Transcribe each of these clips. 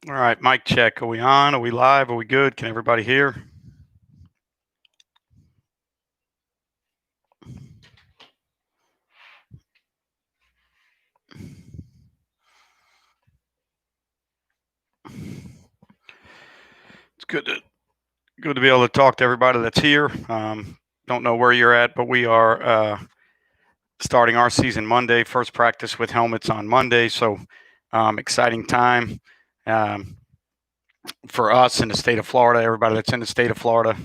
All right, mic check. Are we on? Are we live? Are we good? Can everybody hear? It's good to be able to talk to everybody that's here. Don't know where you're at, but we are starting our season Monday. First practice with helmets on Monday, so exciting time for us in the state of Florida. Everybody that's in the state of Florida.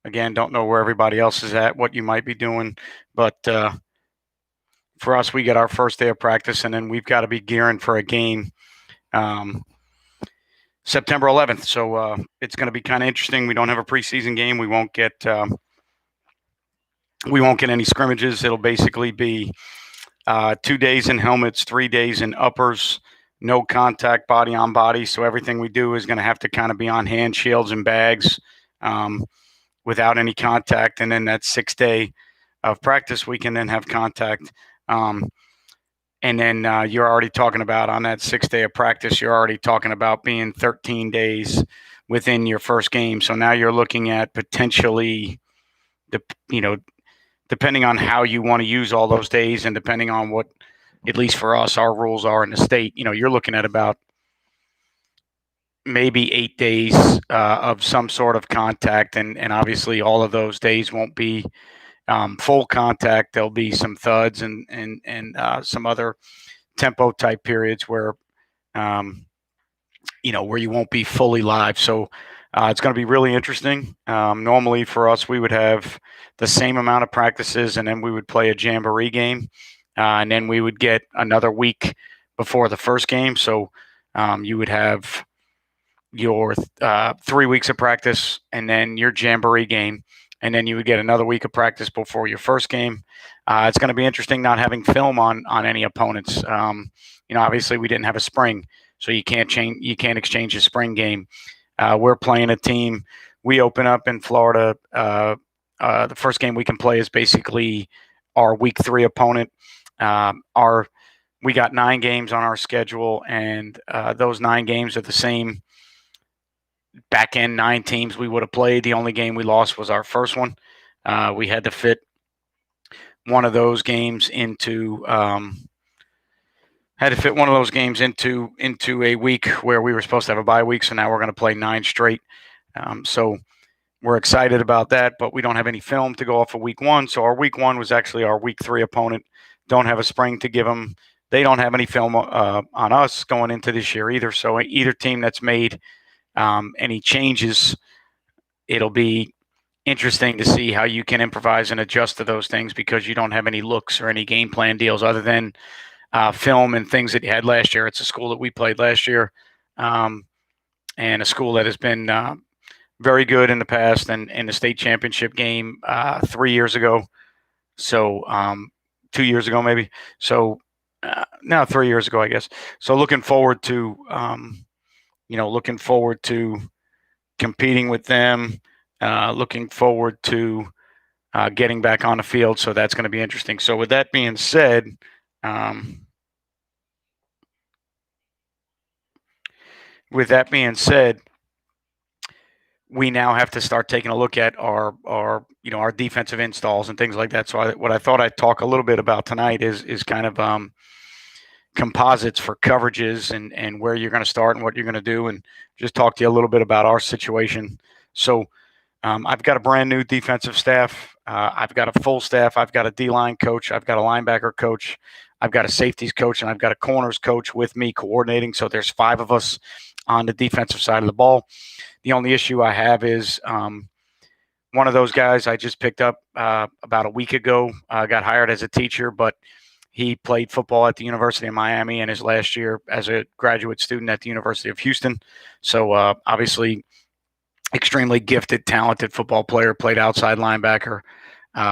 Again, don't know where everybody else is at, what you might be doing, but for us, we get our first day of practice, and then we've got to be gearing for a game. September 11th. So it's going to be kind of interesting. We don't have a preseason game. We won't get any scrimmages. It'll basically be 2 days in helmets, 3 days in uppers, no contact, body on body. So everything we do is going to have to kind of be on hand shields and bags without any contact. And then that 6 day of practice, we can then have contact. And then you're already talking about on that 6 day of practice, you're already talking about being 13 days within your first game. So now you're looking at potentially, depending on how you want to use all those days and depending on what, at least for us, our rules are in the state, you're looking at about maybe 8 days of some sort of contact. And obviously all of those days won't be full contact. There'll be some thuds and some other tempo type periods where where you won't be fully live. So it's going to be really interesting. Normally for us, we would have the same amount of practices, and then we would play a jamboree game, and then we would get another week before the first game. So you would have your 3 weeks of practice, and then your jamboree game, and then you would get another week of practice before your first game. It's going to be interesting not having film on any opponents. Obviously we didn't have a spring, so you can't exchange a spring game. We're playing a team. We open up in Florida. The first game we can play is basically our week 3 opponent. We got 9 games on our schedule, and those 9 games are the same back end 9 teams we would have played. The only game we lost was our first one. We had to fit one of those games into a week where we were supposed to have a bye week. So now we're going to play 9 straight. So we're excited about that, but we don't have any film to go off of week 1. So our week 1 was actually our week 3 opponent. Don't have a spring to give them. They don't have any film on us going into this year either. So either team that's made any changes, it'll be interesting to see how you can improvise and adjust to those things because you don't have any looks or any game plan deals other than film and things that you had last year. It's a school that we played last year, and a school that has been very good in the past and in the state championship game 3 years ago. So 2 years ago maybe. So now 3 years ago, I guess. So looking forward to competing with them. Looking forward to getting back on the field. So that's going to be interesting. So with that being said, we now have to start taking a look at our defensive installs and things like that. So what I thought I'd talk a little bit about tonight is kind of composites for coverages and where you're going to start and what you're going to do, and just talk to you a little bit about our situation. So I've got a brand new defensive staff. I've got a full staff. I've got a D-line coach. I've got a linebacker coach. I've got a safeties coach, and I've got a corners coach with me coordinating. So there's 5 of us on the defensive side of the ball. The only issue I have is one of those guys I just picked up about a week ago, got hired as a teacher, but he played football at the University of Miami in his last year as a graduate student at the University of Houston. So obviously extremely gifted, talented football player, played outside linebacker.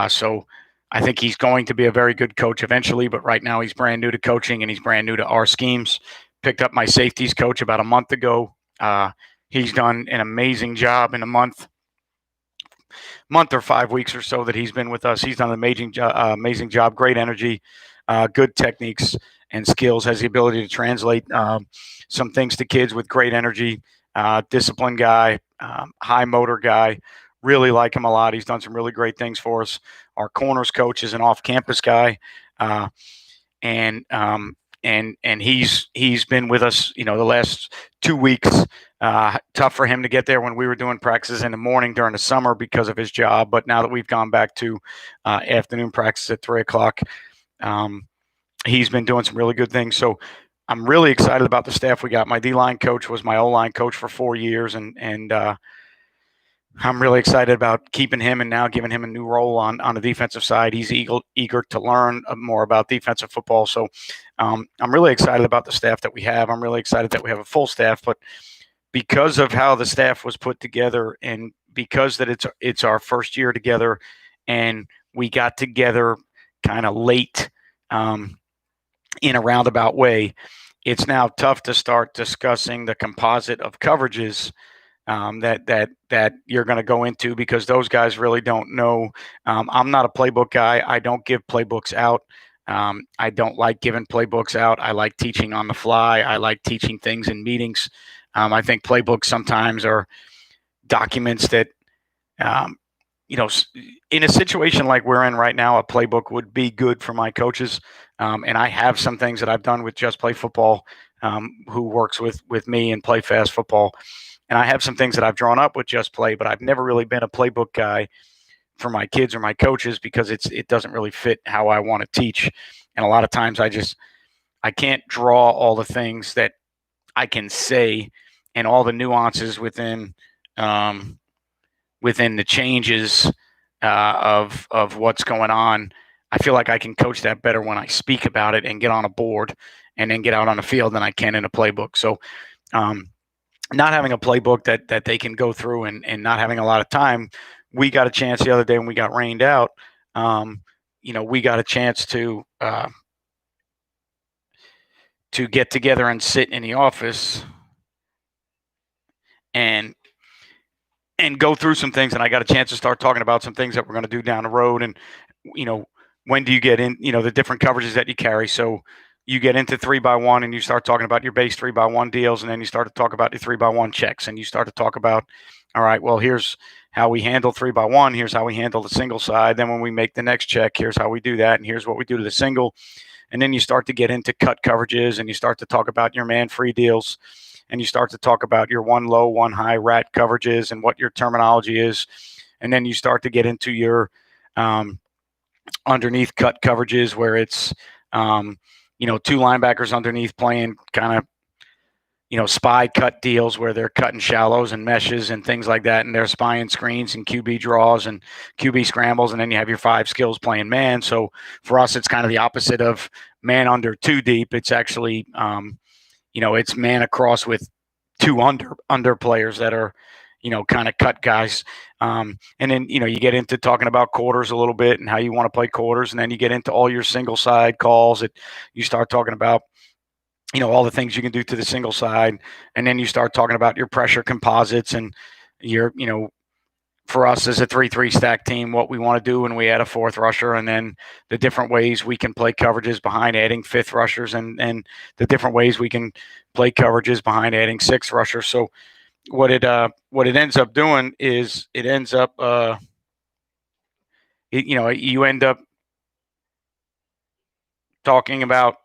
So I think he's going to be a very good coach eventually, but right now he's brand new to coaching and he's brand new to our schemes. Picked up my safeties coach about a month ago. He's done an amazing job in a month or 5 weeks or so that he's been with us. He's done an amazing job, great energy, good techniques, and skills, has the ability to translate some things to kids with great energy, disciplined guy, high motor guy. Really like him a lot. He's done some really great things for us. Our corners coach is an off-campus guy, uh, and he's been with us, the last 2 weeks. Tough for him to get there when we were doing practices in the morning during the summer because of his job. But now that we've gone back to afternoon practice at 3 o'clock, he's been doing some really good things. So I'm really excited about the staff we got. My D-line coach was my O-line coach for 4 years, and I'm really excited about keeping him and now giving him a new role on the defensive side. He's eager to learn more about defensive football. So I'm really excited about the staff that we have. I'm really excited that we have a full staff, but because of how the staff was put together and because that it's our first year together and we got together kind of late in a roundabout way, it's now tough to start discussing the composite of coverages that you're going to go into because those guys really don't know. I'm not a playbook guy. I don't give playbooks out. I don't like giving playbooks out. I like teaching on the fly. I like teaching things in meetings. I think playbooks sometimes are documents that, in a situation like we're in right now, a playbook would be good for my coaches. And I have some things that I've done with Just Play Football, who works with me and Play Fast Football. And I have some things that I've drawn up with Just Play, but I've never really been a playbook guy for my kids or my coaches because it doesn't really fit how I want to teach. And a lot of times I can't draw all the things that I can say and all the nuances within the changes of what's going on. I feel like I can coach that better when I speak about it and get on a board and then get out on the field than I can in a playbook. So not having a playbook that they can go through and not having a lot of time. We got a chance the other day when we got rained out. We got a chance to get together and sit in the office and go through some things. And I got a chance to start talking about some things that we're going to do down the road. And, when do you get in, the different coverages that you carry. So you get into 3x1 and you start talking about your base 3x1 deals. And then you start to talk about your 3x1 checks and you start to talk about, all right, well, here's how we handle 3x1. Here's how we handle the single side. Then when we make the next check, here's how we do that. And here's what we do to the single. And then you start to get into cut coverages and you start to talk about your man-free deals. And you start to talk about your one low, one high rat coverages and what your terminology is. And then you start to get into your underneath cut coverages where it's, two linebackers underneath playing kind of, spy cut deals where they're cutting shallows and meshes and things like that. And they're spying screens and QB draws and QB scrambles. And then you have your 5 skills playing man. So for us, it's kind of the opposite of man under 2 deep. It's actually, it's man across with 2 under players that are, kind of cut guys. And then, you get into talking about quarters a little bit and how you want to play quarters. And then you get into all your single side calls that you start talking about, all the things you can do to the single side. And then you start talking about your pressure composites and your, for us as a 3-3 stack team, what we want to do when we add a 4th rusher, and then the different ways we can play coverages behind adding 5th rushers and the different ways we can play coverages behind adding 6th rushers. So what it ends up doing is it ends up, you end up talking about,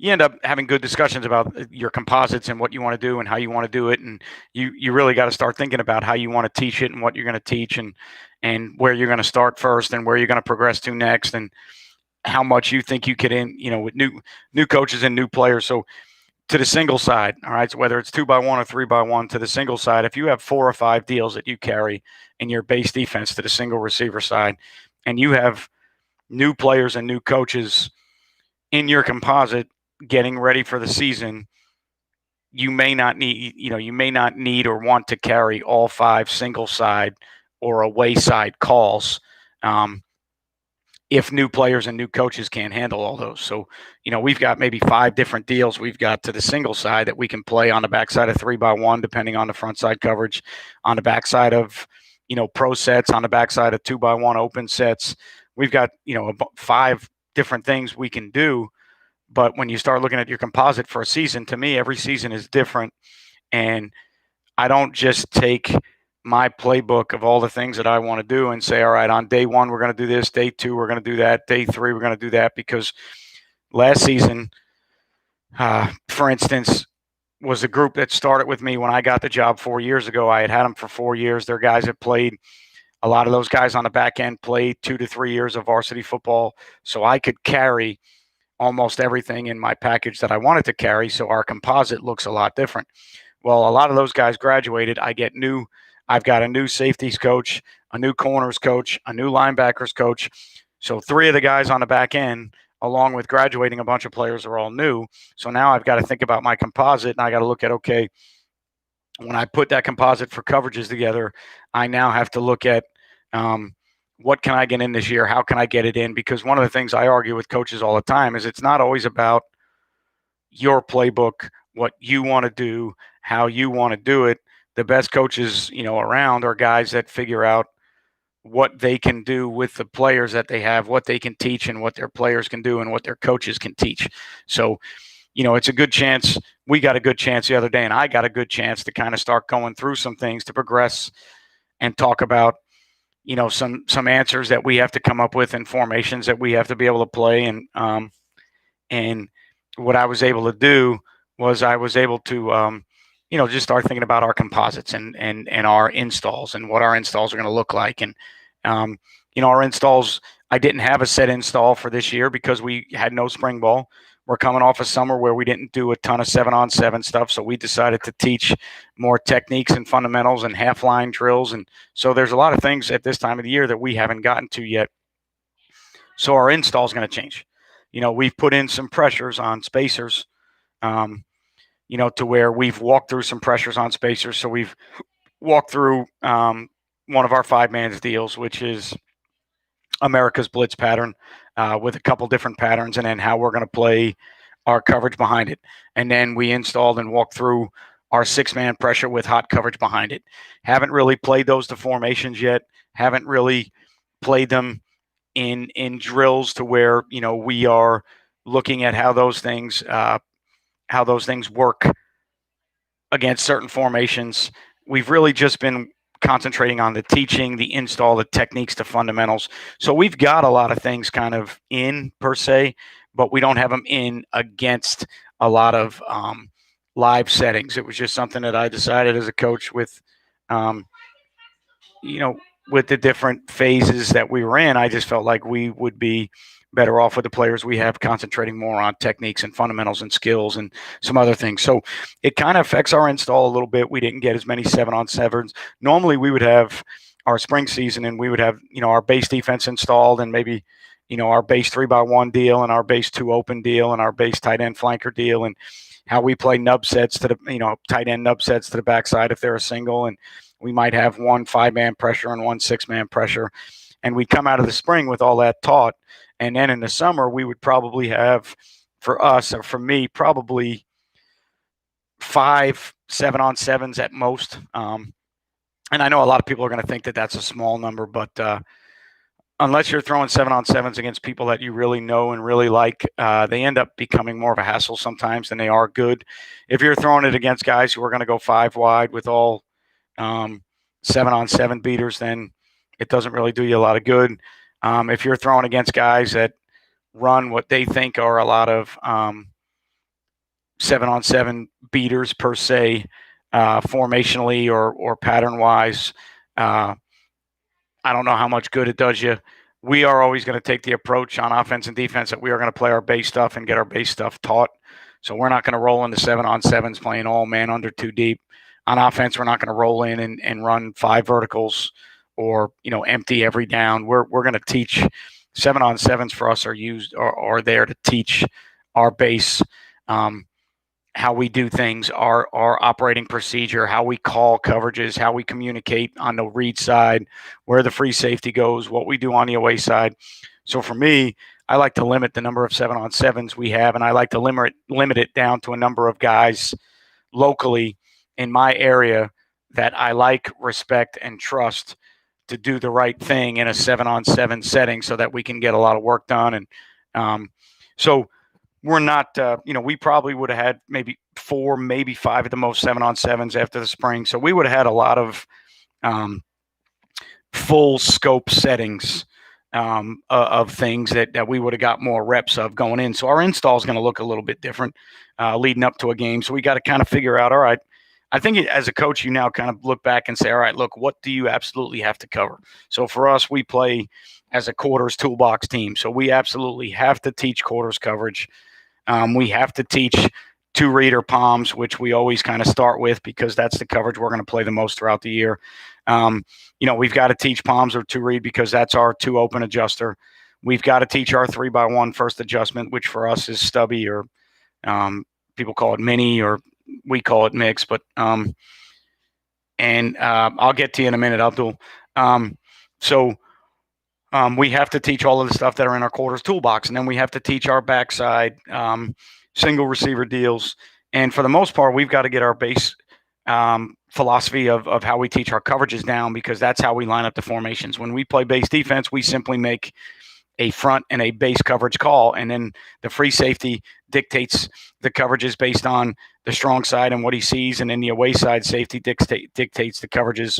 you end up having good discussions about your composites and what you want to do and how you want to do it. And you really got to start thinking about how you want to teach it and what you're going to teach and where you're going to start first and where you're going to progress to next and how much you think you could with new coaches and new players. So to the single side, all right, so whether it's 2x1 or 3x1 to the single side, if you have 4 or 5 deals that you carry in your base defense to the single receiver side, and you have new players and new coaches in your composite getting ready for the season, you may not need or want to carry all 5 single side or away side calls. If new players and new coaches can't handle all those. So, we've got maybe 5 different deals we've got to the single side that we can play on the backside of 3x1, depending on the front side coverage, on the backside of, pro sets, on the backside of 2x1 open sets. We've got, 5 different things we can do But when you start looking at your composite for a season, to me, every season is different. And I don't just take my playbook of all the things that I want to do and say, all right, on day one, we're going to do this. Day two, we're going to do that. Day three, we're going to do that. Because last season, for instance, was the group that started with me when I got the job 4 years ago. I had them for 4 years. They're guys that played. A lot of those guys on the back end played 2 to 3 years of varsity football. So I could carry almost everything in my package that I wanted to carry. So our composite looks a lot different. Well, a lot of those guys graduated. I've got a new safeties coach, a new corners coach, a new linebackers coach. So 3 of the guys on the back end, along with graduating a bunch of players, are all new. So now I've got to think about my composite, and I got to look at, okay, when I put that composite for coverages together, I now have to look at what can I get in this year? How can I get it in? Because one of the things I argue with coaches all the time is it's not always about your playbook, what you want to do, how you want to do it. The best coaches, around are guys that figure out what they can do with the players that they have, what they can teach, and what their players can do and what their coaches can teach. So, it's a good chance. We got a good chance the other day, and I got a good chance to kind of start going through some things to progress and talk about, some answers that we have to come up with and formations that we have to be able to play. And what I was able to do was I was able to, just start thinking about our composites and our installs and what our installs are going to look like. And, our installs, I didn't have a set install for this year because we had no spring ball. We're coming off a summer where we didn't do a ton of 7-on-7 stuff. So we decided to teach more techniques and fundamentals and half line drills. And so there's a lot of things at this time of the year that we haven't gotten to yet. So our install is going to change. We've put in some pressures on spacers, to where we've walked through some pressures on spacers. So we've walked through one of our 5-man deals, which is America's blitz pattern with a couple different patterns, and then how we're going to play our coverage behind it. And then we installed and walked through our 6-man pressure with hot coverage behind it. Haven't really played those to formations yet. Haven't really played them in drills to where, we are looking at how those things work against certain formations. We've really just been concentrating on the teaching, the install, the techniques, the fundamentals. So we've got a lot of things kind of in per se, but we don't have them in against a lot of live settings. It was just something that I decided as a coach with, with the different phases that we were in. I just felt like we would be better off with the players we have concentrating more on techniques and fundamentals and skills and some other things. So it kind of affects our install a little bit. We didn't get as many 7-on-7s. Normally we would have our spring season and we would have, our base defense installed and maybe, our base 3x1 deal and our base 2 open deal and our base tight end flanker deal and how we play nub sets to the, tight end nub sets to the backside if they're a single. And we might have one 5-man pressure and one 6-man pressure. And we'd come out of the spring with all that taught. And then in the summer, we would probably have, for us or for me, probably 5 7-on-7s at most. And I know a lot of people are going to think that that's a small number, but unless you're throwing 7-on-7s against people that you really know and really like, they end up becoming more of a hassle sometimes than they are good. If you're throwing it against guys who are going to go 5 wide with all 7-on-7 beaters, then it doesn't really do you a lot of good. If you're throwing against guys that run what they think are a lot of 7-on-7 beaters per se, formationally or pattern-wise, I don't know how much good it does you. We are always going to take the approach on offense and defense that we are going to play our base stuff and get our base stuff taught. So we're not going to roll into 7-on-7s playing all man under 2 deep. On offense, we're not going to roll in and run 5 verticals or, empty every down. We're going to teach 7-on-7s for us are there to teach our base, how we do things, our operating procedure, how we call coverages, how we communicate on the read side, where the free safety goes, what we do on the away side. So for me, I like to limit the number of 7-on-7s we have, and I like to limit it down to a number of guys locally in my area that I like, respect, and trust to do the right thing in a 7-on-7 setting so that we can get a lot of work done. And so we're not, we probably would have had maybe 4, maybe 5 at the most 7-on-7s after the spring. So we would have had a lot of full scope settings of things that we would have got more reps of going in. So our install is going to look a little bit different leading up to a game. So we got to kind of figure out, all right, I think as a coach, you now kind of look back and say, all right, look, what do you absolutely have to cover? So for us, we play as a quarters toolbox team. So we absolutely have to teach quarters coverage. We have to teach two reader palms, which we always kind of start with because that's the coverage we're going to play the most throughout the year. We've got to teach palms or two read because that's our two open adjuster. We've got to teach our 3x1 first adjustment, which for us is stubby, or people call it mini, or we call it mix. But I'll get to you in a minute, Abdul. We have to teach all of the stuff that are in our quarters toolbox, and then we have to teach our backside single receiver deals. And for the most part, we've got to get our base philosophy of how we teach our coverages down, because that's how we line up the formations. When we play base defense, we simply make a front and a base coverage call, and then the free safety dictates the coverages based on the strong side and what he sees, and then the away side safety dictates the coverages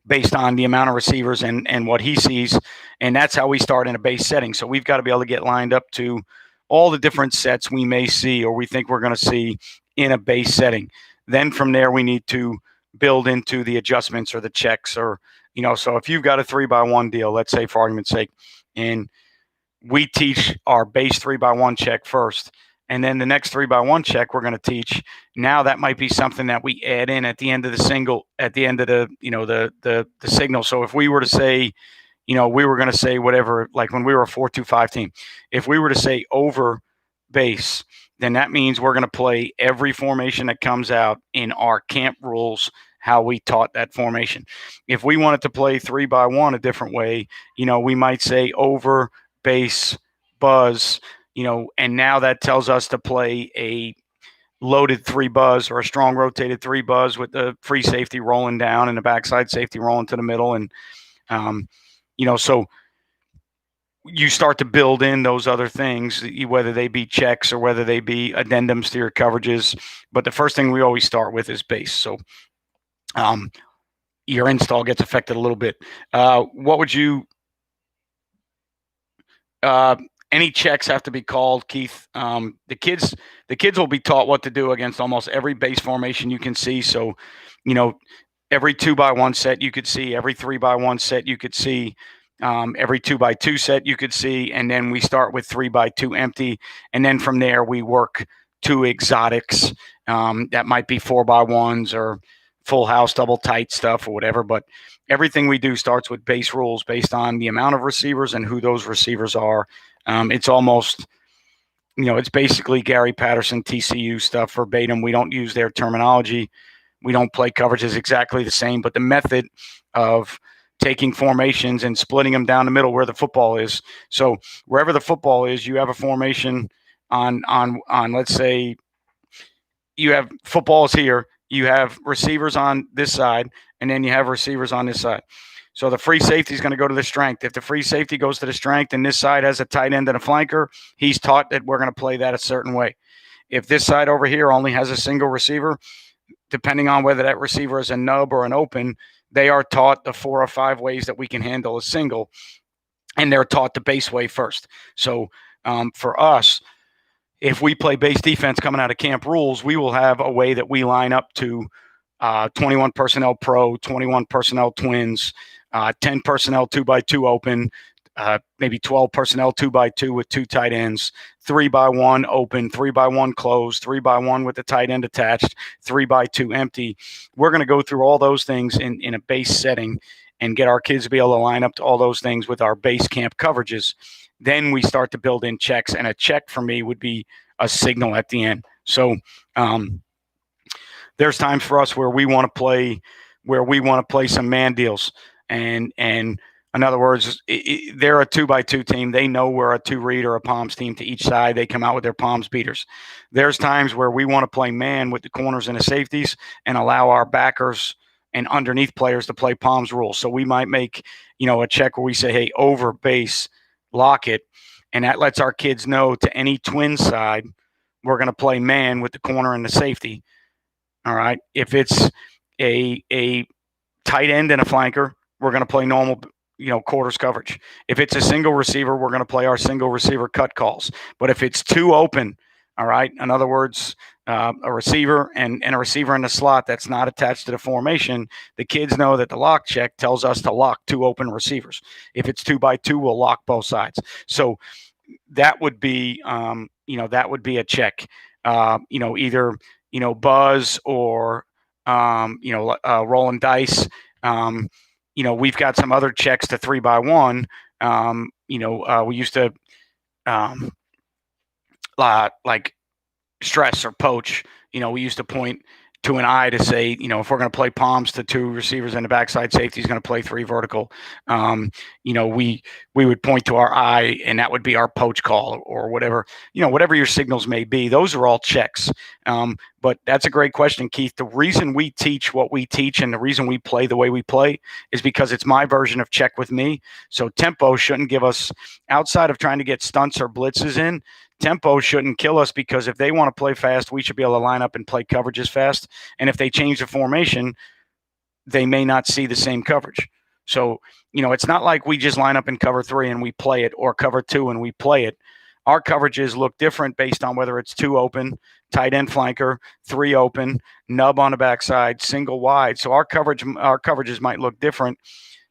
based on the amount of receivers and what he sees. And that's how we start in a base setting. So we've got to be able to get lined up to all the different sets we may see or we think we're going to see in a base setting. Then from there, we need to build into the adjustments or the checks, or, so if you've got a 3x1 deal, let's say for argument's sake, and we teach our base 3x1 check first, and then the next 3x1 check we're going to teach. Now that might be something that we add in at the end of the single, at the end of the, the signal. So if we were to say, we were going to say whatever, like when we were a 4-2-5 team, if we were to say over base, then that means we're going to play every formation that comes out in our camp rules, how we taught that formation. If we wanted to play 3x1 a different way, we might say over base buzz, and now that tells us to play a loaded 3 buzz or a strong rotated 3 buzz with the free safety rolling down and the backside safety rolling to the middle. And, so you start to build in those other things, whether they be checks or whether they be addendums to your coverages. But the first thing we always start with is base. So your install gets affected a little bit. What would you any checks have to be called, Keith? The kids will be taught what to do against almost every base formation you can see. So, every 2x1 set you could see, every 3x1 set you could see, every 2x2 set you could see, and then we start with 3x2 empty, and then from there we work 2 exotics that might be 4x1s or full house double tight stuff or whatever. But everything we do starts with base rules based on the amount of receivers and who those receivers are. It's almost, it's basically Gary Patterson, TCU stuff verbatim. We don't use their terminology. We don't play coverages exactly the same, but the method of taking formations and splitting them down the middle where the football is. So wherever the football is, you have a formation on let's say you have footballs here, you have receivers on this side, and then you have receivers on this side. So the free safety is going to go to the strength. If the free safety goes to the strength and this side has a tight end and a flanker, he's taught that we're going to play that a certain way. If this side over here only has a single receiver, depending on whether that receiver is a nub or an open, they are taught the 4 or 5 ways that we can handle a single, and they're taught the base way first. So for us, if we play base defense coming out of camp rules, we will have a way that we line up to 21 personnel pro, 21 personnel twins, 10 personnel 2x2 open, maybe 12 personnel 2x2 with 2 tight ends, 3x1 open, 3x1 closed, 3x1 with the tight end attached, 3x2 empty. We're going to go through all those things in a base setting and get our kids to be able to line up to all those things with our base camp coverages. Then we start to build in checks, and a check for me would be a signal at the end. So there's times for us where we want to play some man deals, and in other words, they're a 2x2 team. They know we're a 2 read or a palms team to each side. They come out with their palms beaters. There's times where we want to play man with the corners and the safeties and allow our backers and underneath players to play palms rules. So we might make, a check where we say, hey, over base, lock it. And that lets our kids know to any twin side, we're going to play man with the corner and the safety. All right. If it's a tight end and a flanker, we're going to play normal, quarters coverage. If it's a single receiver, we're going to play our single receiver cut calls. But if it's two open, all right, in other words, a receiver and a receiver in the slot that's not attached to the formation, the kids know that the lock check tells us to lock two open receivers. If it's 2x2, we'll lock both sides. So that would be, that would be a check. Either buzz or rolling dice. We've got some other checks to 3x1. We used to like stress or poach. We used to point to an eye to say, if we're going to play palms to two receivers and the backside safety is going to play three vertical, we would point to our eye, and that would be our poach call or whatever, whatever your signals may be. Those are all checks. But that's a great question, Keith. The reason we teach what we teach and the reason we play the way we play is because it's my version of check with me. So tempo shouldn't give us, outside of trying to get stunts or blitzes in, tempo shouldn't kill us, because if they want to play fast, we should be able to line up and play coverages fast. And if they change the formation, they may not see the same coverage. So, it's not like we just line up in cover 3 and we play it, or cover 2 and we play it. Our coverages look different based on whether it's 2 open, tight end flanker, 3 open, nub on the backside, single wide. So our coverages might look different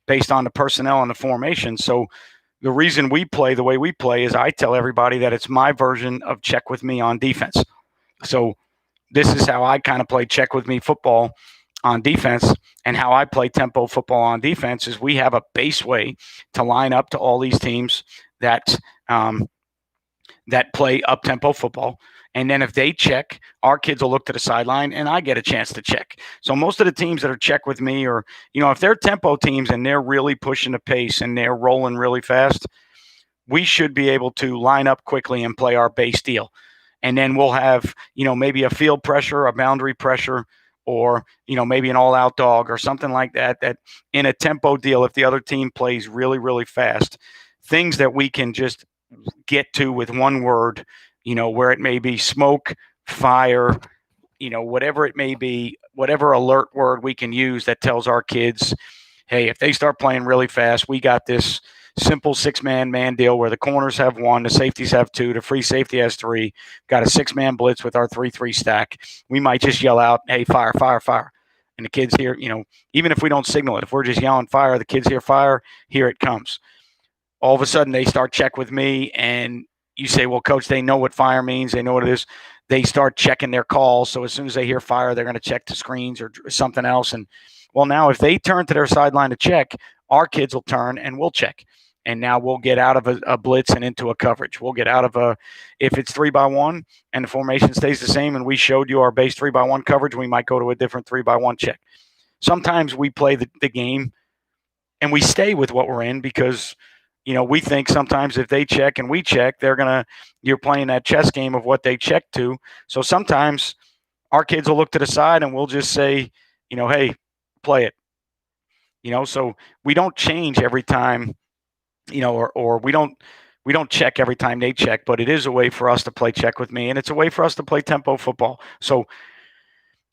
based on the personnel and the formation. So the reason we play the way we play is I tell everybody that it's my version of check with me on defense. So this is how I kind of play check with me football on defense, and how I play tempo football on defense is we have a base way to line up to all these teams that play up-tempo football. And then if they check, our kids will look to the sideline and I get a chance to check. So most of the teams that are check with me, or, if they're tempo teams and they're really pushing the pace and they're rolling really fast, we should be able to line up quickly and play our base deal. And then we'll have, maybe a field pressure, a boundary pressure, or, maybe an all-out dog or something like that, that in a tempo deal, if the other team plays really, really fast, things that we can just get to with one word, where it may be smoke, fire, whatever it may be, whatever alert word we can use that tells our kids, hey, if they start playing really fast, we got this simple 6-man deal where the corners have 1, the safeties have 2, the free safety has 3, got a 6-man blitz with our 3-3 stack. We might just yell out, hey, fire, fire, fire. And the kids hear, even if we don't signal it, if we're just yelling fire, the kids hear fire, here it comes. All of a sudden they start check with me, and you say, well, coach, they know what fire means. They know what it is. They start checking their calls. So as soon as they hear fire, they're going to check the screens or something else. And well, now if they turn to their sideline to check, our kids will turn and we'll check. And now we'll get out of a blitz and into a coverage. We'll get out of if it's 3x1 and the formation stays the same and we showed you our base 3x1 coverage, we might go to a different 3x1 check. Sometimes we play the game and we stay with what we're in because we think sometimes if they check and we check, you're playing that chess game of what they check to. So sometimes our kids will look to the side and we'll just say, hey, play it. So we don't change every time, or we don't check every time they check, but it is a way for us to play check with me, and it's a way for us to play tempo football. So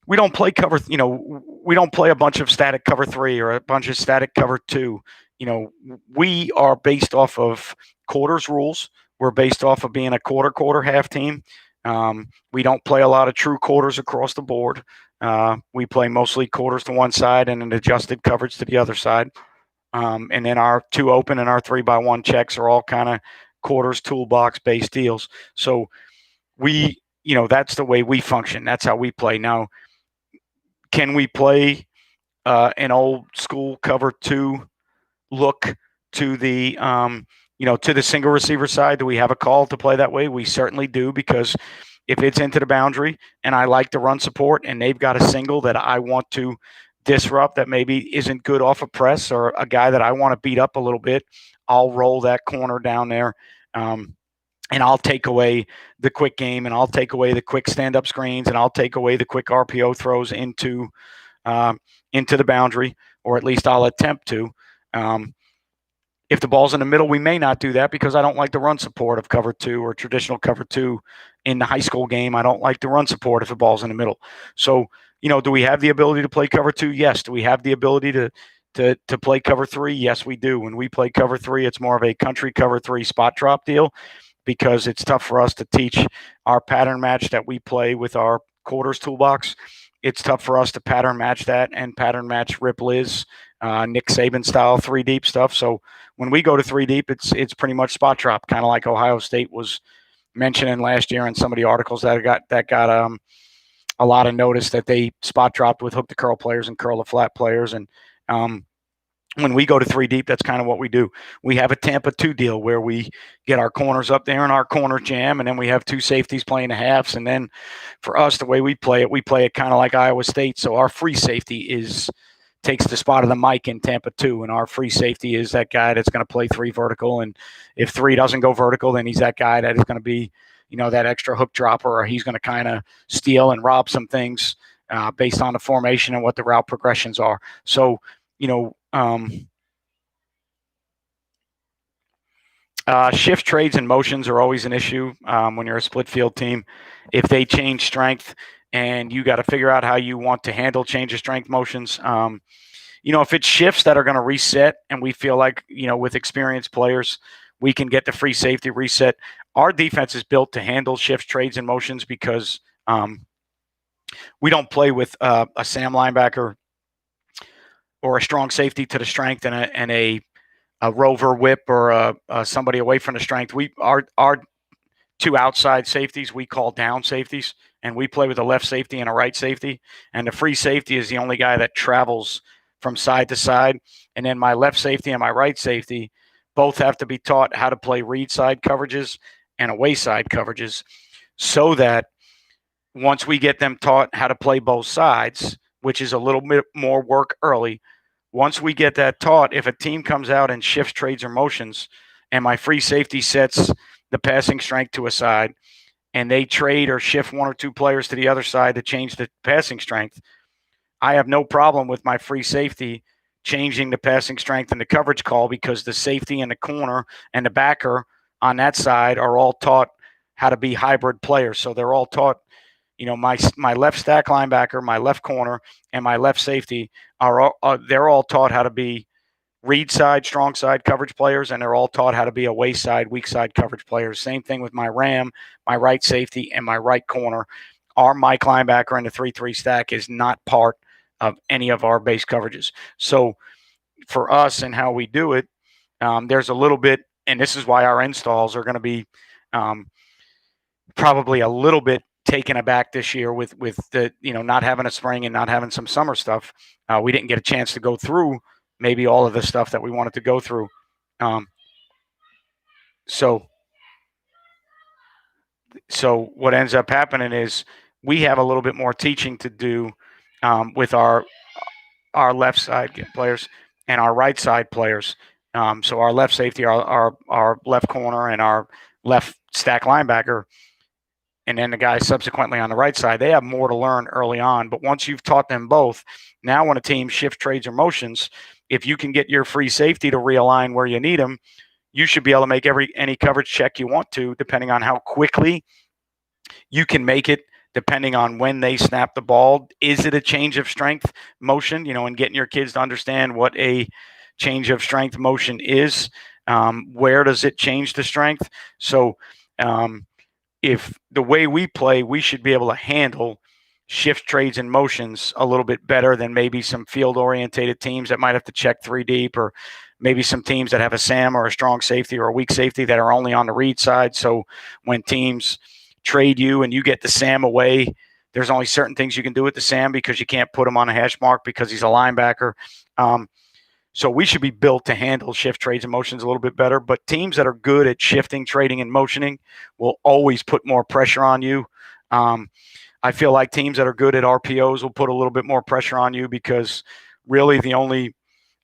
we don't play we don't play a bunch of static cover 3 or a bunch of static cover 2. We are based off of quarters rules. We're based off of being a quarter half team. We don't play a lot of true quarters across the board. We play mostly quarters to one side and an adjusted coverage to the other side. And then our 2 open and our 3x1 checks are all kind of quarters toolbox based deals. So that's the way we function. That's how we play. Now, can we play an old school cover 2 look to the to the single receiver side? Do we have a call to play that way? We certainly do, because if it's into the boundary and I like to run support and they've got a single that I want to disrupt that maybe isn't good off a press, or a guy that I want to beat up a little bit, I'll roll that corner down there, and I'll take away the quick game, and I'll take away the quick stand-up screens, and I'll take away the quick RPO throws into the boundary, or at least I'll attempt to. If the ball's in the middle, we may not do that because I don't like the run support of cover two or traditional cover two in the high school game. I don't like the run support if the ball's in the middle. So, do we have the ability to play cover two? Yes. Do we have the ability to play cover three? Yes, we do. When we play cover three, it's more of a country cover three spot drop deal because it's tough for us to teach our pattern match that we play with our quarters toolbox. It's tough for us to pattern match that and pattern match Rip Liz, Nick Saban style three deep stuff. So when we go to three deep, it's pretty much spot drop, kind of like Ohio State was mentioning last year in some of the articles that got a lot of notice, that they spot dropped with hook to curl players and curl to flat players. And when we go to three deep, that's kind of what we do. We have a Tampa 2 deal where we get our corners up there in our corner jam, and then we have two safeties playing the halves. And then for us, the way we play it kind of like Iowa State. So our free safety takes the spot of the Mike in Tampa 2, and our free safety is that guy that's going to play three vertical. And if three doesn't go vertical, then he's that guy that is going to be, that extra hook dropper, or he's going to kind of steal and rob some things based on the formation and what the route progressions are. So, shift trades and motions are always an issue when you're a split field team. If they change strength and you got to figure out how you want to handle change of strength motions, if it's shifts that are going to reset and we feel like, with experienced players, we can get the free safety reset. Our defense is built to handle shifts, trades, and motions because we don't play with a Sam linebacker or a strong safety to the strength and a rover whip or somebody away from the strength. Our two outside safeties we call down safeties, and we play with a left safety and a right safety. And the free safety is the only guy that travels from side to side. And then my left safety and my right safety both have to be taught how to play read side coverages and away side coverages, so that once we get them taught how to play both sides, which is a little bit more work early, once we get that taught, if a team comes out and shifts trades or motions and my free safety sets the passing strength to a side and they trade or shift one or two players to the other side to change the passing strength, I have no problem with my free safety changing the passing strength and the coverage call, because the safety and the corner and the backer on that side are all taught how to be hybrid players. So they're all taught, my left stack linebacker, my left corner, and my left safety they're all taught how to be read side, strong side coverage players, and they're all taught how to be away side, weak side coverage players. Same thing with my Ram, my right safety, and my right corner. Our Mike linebacker in the 3-3 stack is not part of any of our base coverages. So for us and how we do it, there's a little bit, and this is why our installs are going to be probably a little bit taken aback this year with the not having a spring and not having some summer stuff. We didn't get a chance to go through maybe all of the stuff that we wanted to go through. So what ends up happening is we have a little bit more teaching to do with our left side players and our right side players. So our left safety, our left corner, and our left stack linebacker, and then the guys subsequently on the right side, they have more to learn early on. But once you've taught them both, now when a team shifts trades or motions, if you can get your free safety to realign where you need them, you should be able to make any coverage check you want to, depending on how quickly you can make it, depending on when they snap the ball. Is it a change of strength motion? And getting your kids to understand what a change of strength motion is. Where does it change the strength? So if the way we play, we should be able to handle shift trades and motions a little bit better than maybe some field-orientated teams that might have to check three deep, or maybe some teams that have a Sam or a strong safety or a weak safety that are only on the read side. So when teams trade you and you get the Sam away, there's only certain things you can do with the Sam because you can't put him on a hash mark because he's a linebacker. So we should be built to handle shift trades and motions a little bit better. But teams that are good at shifting, trading, and motioning will always put more pressure on you. I feel like teams that are good at RPOs will put a little bit more pressure on you, because really the only,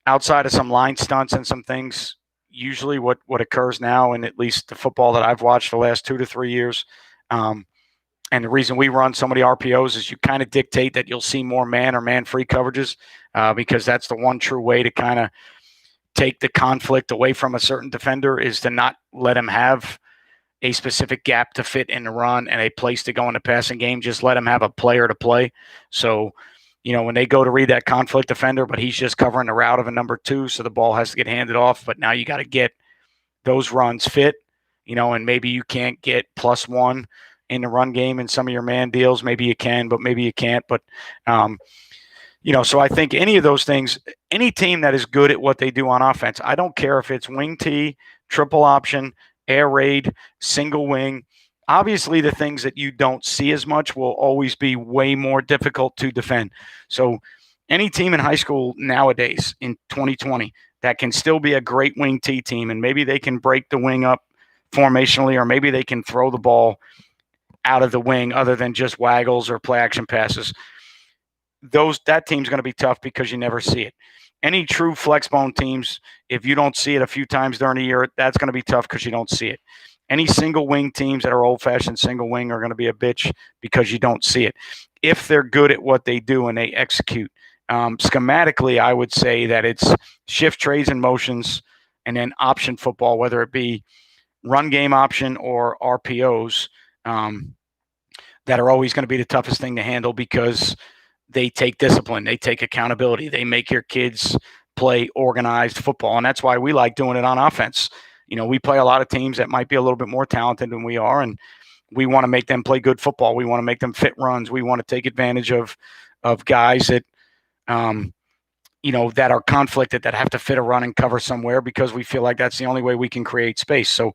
outside of some line stunts and some things, usually what occurs now, and at least the football that I've watched the last 2 to 3 years, and the reason we run so many RPOs is you kind of dictate that you'll see more man or man-free coverages, because that's the one true way to kind of take the conflict away from a certain defender is to not let him have a specific gap to fit in the run and a place to go in the passing game. Just let him have a player to play. So, when they go to read that conflict defender, but he's just covering the route of a number 2, so the ball has to get handed off. But now you got to get those runs fit, and maybe you can't get +1 in the run game in some of your man deals. Maybe you can, but maybe you can't. But, so I think any of those things, any team that is good at what they do on offense, I don't care if it's wing T, triple option, air raid, single wing. Obviously, the things that you don't see as much will always be way more difficult to defend. So any team in high school nowadays in 2020 that can still be a great wing T team, and maybe they can break the wing up formationally, or maybe they can throw the ball out of the wing other than just waggles or play action passes, that team's going to be tough because you never see it. Any true flex bone teams, if you don't see it a few times during the year, that's going to be tough because you don't see it. Any single wing teams that are old-fashioned single wing are going to be a bitch because you don't see it. If they're good at what they do and they execute, schematically, I would say that it's shift trades and motions and then option football, whether it be run game option or RPOs, that are always going to be the toughest thing to handle because they take discipline, they take accountability, they make your kids play organized football. And that's why we like doing it on offense. We play a lot of teams that might be a little bit more talented than we are, and we want to make them play good football. We want to make them fit runs. We want to take advantage of guys that, that are conflicted, that have to fit a run and cover somewhere because we feel like that's the only way we can create space. So,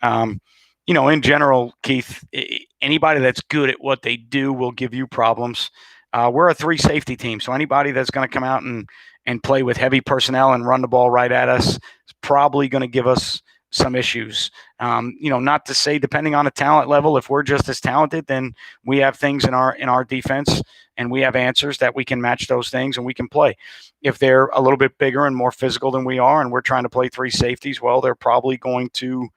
in general, Keith, anybody that's good at what they do will give you problems. We're a 3 safety team, so anybody that's going to come out and play with heavy personnel and run the ball right at us is probably going to give us some issues. Not to say, depending on the talent level, if we're just as talented, then we have things in our defense and we have answers that we can match those things and we can play. If they're a little bit bigger and more physical than we are and we're trying to play 3 safeties, well, they're probably going to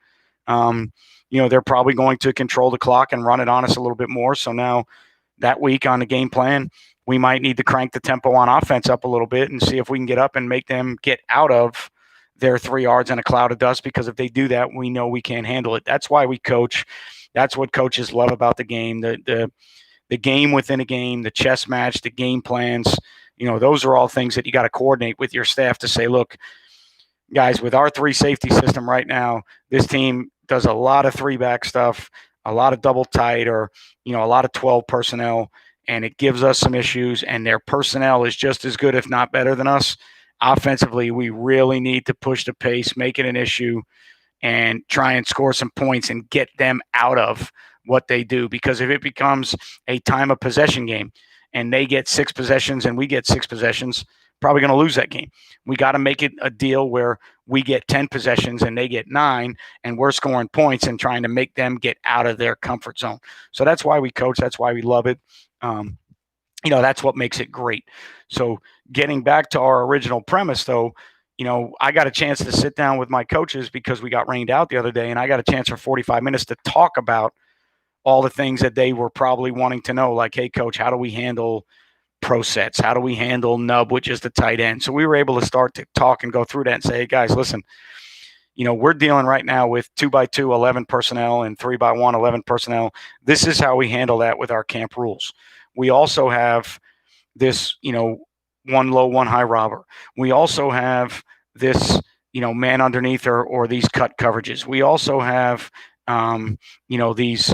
control the clock and run it on us a little bit more. So now that week on the game plan, we might need to crank the tempo on offense up a little bit and see if we can get up and make them get out of their 3 yards in a cloud of dust, because if they do that, we know we can't handle it. That's why we coach. That's what coaches love about the game, the game within a game, the chess match, the game plans. Those are all things that you got to coordinate with your staff to say, look, guys, with our 3 safety system right now, this team does a lot of 3-back stuff, a lot of double tight, or, a lot of 12 personnel, and it gives us some issues, and their personnel is just as good, if not better than us. Offensively, we really need to push the pace, make it an issue, and try and score some points and get them out of what they do. Because if it becomes a time of possession game and they get 6 possessions and we get 6 possessions, probably going to lose that game. We got to make it a deal where we get 10 possessions and they get 9, and we're scoring points and trying to make them get out of their comfort zone. So that's why we coach. That's why we love it. That's what makes it great. So getting back to our original premise, though, I got a chance to sit down with my coaches because we got rained out the other day, and I got a chance for 45 minutes to talk about all the things that they were probably wanting to know, like, hey, coach, how do we handle pro sets? How do we handle nub, which is the tight end? So we were able to start to talk and go through that and say, hey, guys, listen, we're dealing right now with 2x2, 11 personnel, and 3x1, 11 personnel. This is how we handle that with our camp rules. We also have this, 1 low, 1 high robber. We also have this, man underneath or these cut coverages. We also have, these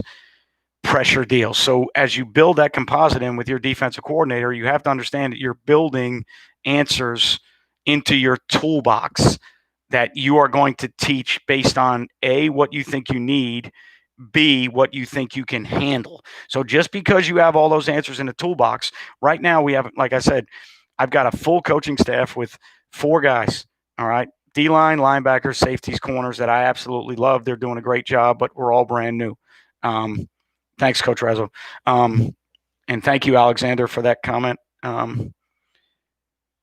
pressure deals. So as you build that composite in with your defensive coordinator, you have to understand that you're building answers into your toolbox that you are going to teach based on A, what you think you need, B, what you think you can handle. So just because you have all those answers in the toolbox, right now we have, like I said, I've got a full coaching staff with 4 guys, all right? D-line, linebackers, safeties, corners that I absolutely love. They're doing a great job, but we're all brand new. Thanks, Coach Razzo. And thank you, Alexander, for that comment.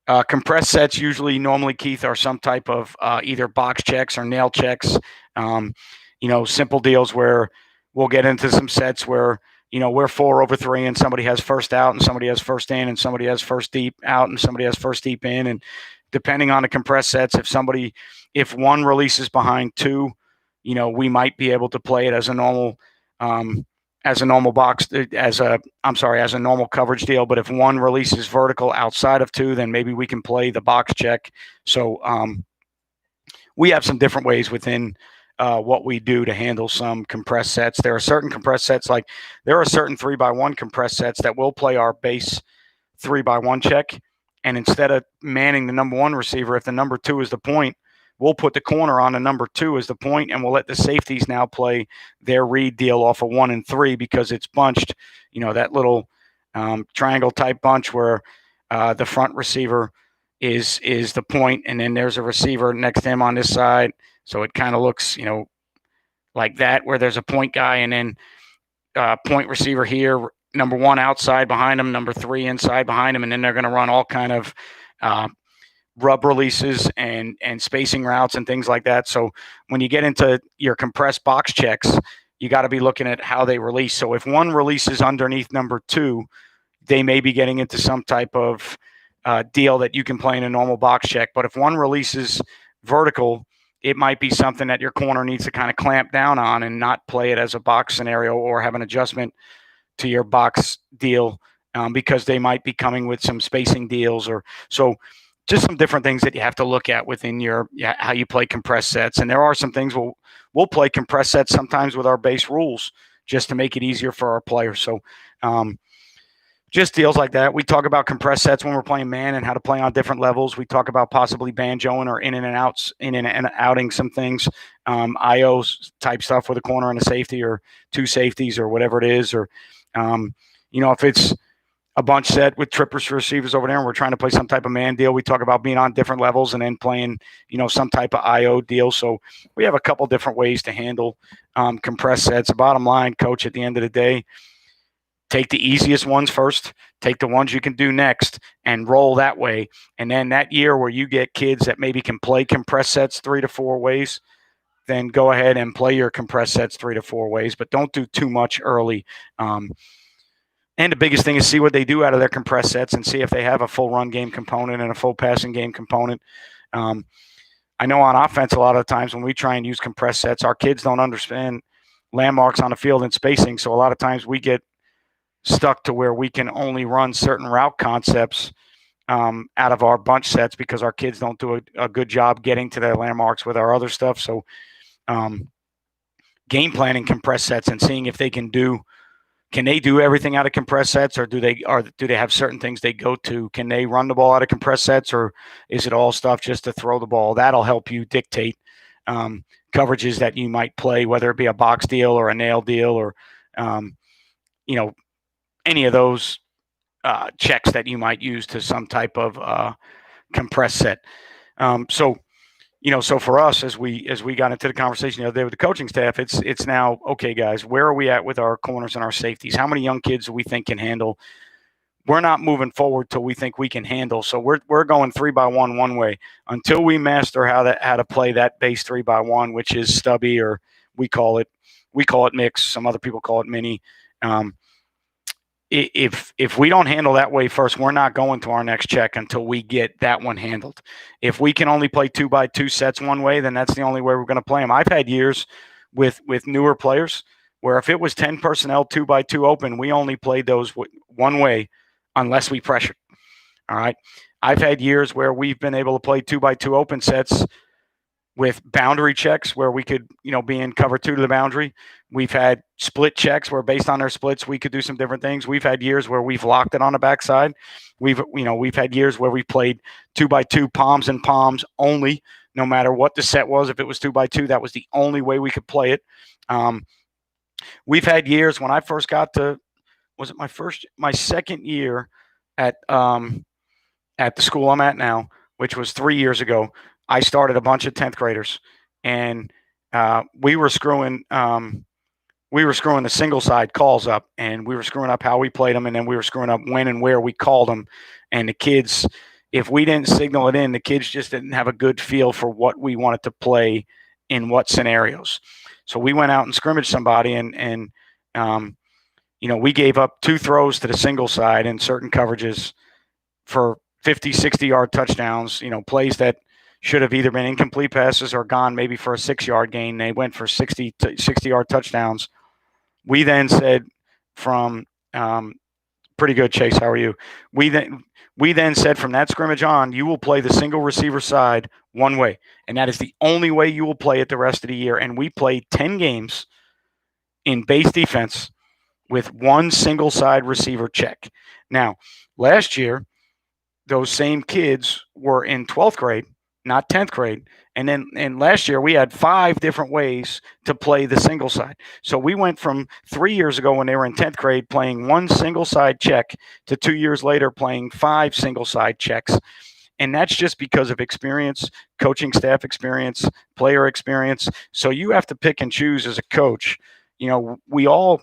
Compressed sets normally, Keith, are some type of either box checks or nail checks. Simple deals where we'll get into some sets where, we're 4 over 3 and somebody has first out and somebody has first in and somebody has first deep out and somebody has first deep in. And depending on the compressed sets, if one releases behind two, we might be able to play it as a normal box, as a normal coverage deal. But if one releases vertical outside of two, then maybe we can play the box check. So we have some different ways within what we do to handle some compressed sets. There are certain compressed sets, like there are certain 3x1 compressed sets that will play our base 3x1 check. And instead of manning the number one receiver, if the number two is the point, we'll put the corner on the number two as the point, and we'll let the safeties now play their read deal off of 1 and 3 because it's bunched, that little triangle type bunch where the front receiver is the point, and then there's a receiver next to him on this side. So it kind of looks, like that, where there's a point guy and then point receiver here, number one outside behind him, number three inside behind him, and then they're going to run all kind of rub releases and spacing routes and things like that. So when you get into your compressed box checks, you got to be looking at how they release. So if one releases underneath number two, they may be getting into some type of deal that you can play in a normal box check. But if one releases vertical, it might be something that your corner needs to kind of clamp down on and not play it as a box scenario or have an adjustment to your box deal because they might be coming with some spacing deals or so. Just some different things that you have to look at within how you play compressed sets. And there are some things we'll play compressed sets sometimes with our base rules just to make it easier for our players. So just deals like that. We talk about compressed sets when we're playing man and how to play on different levels. We talk about possibly banjoing or in and outing some things, IO type stuff with a corner and a safety or two safeties or whatever it is. Or, if it's a bunch set with trippers for receivers over there and we're trying to play some type of man deal, we talk about being on different levels and then playing, some type of IO deal. So we have a couple different ways to handle compressed sets. The bottom line, coach, at the end of the day, take the easiest ones first, take the ones you can do next, and roll that way. And then that year where you get kids that maybe can play compressed sets 3 to 4 ways, then go ahead and play your compressed sets 3 to 4 ways, but don't do too much early. And the biggest thing is see what they do out of their compressed sets and see if they have a full run game component and a full passing game component. I know on offense, a lot of times when we try and use compressed sets, our kids don't understand landmarks on the field and spacing. So a lot of times we get stuck to where we can only run certain route concepts out of our bunch sets because our kids don't do a good job getting to their landmarks with our other stuff. So game planning compressed sets and seeing if they can do everything out of compressed sets, or do they have certain things they go to? Can they run the ball out of compressed sets, or is it all stuff just to throw the ball? That'll help you dictate coverages that you might play, whether it be a box deal or a nail deal or any of those checks that you might use to some type of compressed set. So for us, as we got into the conversation the other day with the coaching staff, it's now, okay, guys, where are we at with our corners and our safeties? How many young kids do we think can handle? We're not moving forward till we think we can handle. So we're going 3x1 one way until we master how to play that base 3x1, which is stubby, or we call it mix. Some other people call it mini. If we don't handle that way first, we're not going to our next check until we get that one handled. If we can only play 2x2 sets one way, then that's the only way we're going to play them. I've had years with newer players where if it was 10 personnel, 2x2 open, we only played those one way unless we pressured. All right. I've had years where we've been able to play 2x2 open sets with boundary checks where we could, be in cover 2 to the boundary. We've had split checks where based on their splits, we could do some different things. We've had years where we've locked it on the backside. We've had years where we played 2x2 palms and palms only, no matter what the set was. If it was 2x2, that was the only way we could play it. We've had years when I first got to, was it my second year at the school I'm at now, which was 3 years ago. I started a bunch of 10th graders, and we were screwing the single side calls up, and we were screwing up how we played them, and then we were screwing up when and where we called them. And the kids, if we didn't signal it in, the kids just didn't have a good feel for what we wanted to play in what scenarios. So we went out and scrimmaged somebody, and we gave up 2 throws to the single side in certain coverages for 50, 60-yard touchdowns, plays that should have either been incomplete passes or gone maybe for a 6-yard gain. They went for 60-yard touchdowns. We then said from pretty good, Chase. How are you? We then said from that scrimmage on, you will play the single receiver side one way, and that is the only way you will play it the rest of the year. And we played 10 games in base defense with one single side receiver check. Now, last year, those same kids were in 12th grade, not 10th grade. And last year we had 5 different ways to play the single side. So we went from 3 years ago when they were in 10th grade playing one single side check to 2 years later playing 5 single side checks. And that's just because of experience, coaching staff experience, player experience. So you have to pick and choose as a coach. We all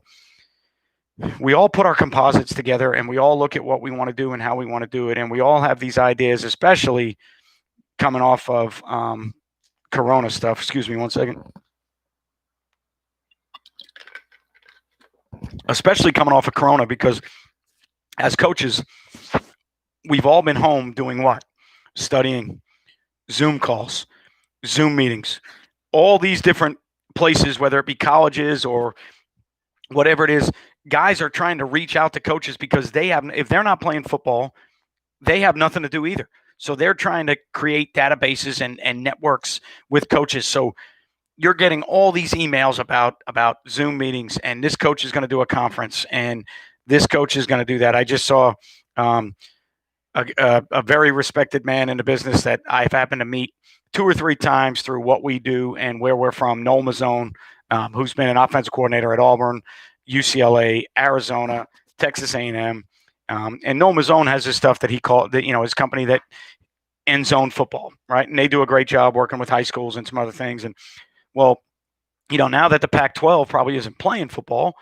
put our composites together and we all look at what we want to do and how we want to do it. And we all have these ideas, especially coming off of Corona stuff. Excuse me one second. Especially coming off of Corona, because as coaches, we've all been home doing what? Studying, Zoom calls, Zoom meetings, all these different places, whether it be colleges or whatever it is. Guys are trying to reach out to coaches because if they're not playing football, they have nothing to do either. So they're trying to create databases and networks with coaches. So you're getting all these emails about Zoom meetings, and this coach is going to do a conference, and this coach is going to do that. I just saw a very respected man in the business that I've happened to meet 2 or 3 times through what we do and where we're from, Noel Mazzone, who's been an offensive coordinator at Auburn, UCLA, Arizona, Texas A&M. And Noel Mazzone has this stuff that he called, his company that End Zone Football, right? And they do a great job working with high schools and some other things. And, well, now that the Pac-12 probably isn't playing football,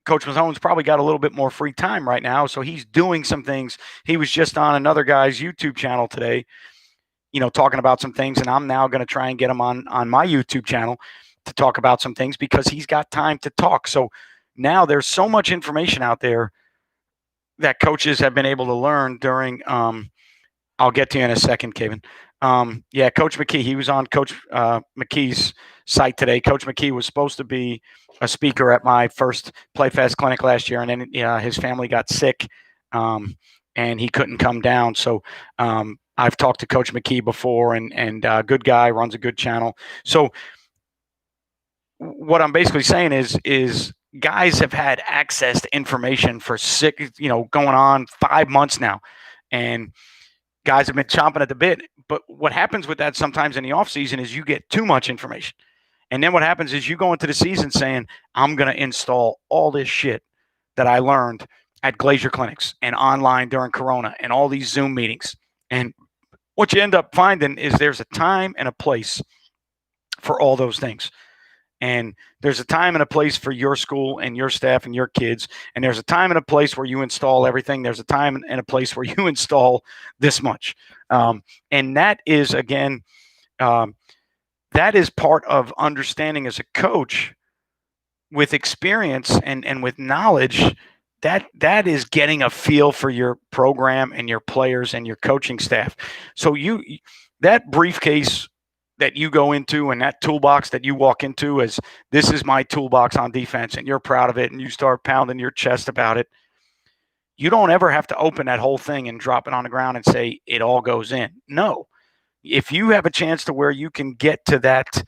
Coach Mazzone's probably got a little bit more free time right now. So he's doing some things. He was just on another guy's YouTube channel today, talking about some things. And I'm now going to try and get him on my YouTube channel to talk about some things because he's got time to talk. So now there's so much information out there that coaches have been able to learn during I'll get to you in a second, Kevin. Coach McKee, he was on Coach McKee's site today. Coach McKee was supposed to be a speaker at my first PlayFest clinic last year, and then his family got sick, and he couldn't come down. So I've talked to Coach McKee before, and good guy, runs a good channel. So what I'm basically saying is guys have had access to information for going on 5 months now, and guys have been chomping at the bit. But what happens with that sometimes in the offseason is you get too much information. And then what happens is you go into the season saying, I'm going to install all this shit that I learned at Glacier Clinics and online during Corona and all these Zoom meetings. And what you end up finding is there's a time and a place for all those things. And there's a time and a place for your school and your staff and your kids. And there's a time and a place where you install everything. There's a time and a place where you install this much. And that is, again, that is part of understanding as a coach with experience and with knowledge. That is getting a feel for your program and your players and your coaching staff. So that briefcase that you go into and that toolbox that you walk into as this is my toolbox on defense, and you're proud of it and you start pounding your chest about it, you don't ever have to open that whole thing and drop it on the ground and say it all goes in. No. If you have a chance to where you can get to that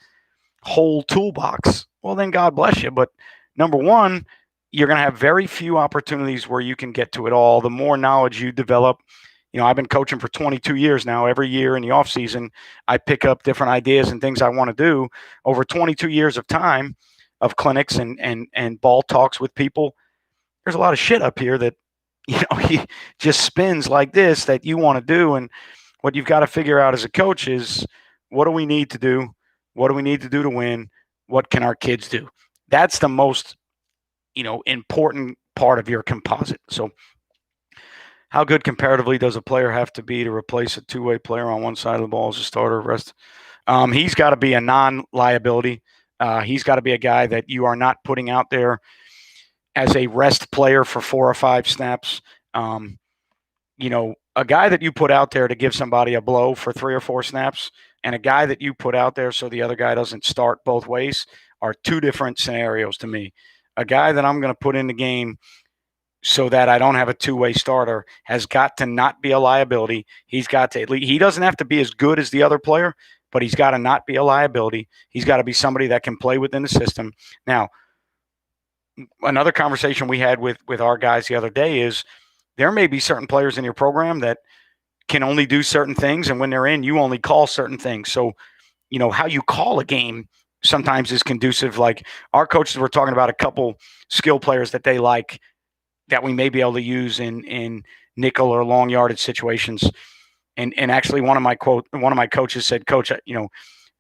whole toolbox, well, then God bless you. But number one, you're going to have very few opportunities where you can get to it all. The more knowledge you develop, I've been coaching for 22 years now. Every year in the off season, I pick up different ideas and things I want to do. Over 22 years of time of clinics and ball talks with people, there's a lot of shit up here that, he just spins like this that you want to do. And what you've got to figure out as a coach is, what do we need to do? What do we need to do to win? What can our kids do? That's the most, important part of your composite. So how good comparatively does a player have to be to replace a two-way player on one side of the ball as a starter? Rest. He's got to be a non-liability. He's got to be a guy that you are not putting out there as a rest player for 4 or 5 snaps. a guy that you put out there to give somebody a blow for 3 or 4 snaps and a guy that you put out there so the other guy doesn't start both ways are two different scenarios to me. A guy that I'm going to put in the game so that I don't have a two-way starter has got to not be a liability. He's got to, he doesn't have to be as good as the other player, but he's got to not be a liability. He's got to be somebody that can play within the system. Now, another conversation we had with our guys the other day is there may be certain players in your program that can only do certain things, and when they're in, you only call certain things. So, how you call a game sometimes is conducive. Like our coaches were talking about a couple skill players that they like that we may be able to use in nickel or long yardage situations. And actually one of my coaches said, Coach,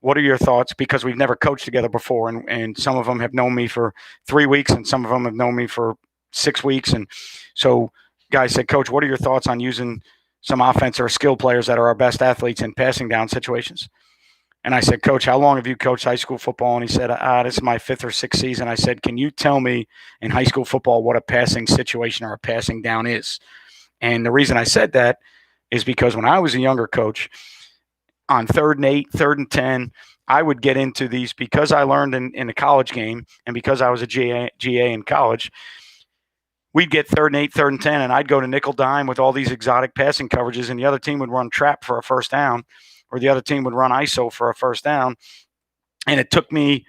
what are your thoughts? Because we've never coached together before, and some of them have known me for 3 weeks and some of them have known me for 6 weeks. And so guys said, Coach, what are your thoughts on using some offense or skill players that are our best athletes in passing down situations? And I said, Coach, how long have you coached high school football? And he said, this is my 5th or 6th season. I said, can you tell me in high school football what a passing situation or a passing down is? And the reason I said that is because when I was a younger coach, on 3rd and 8, 3rd and 10, I would get into these because I learned in the college game and because I was a GA in college. We'd get 3rd and 8, 3rd and 10, and I'd go to nickel dime with all these exotic passing coverages, and the other team would run trap for a first down, or the other team would run ISO for a first down. And it took me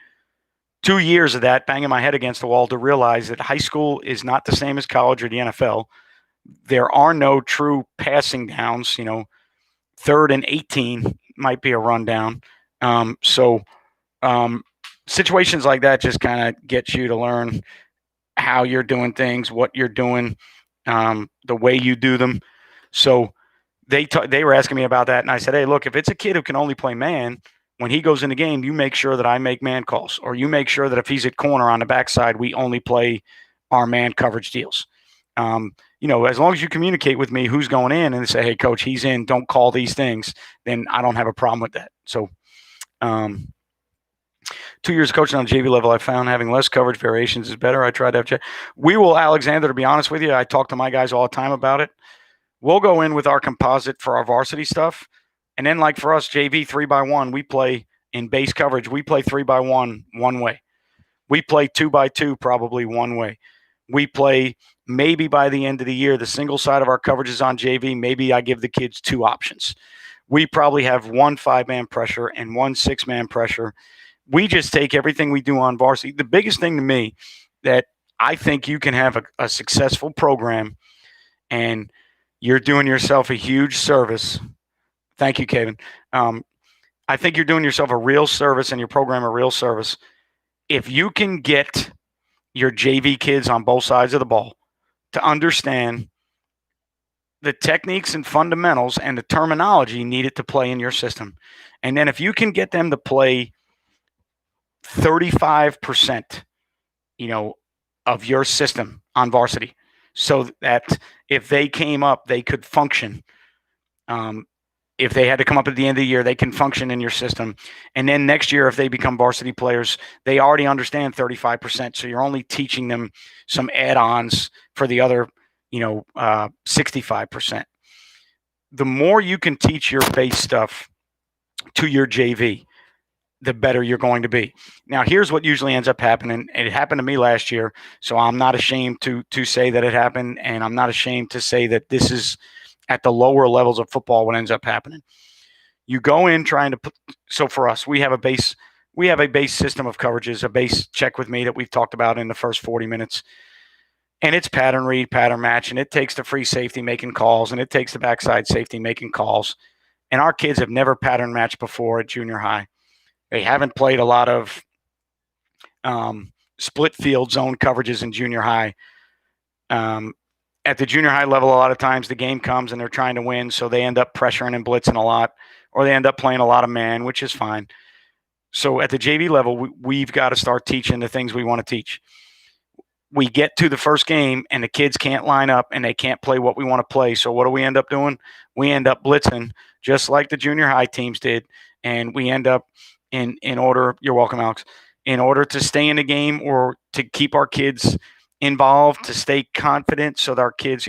2 years of that, banging my head against the wall, to realize that high school is not the same as college or the NFL. There are no true passing downs. 3rd and 18 might be a rundown. Situations like that just kind of get you to learn how you're doing things, what you're doing, the way you do them. So they were asking me about that, and I said, hey, look, if it's a kid who can only play man, when he goes in the game, you make sure that I make man calls, or you make sure that if he's at corner on the backside, we only play our man coverage deals. As long as you communicate with me who's going in and say, hey, Coach, he's in, don't call these things, then I don't have a problem with that. So 2 years coaching on the JV level, I found having less coverage variations is better. I tried to have we will, Alexander, to be honest with you, I talk to my guys all the time about it. We'll go in with our composite for our varsity stuff. And then, like for us, JV 3x1, we play in base coverage. We play 3x1 one way. We play 2x2 probably one way. We play maybe by the end of the year, the single side of our coverage is on JV. Maybe I give the kids 2 options. We probably have 1 5-man pressure and 1 6-man pressure. We just take everything we do on varsity. The biggest thing to me that I think you can have a successful program, and you're doing yourself a huge service. Thank you, Kevin. I think you're doing yourself a real service and your program a real service if you can get your JV kids on both sides of the ball to understand the techniques and fundamentals and the terminology needed to play in your system. And then if you can get them to play 35%, of your system on varsity, so that if they came up, they could function. If they had to come up at the end of the year, they can function in your system. And then next year, if they become varsity players, they already understand 35%. So you're only teaching them some add-ons for the other, 65%. The more you can teach your base stuff to your JV, the better you're going to be. Now, here's what usually ends up happening. It happened to me last year, so I'm not ashamed to say that it happened, and I'm not ashamed to say that this is at the lower levels of football what ends up happening. You go in trying to put – so for us, we have a base system of coverages, a base check with me that we've talked about in the first 40 minutes. And it's pattern read, pattern match, and it takes the free safety making calls, and it takes the backside safety making calls. And our kids have never pattern matched before at junior high. They haven't played a lot of split field zone coverages in junior high. At the junior high level, a lot of times the game comes and they're trying to win, so they end up pressuring and blitzing a lot, or they end up playing a lot of man, which is fine. So at the JV level, we've got to start teaching the things we want to teach. We get to the first game and the kids can't line up and they can't play what we want to play. So what do we end up doing? We end up blitzing just like the junior high teams did, and we end up in order, you're welcome, Alex, in order to stay in the game or to keep our kids involved, to stay confident so that our kids,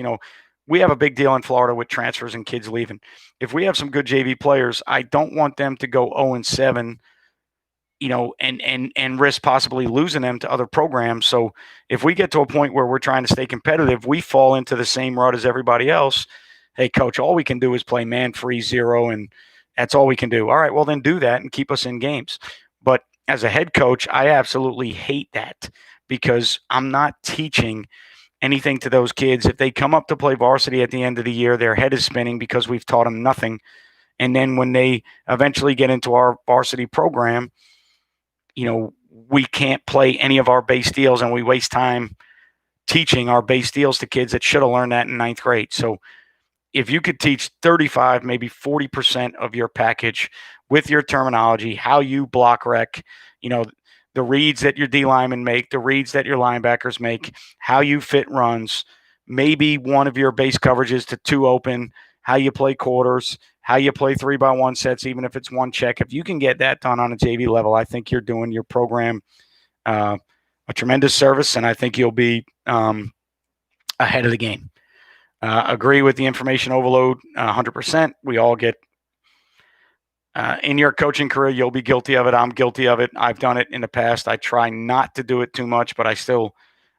we have a big deal in Florida with transfers and kids leaving. If we have some good JV players, I don't want them to go 0-7, and risk possibly losing them to other programs. So if we get to a point where we're trying to stay competitive, we fall into the same rut as everybody else. Hey, coach, all we can do is play man free 0, and that's all we can do. All right, well then do that and keep us in games. But as a head coach, I absolutely hate that because I'm not teaching anything to those kids. If they come up to play varsity at the end of the year, their head is spinning because we've taught them nothing. And then when they eventually get into our varsity program, we can't play any of our base deals, and we waste time teaching our base deals to kids that should have learned that in ninth grade. So if you could teach 35, maybe 40% of your package with your terminology, how you block rec, the reads that your D linemen make, the reads that your linebackers make, how you fit runs, maybe one of your base coverages to 2 open, how you play quarters, how you play 3x1 sets, even if it's one check. If you can get that done on a JV level, I think you're doing your program a tremendous service, and I think you'll be ahead of the game. Agree with the information overload 100%. We all get in your coaching career, you'll be guilty of it. I'm guilty of it. I've done it in the past. I try not to do it too much, but I still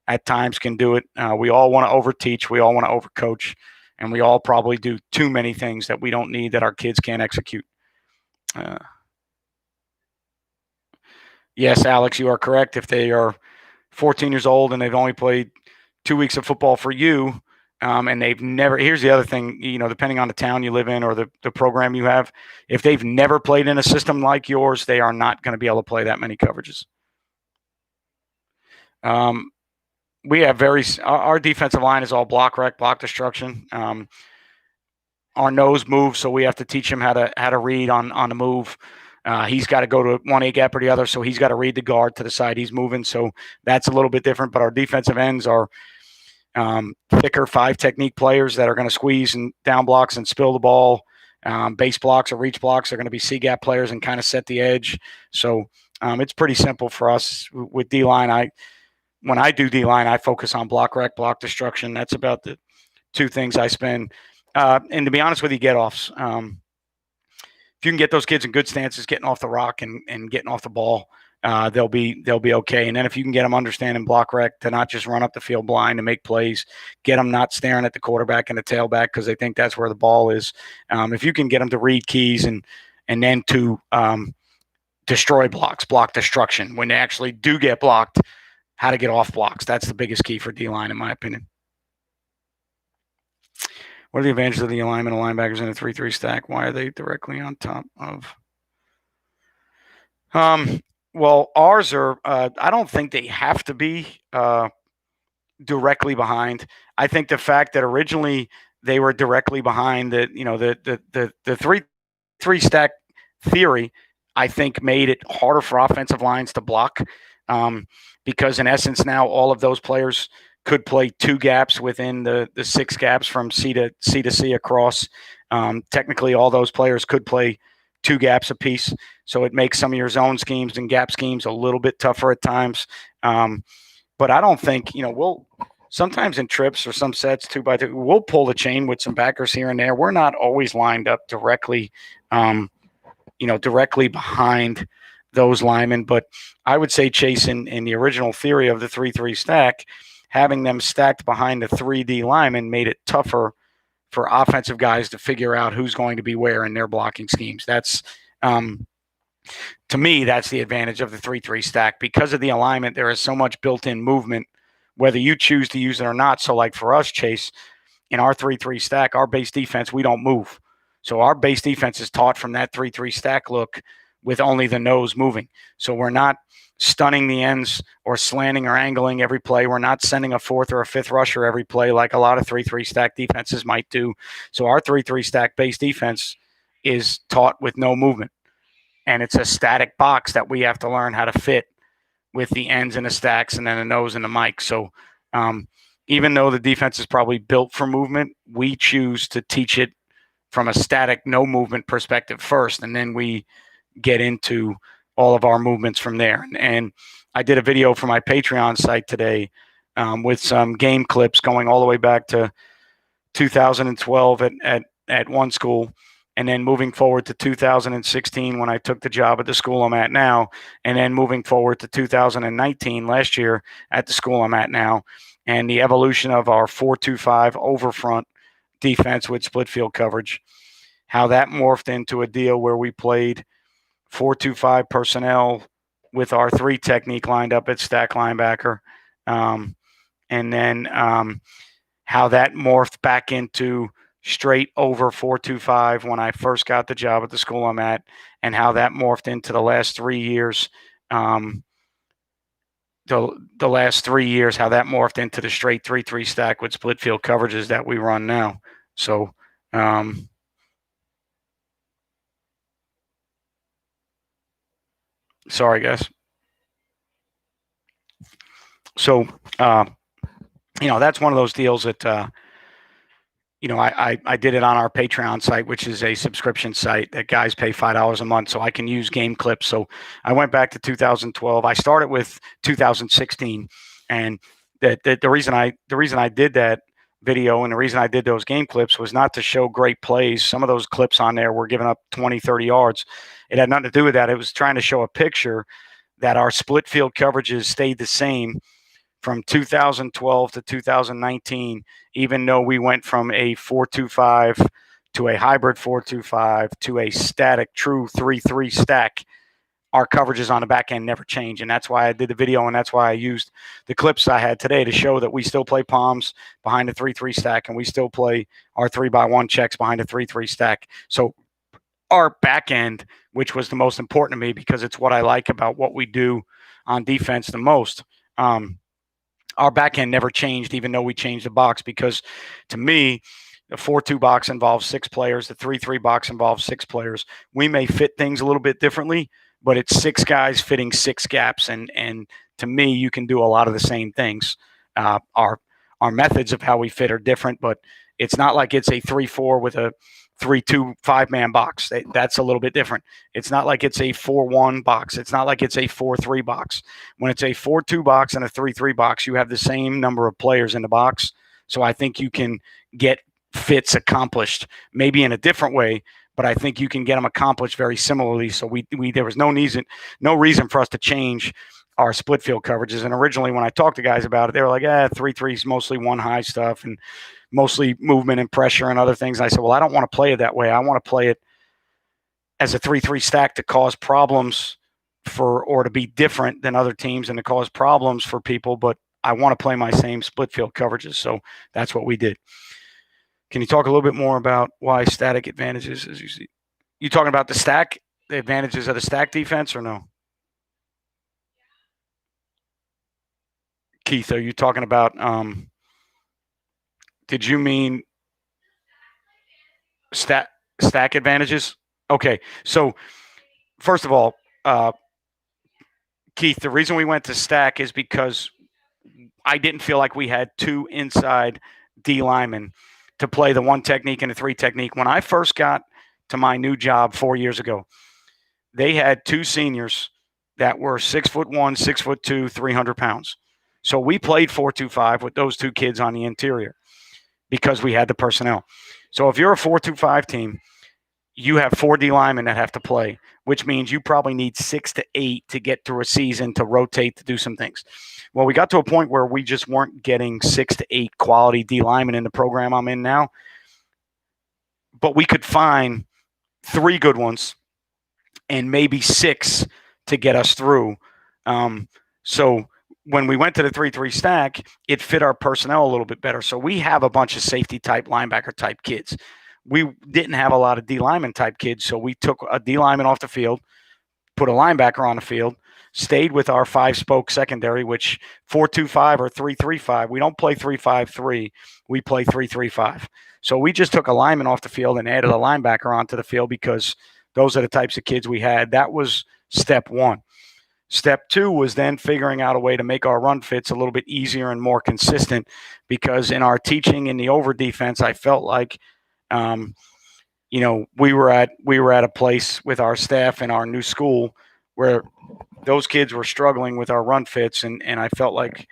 at times can do it. We all want to overteach. We all want to overcoach. And we all probably do too many things that we don't need that our kids can't execute. Yes, Alex, you are correct. If they are 14 years old and they've only played 2 weeks of football for you, and they've never – here's the other thing, depending on the town you live in or the program you have, if they've never played in a system like yours, they are not going to be able to play that many coverages. We have our defensive line is all block rec, block destruction. Our nose moves, so we have to teach him how to read on the move. He's got to go to one A gap or the other, so he's got to read the guard to the side he's moving. So that's a little bit different. But our defensive ends are thicker 5 technique players that are going to squeeze and down blocks and spill the ball. Base blocks or reach blocks are going to be C gap players and kind of set the edge. So it's pretty simple for us with D line. When I do D line, I focus on block rec, block destruction. That's about the 2 things I spend. And to be honest with you, get offs. If you can get those kids in good stances, getting off the rock and getting off the ball, they'll be okay. And then if you can get them understanding block rec to not just run up the field blind and make plays, get them not staring at the quarterback and the tailback because they think that's where the ball is. If you can get them to read keys and then to destroy blocks, block destruction, when they actually do get blocked, how to get off blocks. That's the biggest key for D-line, in my opinion. What are the advantages of the alignment of linebackers in a 3-3 stack? Why are they directly on top of? Well, ours are. I don't think they have to be directly behind. I think the fact that originally they were directly behind the 3-3 stack theory, I think made it harder for offensive lines to block. Because in essence now all of those players could play 2 gaps within the 6 gaps from C to C across. Technically, all those players could play 2 gaps apiece. So it makes some of your zone schemes and gap schemes a little bit tougher at times. But I don't think, we'll sometimes in trips or some sets 2x2, we'll pull the chain with some backers here and there. We're not always lined up directly, directly behind those linemen. But I would say, Chase, in the original theory of the 3-3 stack, having them stacked behind the 3D linemen made it tougher for offensive guys to figure out who's going to be where in their blocking schemes. That's, to me, that's the advantage of the 3-3 stack. Because of the alignment, there is so much built-in movement, whether you choose to use it or not. So like for us, Chase, in our 3-3 stack, our base defense, we don't move. So our base defense is taught from that 3-3 stack look with only the nose moving. So we're not stunning the ends or slanting or angling every play. We're not sending a 4th or a 5th rusher every play like a lot of 3-3 stack defenses might do. So our 3-3 stack base defense is taught with no movement. And it's a static box that we have to learn how to fit with the ends and the stacks and then the nose and the mic. So even though the defense is probably built for movement, we choose to teach it from a static, no movement perspective first. And then we get into all of our movements from there. And I did a video for my Patreon site today with some game clips going all the way back to 2012 at one school, and then moving forward to 2016 when I took the job at the school I'm at now, and then moving forward to 2019 last year at the school I'm at now, and the evolution of our 4-2-5 over front defense with split field coverage, how that morphed into a deal where we played 4-2-5 personnel with our 3 technique lined up at stack linebacker, and then how that morphed back into straight over 4-2-5 when I first got the job at the school I'm at, and how that morphed into the last 3 years. The last 3 years, how that morphed into the straight 3-3 stack with split field coverages that we run now. So, sorry, guys. So, that's one of those deals that, I did it on our Patreon site, which is a subscription site that guys pay $5 a month, so I can use game clips. So I went back to 2012. I started with 2016, and the reason I did that video and the reason I did those game clips was not to show great plays. Some of those clips on there were giving up 20, 30 yards. It had nothing to do with that. It was trying to show a picture that our split field coverages stayed the same from 2012 to 2019, even though we went from a 4-2-5 to a hybrid 4-2-5 to a static true 3-3 stack. Our coverages on the back end never change, and that's why I did the video, and that's why I used the clips I had today to show that we still play palms behind the 3-3 stack, and we still play our 3-by-1 checks behind a 3-3 stack. So our back end, which was the most important to me because it's what I like about what we do on defense the most, our back end never changed, even though we changed the box, because to me, the 4-2 box involves 6 players. The 3-3 box involves 6 players. We may fit things a little bit differently, but it's 6 guys fitting 6 gaps. And to me, you can do a lot of the same things. Our methods of how we fit are different, but it's not like it's a 3-4 with a 3-2 5-man box. That's a little bit different. It's not like it's a 4-1 box. It's not like it's a 4-3 box. When it's a 4-2 box and a 3-3 box, you have the same number of players in the box. So I think you can get fits accomplished, maybe in a different way, but I think you can get them accomplished very similarly. So there was no reason for us to change our split field coverages. And originally when I talked to guys about it, they were like, 3-3 is mostly one high stuff and mostly movement and pressure and other things. And I said, well, I don't want to play it that way. I want to play it as a 3-3 stack to cause problems or to be different than other teams and to cause problems for people. But I want to play my same split field coverages. So that's what we did. Can you talk a little bit more about why static advantages, as you see? You talking about the advantages of the stack defense or no? Keith, are you talking about, did you mean stack advantages? Okay. So first of all, Keith, the reason we went to stack is because I didn't feel like we had 2 inside D linemen to play the 1 technique and the 3 technique. When I first got to my new job 4 years ago, they had 2 seniors that were 6'1", 6'2", 300 pounds. So we played 4-2-5 with those 2 kids on the interior because we had the personnel. So if you're a 4-2-5 team, you have 4 D linemen that have to play, which means you probably need 6 to 8 to get through a season to rotate to do some things. Well, we got to a point where we just weren't getting 6 to 8 quality D linemen in the program I'm in now, but we could find 3 good ones and maybe 6 to get us through. So when we went to the 3-3 stack, it fit our personnel a little bit better. So we have a bunch of safety type, linebacker type kids. We didn't have a lot of D lineman type kids. So we took a D lineman off the field, put a linebacker on the field, stayed with our 5-spoke secondary, which 4-2-5 or 3-3-5. We don't play 3-5-3. We play 3-3-5. So we just took a lineman off the field and added a linebacker onto the field because those are the types of kids we had. That was step 1. Step 2 was then figuring out a way to make our run fits a little bit easier and more consistent, because in our teaching in the over defense, I felt like, we were at a place with our staff in our new school where those kids were struggling with our run fits, and I felt like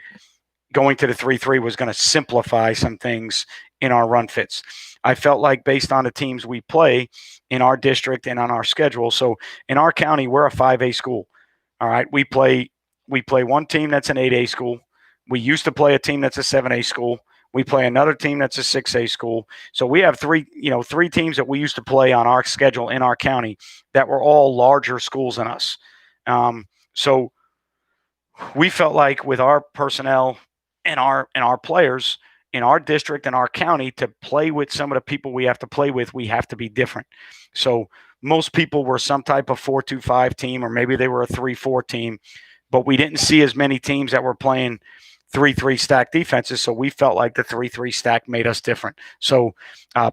going to the 3-3 was going to simplify some things in our run fits. I felt like based on the teams we play in our district and on our schedule. So in our county, we're a 5A school. All right. We play one team that's an 8A school. We used to play a team that's a 7A school. We play another team that's a 6A school. So we have three teams that we used to play on our schedule in our county that were all larger schools than us. So we felt like with our personnel and our players in our district and our county to play with some of the people we have to play with, we have to be different. So most people were some type of 4-2-5 team, or maybe they were a 3-4 team, but we didn't see as many teams that were playing 3-3 stack defenses. So we felt like the 3-3 stack made us different. So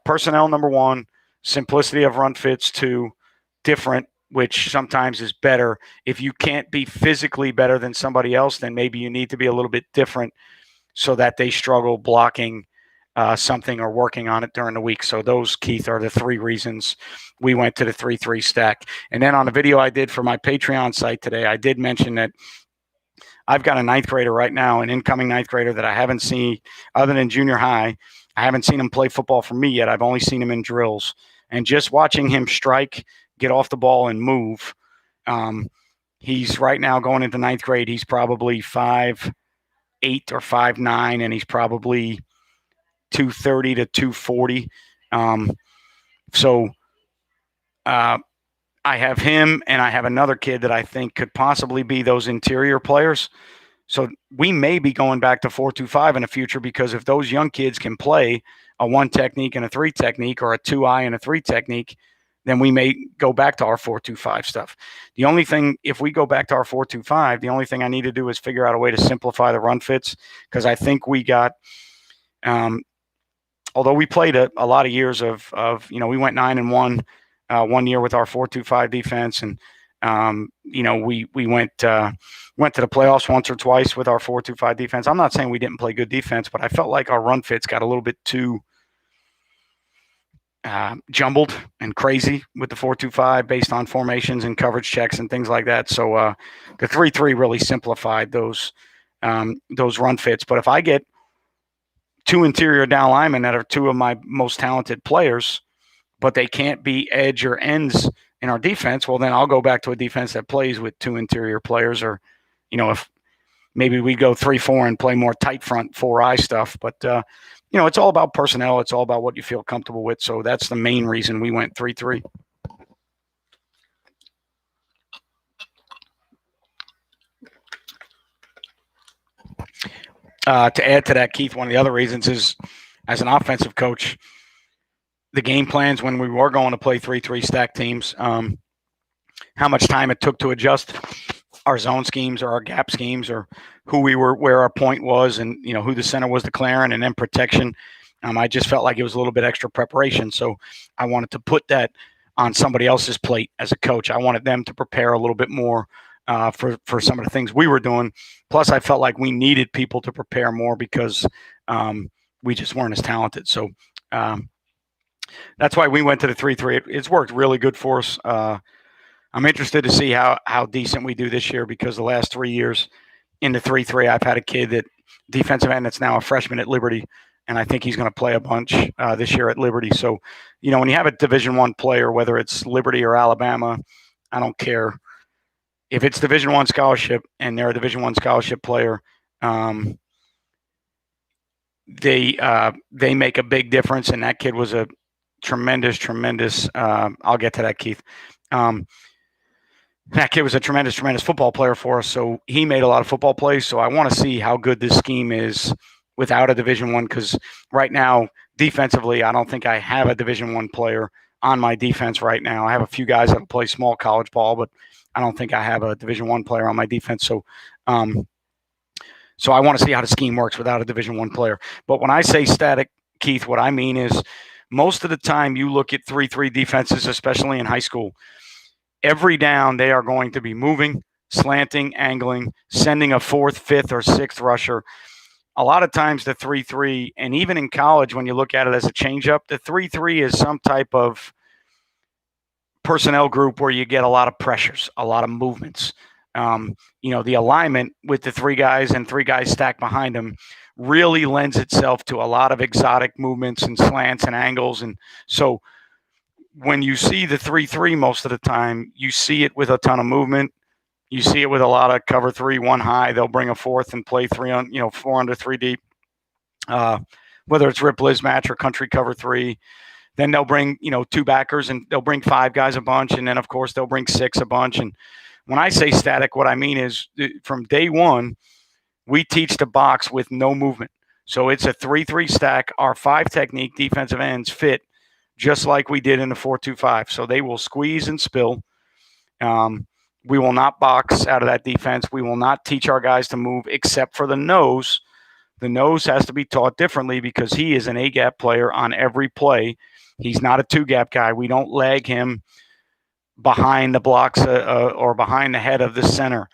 personnel, number one, simplicity of run fits, two, different, which sometimes is better. If you can't be physically better than somebody else, then maybe you need to be a little bit different so that they struggle blocking something or working on it during the week. So those, Keith, are the three reasons we went to the 3-3 stack. And then on the video I did for my Patreon site today, I did mention that I've got a ninth grader right now, an incoming ninth grader that I haven't seen other than junior high. I haven't seen him play football for me yet. I've only seen him in drills. And just watching him strike, get off the ball, and move, he's right now going into ninth grade. He's probably 5'8" or 5'9", and he's probably 230 to 240. So I have him, and I have another kid that I think could possibly be those interior players. So we may be going back to 4-2-5 in the future, because if those young kids can play a 1 technique and a 3 technique, or a 2-eye and a 3 technique, then we may go back to our 4-2-5 stuff. The only thing, if we go back to our 4-2-5, the only thing I need to do is figure out a way to simplify the run fits, because I think we got although we played a lot of years of we went 9-1 one year with our 4-2-5 defense, and we went to the playoffs once or twice with our 4-2-5 defense. I'm not saying we didn't play good defense, but I felt like our run fits got a little bit too jumbled and crazy with the 4-2-5 based on formations and coverage checks and things like that. So the 3-3 really simplified those run fits. But if I get 2 interior down linemen that are 2 of my most talented players, but they can't be edge or ends in our defense, well, then I'll go back to a defense that plays with 2 interior players. Or, if maybe we go 3-4 and play more tight front 4-eye stuff. But, it's all about personnel. It's all about what you feel comfortable with. So that's the main reason we went 3-3. To add to that, Keith, one of the other reasons is, as an offensive coach, the game plans when we were going to play 3-3 stack teams, how much time it took to adjust our zone schemes or our gap schemes, or who we were, where our point was, and who the center was declaring, and then protection. I just felt like it was a little bit extra preparation. So I wanted to put that on somebody else's plate as a coach. I wanted them to prepare a little bit more for some of the things we were doing. Plus, I felt like we needed people to prepare more, because we just weren't as talented. So that's why we went to the 3-3. It's worked really good for us. I'm interested to see how decent we do this year, because the last 3 years in the 3-3, I've had a kid that defensive end that's now a freshman at Liberty, and I think he's going to play a bunch this year at Liberty. So, when you have a Division I player, whether it's Liberty or Alabama, I don't care. If it's Division I scholarship and they're a Division I scholarship player, they make a big difference. And that kid was a tremendous. I'll get to that, Keith. That kid was a tremendous football player for us. So he made a lot of football plays. So I want to see how good this scheme is without a Division I, because right now, defensively, I don't think I have a Division I player on my defense right now. I have a few guys that play small college ball, but I don't think I have a Division I player on my defense. So I want to see how the scheme works without a Division I player. But when I say static, Keith, what I mean is, most of the time you look at 3-3 defenses, especially in high school, every down they are going to be moving, slanting, angling, sending a 4th, 5th, or 6th rusher. A lot of times the 3-3, and even in college when you look at it as a changeup, the 3-3 is some type of personnel group where you get a lot of pressures, a lot of movements. The alignment with the 3 guys and 3 guys stacked behind them really lends itself to a lot of exotic movements and slants and angles. And so when you see the 3-3 most of the time, you see it with a ton of movement. You see it with a lot of cover 3, 1 high. They'll bring a fourth and play 4 under 3 deep. Whether it's rip Liz match or country cover 3, then they'll bring 2 backers and they'll bring 5 guys a bunch, and then of course they'll bring 6 a bunch. And when I say static, what I mean is from day one, we teach the box with no movement. So it's a 3-3 stack. Our 5 technique defensive ends fit just like we did in the 4-2-5. So they will squeeze and spill. We will not box out of that defense. We will not teach our guys to move except for the nose. The nose has to be taught differently because he is an A-gap player on every play. He's not a 2-gap guy. We don't lag him behind the blocks or behind the head of the center.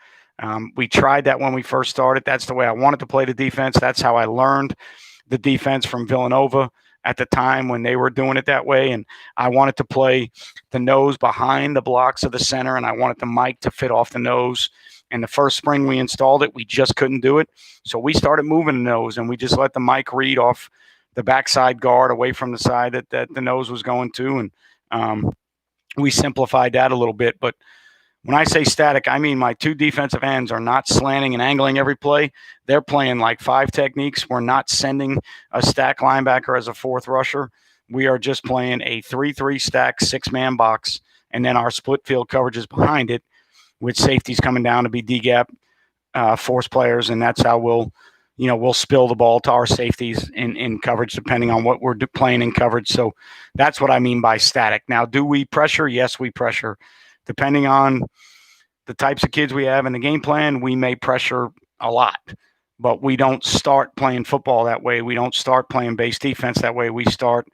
We tried that when we first started. That's the way I wanted to play the defense. That's how I learned the defense from Villanova at the time when they were doing it that way. And I wanted to play the nose behind the blocks of the center, and I wanted the mic to fit off the nose. And the first spring we installed it, we just couldn't do it. So we started moving the nose, and we just let the mic read off the backside guard away from the side that the nose was going to. And we simplified that a little bit. But when I say static, I mean my 2 defensive ends are not slanting and angling every play. They're playing like 5 techniques. We're not sending a stack linebacker as a 4th rusher. We are just playing a 3-3 stack 6-man box, and then our split field coverage is behind it, with safeties coming down to be D-gap force players, and that's how we'll spill the ball to our safeties in coverage depending on what we're playing in coverage. So that's what I mean by static. Now, do we pressure? Yes, we pressure. Depending on the types of kids we have in the game plan, we may pressure a lot, but we don't start playing football that way. We don't start playing base defense that way. We start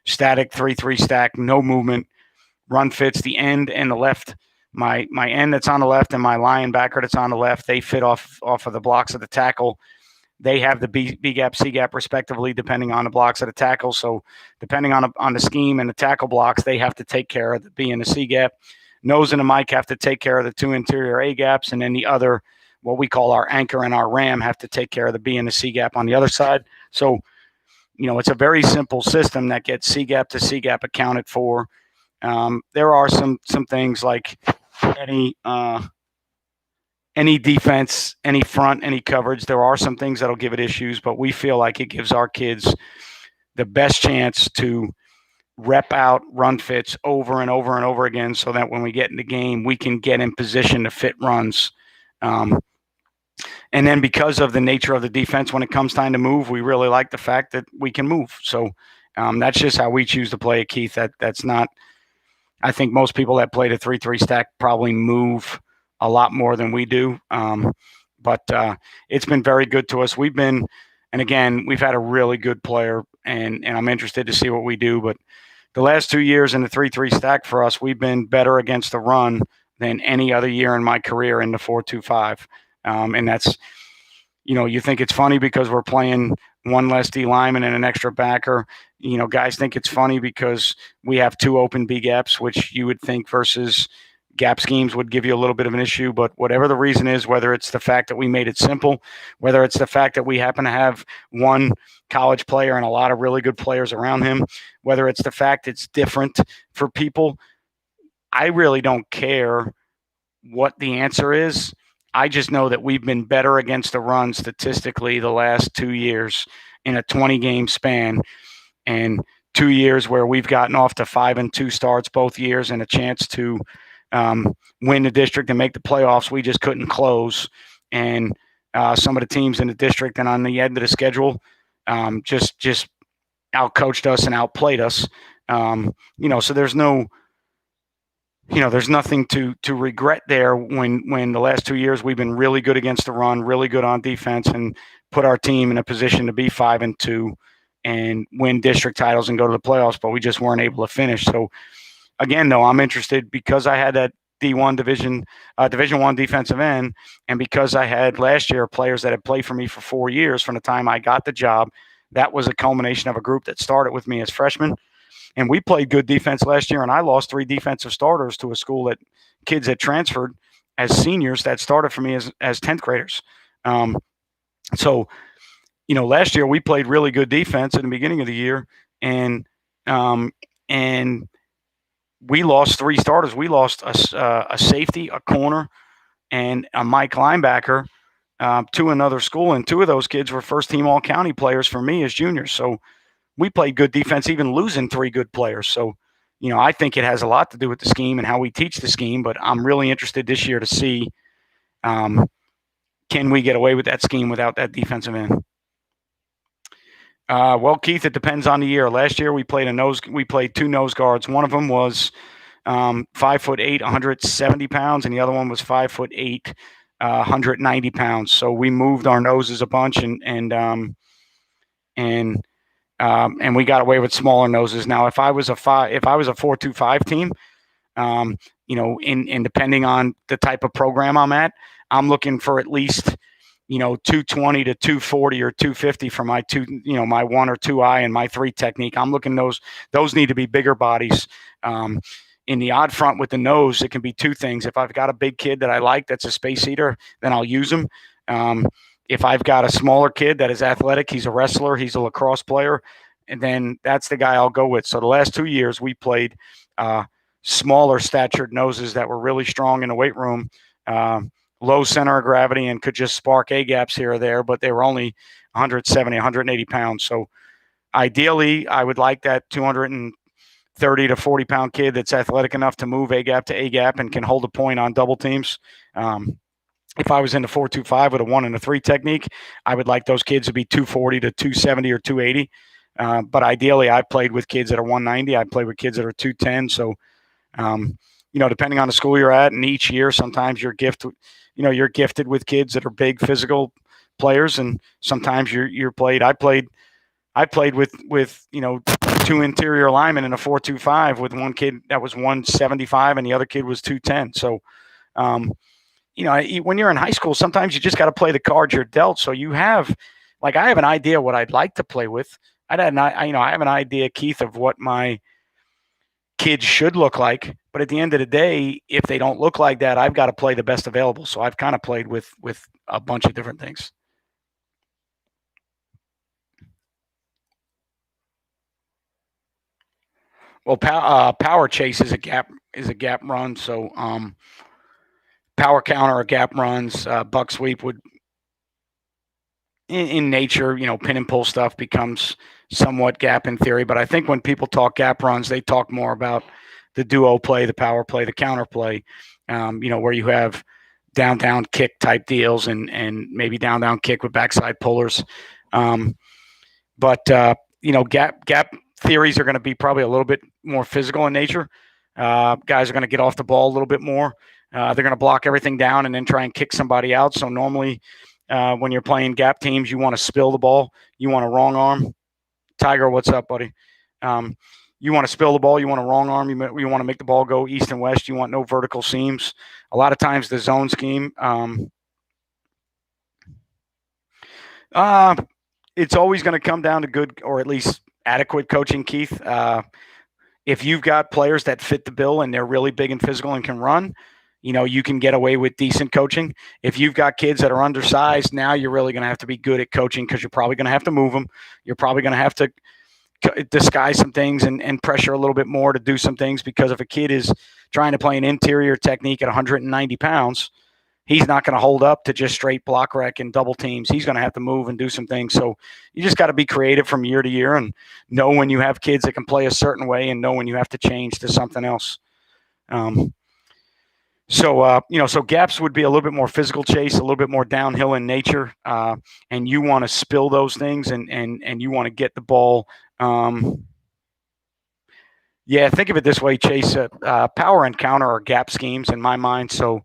static 3-3 stack, no movement, run fits the end and the left. My end that's on the left and my linebacker that's on the left, they fit off of the blocks of the tackle. They have the B gap, C gap respectively, depending on the blocks of the tackle. So depending on the scheme and the tackle blocks, they have to take care of the B and the C gap. Nose and the mic have to take care of the 2 interior A gaps, and then the other, what we call our anchor and our ram, have to take care of the B and the C gap on the other side. So, it's a very simple system that gets C gap to C gap accounted for. There are some things like any defense, any front, any coverage. There are some things that'll give it issues, but we feel like it gives our kids the best chance to rep out run fits over and over and over again, so that when we get in the game, we can get in position to fit runs. And then because of the nature of the defense, when it comes time to move, we really like the fact that we can move. So that's just how we choose to play it, Keith. That's not – I think most people that play the 3-3 stack probably move a lot more than we do. But it's been very good to us. We've had a really good player, and I'm interested to see what we do. But the last 2 years in the 3-3 stack for us, we've been better against the run than any other year in my career in the 4-2-5. And that's, you think it's funny because we're playing one less D lineman and an extra backer. Guys think it's funny because we have 2 open B gaps, which you would think versus gap schemes would give you a little bit of an issue. But whatever the reason is, whether it's the fact that we made it simple, whether it's the fact that we happen to have one college player and a lot of really good players around him, whether it's the fact it's different for people, I really don't care what the answer is. I just know that we've been better against the run statistically the last 2 years in a 20-game span, and 2 years where we've gotten off to 5-2 starts both years and a chance to win the district and make the playoffs. We just couldn't close, and some of the teams in the district and on the end of the schedule just outcoached us and outplayed us. So there's no. There's nothing to regret there when the last 2 years we've been really good against the run, really good on defense, and put our team in a position to be 5-2 and win district titles and go to the playoffs, but we just weren't able to finish. So again, though, I'm interested because I had that D1 Division 1 defensive end, and because I had last year players that had played for me for 4 years from the time I got the job. That was a culmination of a group that started with me as freshmen. And we played good defense last year, and I lost 3 defensive starters to a school that kids had transferred as seniors that started for me as 10th graders. So last year we played really good defense at the beginning of the year, and um, and we lost 3 starters. We lost a safety, a corner, and a Mike linebacker to another school, and 2 of those kids were first team All County players for me as juniors. So we played good defense, even losing 3 good players. So, I think it has a lot to do with the scheme and how we teach the scheme. But I'm really interested this year to see, um, can we get away with that scheme without that defensive end. Well, Keith, it depends on the year. Last year we played 2 nose guards. One of them was 5'8", 170 pounds, and the other one was 5'8", 190 pounds. So we moved our noses a bunch, and we got away with smaller noses. Now, if I was a 4-2-5 team, in depending on the type of program I'm at, I'm looking for at least 220 to 240 or 250 for my my 1 or 2 eye and my 3 technique. I'm looking those need to be bigger bodies. In the odd front with the nose, it can be 2 things. If I've got a big kid that I like that's a space eater, then I'll use him. If I've got a smaller kid that is athletic, he's a wrestler, he's a lacrosse player, and then that's the guy I'll go with. So the last 2 years we played smaller statured noses that were really strong in the weight room, low center of gravity, and could just spark A-gaps here or there, but they were only 170, 180 pounds. So ideally, I would like that 230 to 40-pound kid that's athletic enough to move A-gap to A-gap and can hold a point on double teams. If I was in the 4-2-5 with a 1 and a 3 technique, I would like those kids to be 240 to 270 or 280. But ideally, I played with kids that are 190. I played with kids that are 210. So, depending on the school you're at, and each year, sometimes you're gifted with kids that are big physical players, and sometimes you're played. I played with 2 interior linemen in a 4-2-5 with one kid that was 175 and the other kid was 210. So, when you're in high school, sometimes you just got to play the cards you're dealt. So I have an idea what I'd like to play with. I have an idea, Keith, of what my kids should look like. But at the end of the day, if they don't look like that, I've got to play the best available. So I've kind of played with a bunch of different things. Well, power chase is a gap run. So power counter or gap runs, buck sweep would, in nature, pin and pull stuff becomes somewhat gap in theory. But I think when people talk gap runs, they talk more about the duo play, the power play, the counter play, where you have down kick type deals and maybe down kick with backside pullers. But gap theories are going to be probably a little bit more physical in nature. Guys are going to get off the ball a little bit more. They're going to block everything down and then try and kick somebody out. So normally when you're playing gap teams, you want to spill the ball. You want a wrong arm. Tiger, what's up, buddy? You want to spill the ball. You want a wrong arm. You want to make the ball go east and west. You want no vertical seams. A lot of times the zone scheme, it's always going to come down to good or at least adequate coaching, Keith. If you've got players that fit the bill and they're really big and physical and can run, you can get away with decent coaching. If you've got kids that are undersized, now you're really going to have to be good at coaching because you're probably going to have to move them. You're probably going to have to disguise some things and pressure a little bit more to do some things, because if a kid is trying to play an interior technique at 190 pounds, he's not going to hold up to just straight block wreck and double teams. He's going to have to move and do some things. So you just got to be creative from year to year and know when you have kids that can play a certain way and know when you have to change to something else. So gaps would be a little bit more physical chase, a little bit more downhill in nature, and you want to spill those things and you want to get the ball. Think of it this way, Chase. Power and counter are gap schemes in my mind. So,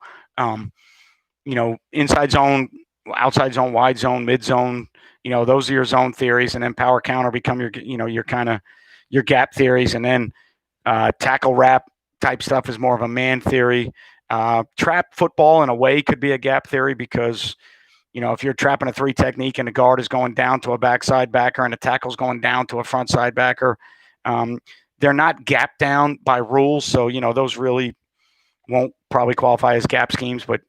inside zone, outside zone, wide zone, mid zone, those are your zone theories, and then power counter become your kind of your gap theories, and then tackle wrap type stuff is more of a man theory. Trap football in a way could be a gap theory because, if you're trapping a 3 technique and the guard is going down to a backside backer and the tackle's going down to a front side backer, they're not gap down by rules. So, those really won't probably qualify as gap schemes, but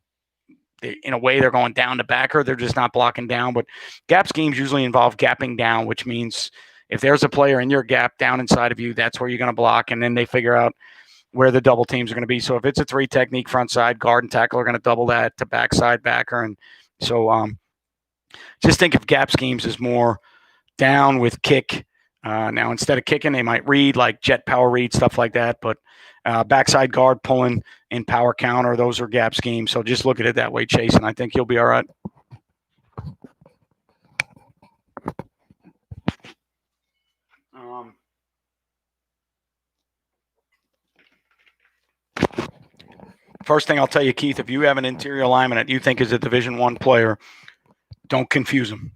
in a way they're going down to backer. They're just not blocking down. But gap schemes usually involve gapping down, which means if there's a player in your gap down inside of you, that's where you're going to block. And then they figure out where the double teams are going to be. So if it's a 3 technique front side, guard and tackle are going to double that to backside backer. And so just think of gap schemes as more down with kick. Now, instead of kicking, they might read like jet power read, stuff like that. But backside guard pulling in power counter, those are gap schemes. So just look at it that way, Chase, and I think you'll be all right. First thing I'll tell you, Keith, if you have an interior lineman that you think is a Division I player, don't confuse him.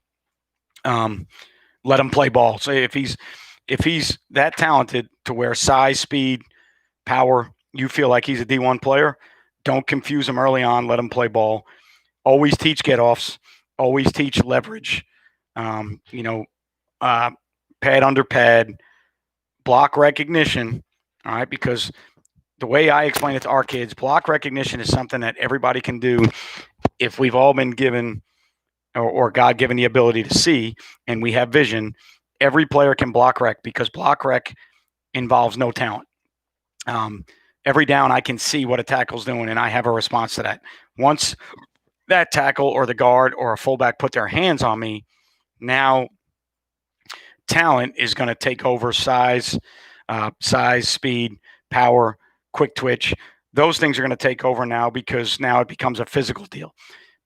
Let him play ball. So if he's that talented to where size, speed, power, you feel like he's a D1 player, don't confuse him early on. Let him play ball. Always teach get-offs. Always teach leverage. Pad under pad, block recognition, all right, because the way I explain it to our kids, block recognition is something that everybody can do if we've all been given or God given the ability to see and we have vision. Every player can block rec because block rec involves no talent. Every down I can see what a tackle's doing and I have a response to that. Once that tackle or the guard or a fullback put their hands on me, now talent is going to take over size, speed, power, quick twitch. Those things are going to take over now because now it becomes a physical deal.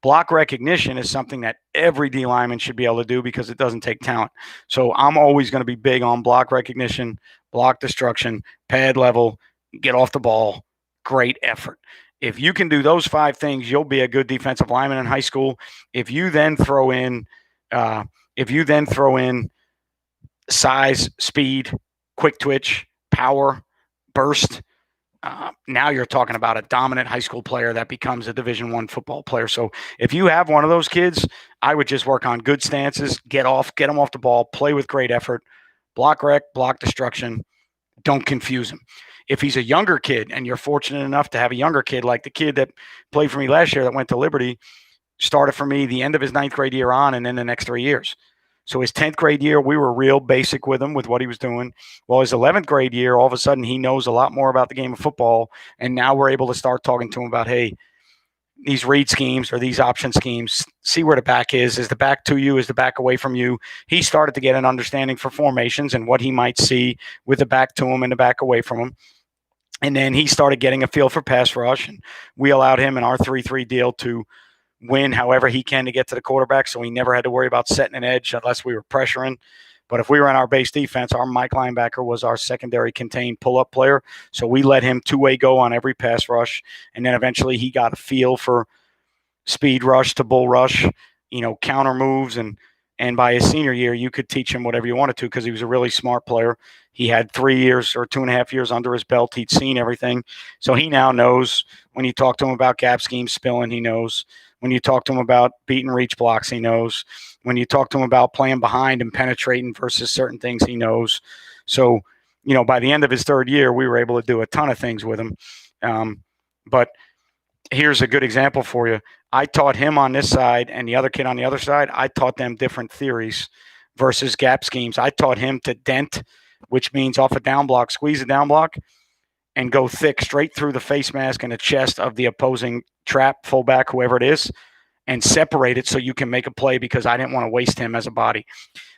Block recognition is something that every D lineman should be able to do because it doesn't take talent. So I'm always going to be big on block recognition, block destruction, pad level, get off the ball, great effort. If you can do those 5 things, you'll be a good defensive lineman in high school. If you then throw in size, speed, quick twitch, power, burst, now you're talking about a dominant high school player that becomes a Division I football player. So if you have one of those kids, I would just work on good stances, get them off the ball, play with great effort, block rec, block destruction. Don't confuse him. If he's a younger kid and you're fortunate enough to have a younger kid like the kid that played for me last year that went to Liberty, started for me the end of his 9th grade year on and then the next 3 years. So his 10th grade year, we were real basic with him with what he was doing. Well, his 11th grade year, all of a sudden he knows a lot more about the game of football. And now we're able to start talking to him about, hey, these read schemes or these option schemes, see where the back is. Is the back to you? Is the back away from you? He started to get an understanding for formations and what he might see with the back to him and the back away from him. And then he started getting a feel for pass rush. And we allowed him in our 3-3 deal to win however he can to get to the quarterback, so he never had to worry about setting an edge unless we were pressuring. But if we were in our base defense, our Mike linebacker was our secondary contained pull-up player, so we let him 2-way go on every pass rush, and then eventually he got a feel for speed rush to bull rush, counter moves, and by his senior year, you could teach him whatever you wanted to because he was a really smart player. He had 3 years or 2.5 years under his belt. He'd seen everything, so he now knows when you talk to him about gap schemes spilling, he knows. When you talk to him about beat and reach blocks, he knows. When you talk to him about playing behind and penetrating versus certain things, he knows. So, by the end of his 3rd year, we were able to do a ton of things with him. But here's a good example for you. I taught him on this side and the other kid on the other side. I taught them different theories versus gap schemes. I taught him to dent, which means off a down block, squeeze a down block, and go thick straight through the face mask and the chest of the opposing trap, fullback, whoever it is, and separate it so you can make a play because I didn't want to waste him as a body.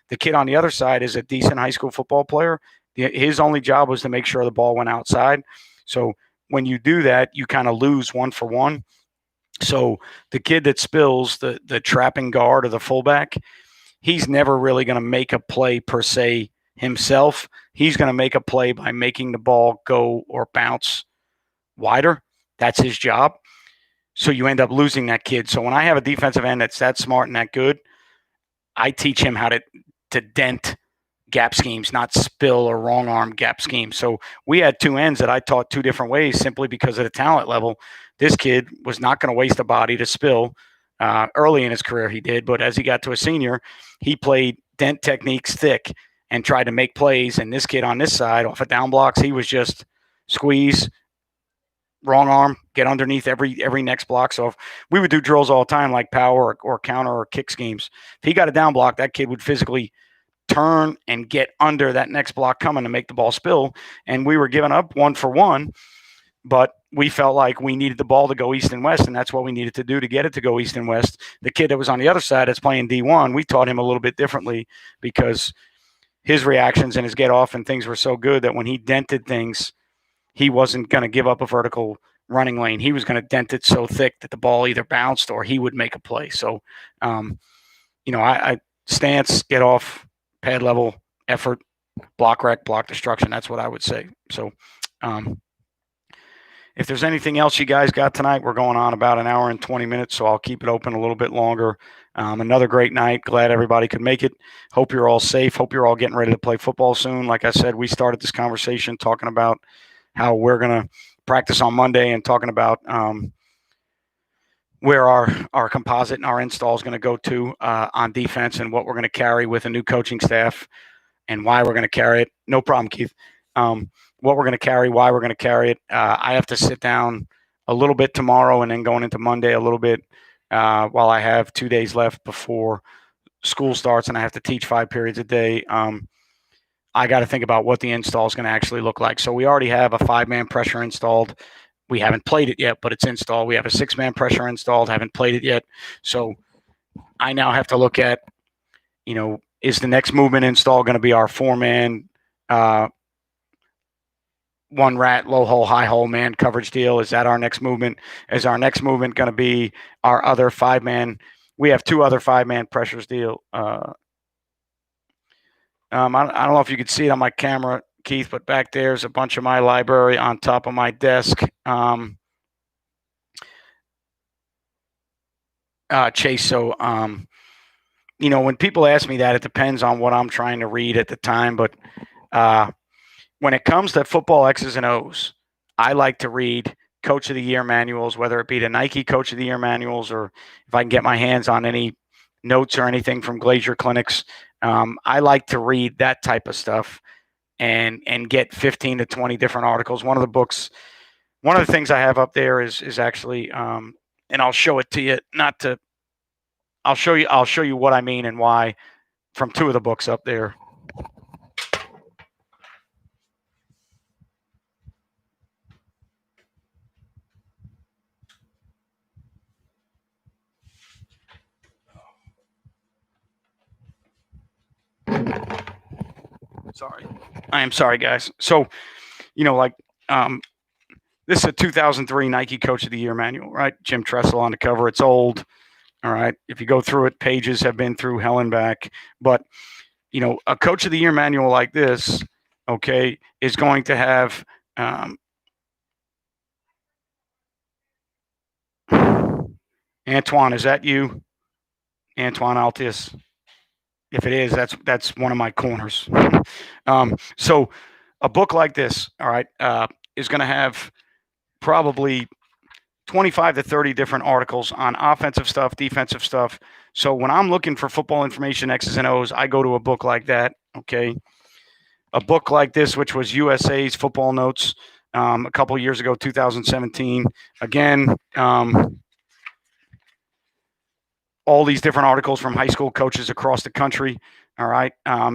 The kid on the other side is a decent high school football player. His only job was to make sure the ball went outside. So when you do that, you kind of lose 1 for 1. So the kid that spills the trapping guard or the fullback, he's never really going to make a play per se himself. He's going to make a play by making the ball go or bounce wider. That's his job. So you end up losing that kid. So when I have a defensive end that's that smart and that good, I teach him how to dent gap schemes, not spill or wrong arm gap schemes. So we had 2 ends that I taught 2 different ways simply because of the talent level. This kid was not going to waste a body to spill. Early in his career he did, but as he got to a senior, he played dent techniques thick and tried to make plays. And this kid on this side, off of down blocks, he was just squeeze, wrong arm, get underneath every next block. So if we would do drills all the time, like power or counter or kick schemes. If he got a down block, that kid would physically turn and get under that next block coming to make the ball spill. And we were giving up 1-for-1, but we felt like we needed the ball to go east and west, and that's what we needed to do to get it to go east and west. The kid that was on the other side that's playing D1, we taught him a little bit differently because his reactions and his get off and things were so good that when he dented things, he wasn't going to give up a vertical running lane. He was going to dent it so thick that the ball either bounced or he would make a play. So, I stance, get off, pad level, effort, block wreck, block destruction. That's what I would say. So, if there's anything else you guys got tonight, we're going on about an hour and 20 minutes, so I'll keep it open a little bit longer. Another great night. Glad everybody could make it. Hope you're all safe. Hope you're all getting ready to play football soon. Like I said, we started this conversation talking about how we're going to practice on Monday and talking about where our composite and our install is going to go to on defense and what we're going to carry with a new coaching staff and why we're going to carry it. No problem, Keith. What we're going to carry, why we're going to carry it. I have to sit down a little bit tomorrow and then going into Monday a little bit while I have 2 days left before school starts and I have to teach 5 periods a day. I got to think about what the install is going to actually look like. So we already have a 5-man pressure installed. We haven't played it yet, but it's installed. We have a 6-man pressure installed, haven't played it yet. So I now have to look at, is the next movement install going to be our 4-man, 1 rat, low hole, high hole man coverage deal? Is that our next movement? Is our next movement going to be our other 5-man? We have 2 other 5-man pressures deal. I don't know if you could see it on my camera, Keith, but back there's a bunch of my library on top of my desk. Chase, so, when people ask me that, it depends on what I'm trying to read at the time. But when it comes to football X's and O's, I like to read Coach of the Year manuals, whether it be the Nike Coach of the Year manuals or if I can get my hands on any notes or anything from Glazier Clinics. I like to read that type of stuff and get 15 to 20 different articles. One of the things I have up there is actually, and I'll show it to you, I'll show you what I mean and why from 2 of the books up there. I am sorry, guys. So, this is a 2003 Nike Coach of the Year manual, right? Jim Tressel on the cover. It's old. All right. If you go through it, pages have been through hell and back. But, a Coach of the Year manual like this, okay, is going to have Antoine, is that you? Antoine Altius. If it is, that's one of my corners. So a book like this, all right, is going to have probably 25 to 30 different articles on offensive stuff, defensive stuff. So when I'm looking for football information, X's and O's, I go to a book like that, okay? A book like this, which was USA's Football Notes a couple years ago, 2017. Again, all these different articles from high school coaches across the country, all right?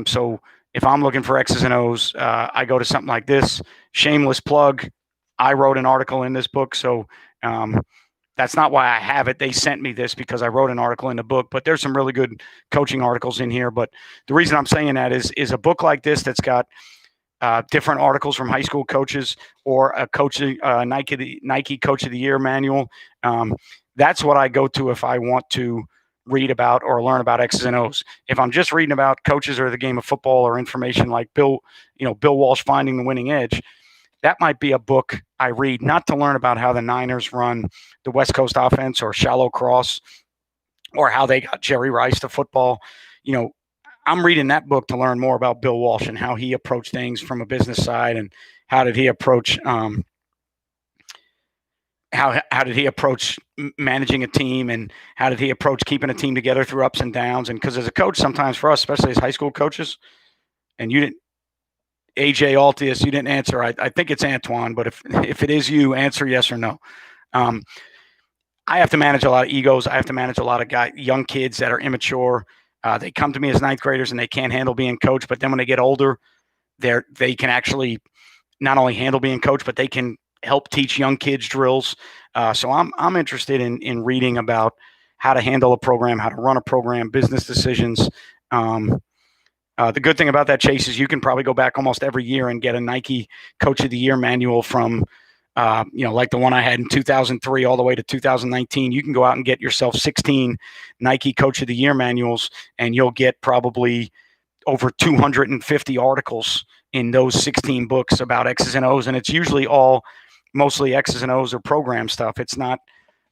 So if I'm looking for X's and O's, I go to something like this. Shameless plug. I wrote an article in this book, so that's not why I have it. They sent me this because I wrote an article in the book, but there's some really good coaching articles in here. But the reason I'm saying that is a book like this that's got different articles from high school coaches or a Nike Coach of the Year manual. That's what I go to if I want to read about or learn about X's and O's. If I'm just reading about coaches or the game of football or information like Bill Walsh Finding the Winning Edge, that might be a book I read, not to learn about how the Niners run the West Coast offense or shallow cross or how they got Jerry Rice to football. I'm reading that book to learn more about Bill Walsh and how he approached things from a business side and how did he approach how did he approach managing a team and how did he approach keeping a team together through ups and downs? And because as a coach, sometimes for us, especially as high school coaches, and AJ Altius, you didn't answer. I think it's Antoine, but if it is you, answer yes or no. I have to manage a lot of egos. I have to manage a lot of young kids that are immature. They come to me as ninth graders and they can't handle being coached. But then when they get older, they can actually not only handle being coached, but they can help teach young kids drills. So I'm interested in reading about how to handle a program, how to run a program, business decisions. The good thing about that, Chase, is you can probably go back almost every year and get a Nike Coach of the Year manual from, like the one I had in 2003 all the way to 2019. You can go out and get yourself 16 Nike Coach of the Year manuals, and you'll get probably over 250 articles in those 16 books about X's and O's, and it's usually all mostly X's and O's or program stuff. It's not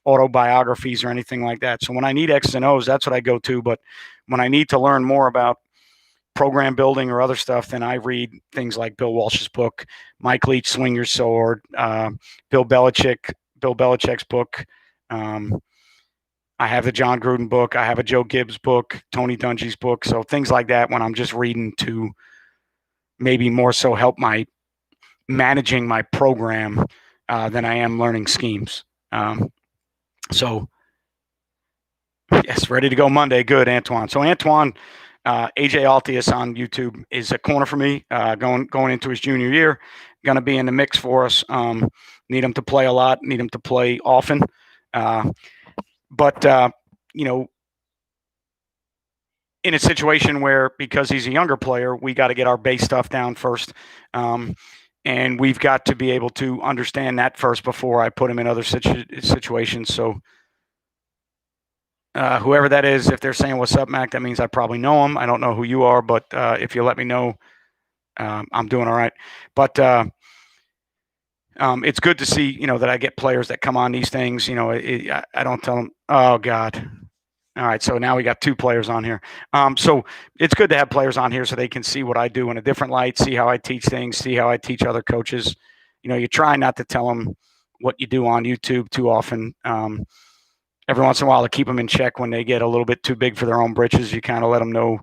autobiographies or anything like that. So when I need X's and O's, that's what I go to. But when I need to learn more about program building or other stuff, then I read things like Bill Walsh's book, Mike Leach, Swing Your Sword, Bill Belichick's book. I have the John Gruden book. I have a Joe Gibbs book, Tony Dungy's book. So things like that when I'm just reading to maybe more so help my managing my program than I am learning schemes. So yes, ready to go Monday. Good, Antoine. So Antoine, AJ Altius on YouTube is a corner for me going into his junior year. Going to be in the mix for us. Need him to play a lot. Need him to play often. But in a situation where, because he's a younger player, we got to get our base stuff down first. And we've got to be able to understand that first before I put him in other situations. So whoever that is, if they're saying what's up, Mac, that means I probably know him. I don't know who you are, but if you let me know, I'm doing all right. But it's good to see, that I get players that come on these things. I don't tell them, oh, God. All right, so now we got two players on here. So it's good to have players on here so they can see what I do in a different light, see how I teach things, see how I teach other coaches. You try not to tell them what you do on YouTube too often. Every once in a while to keep them in check when they get a little bit too big for their own britches. You kind of let them know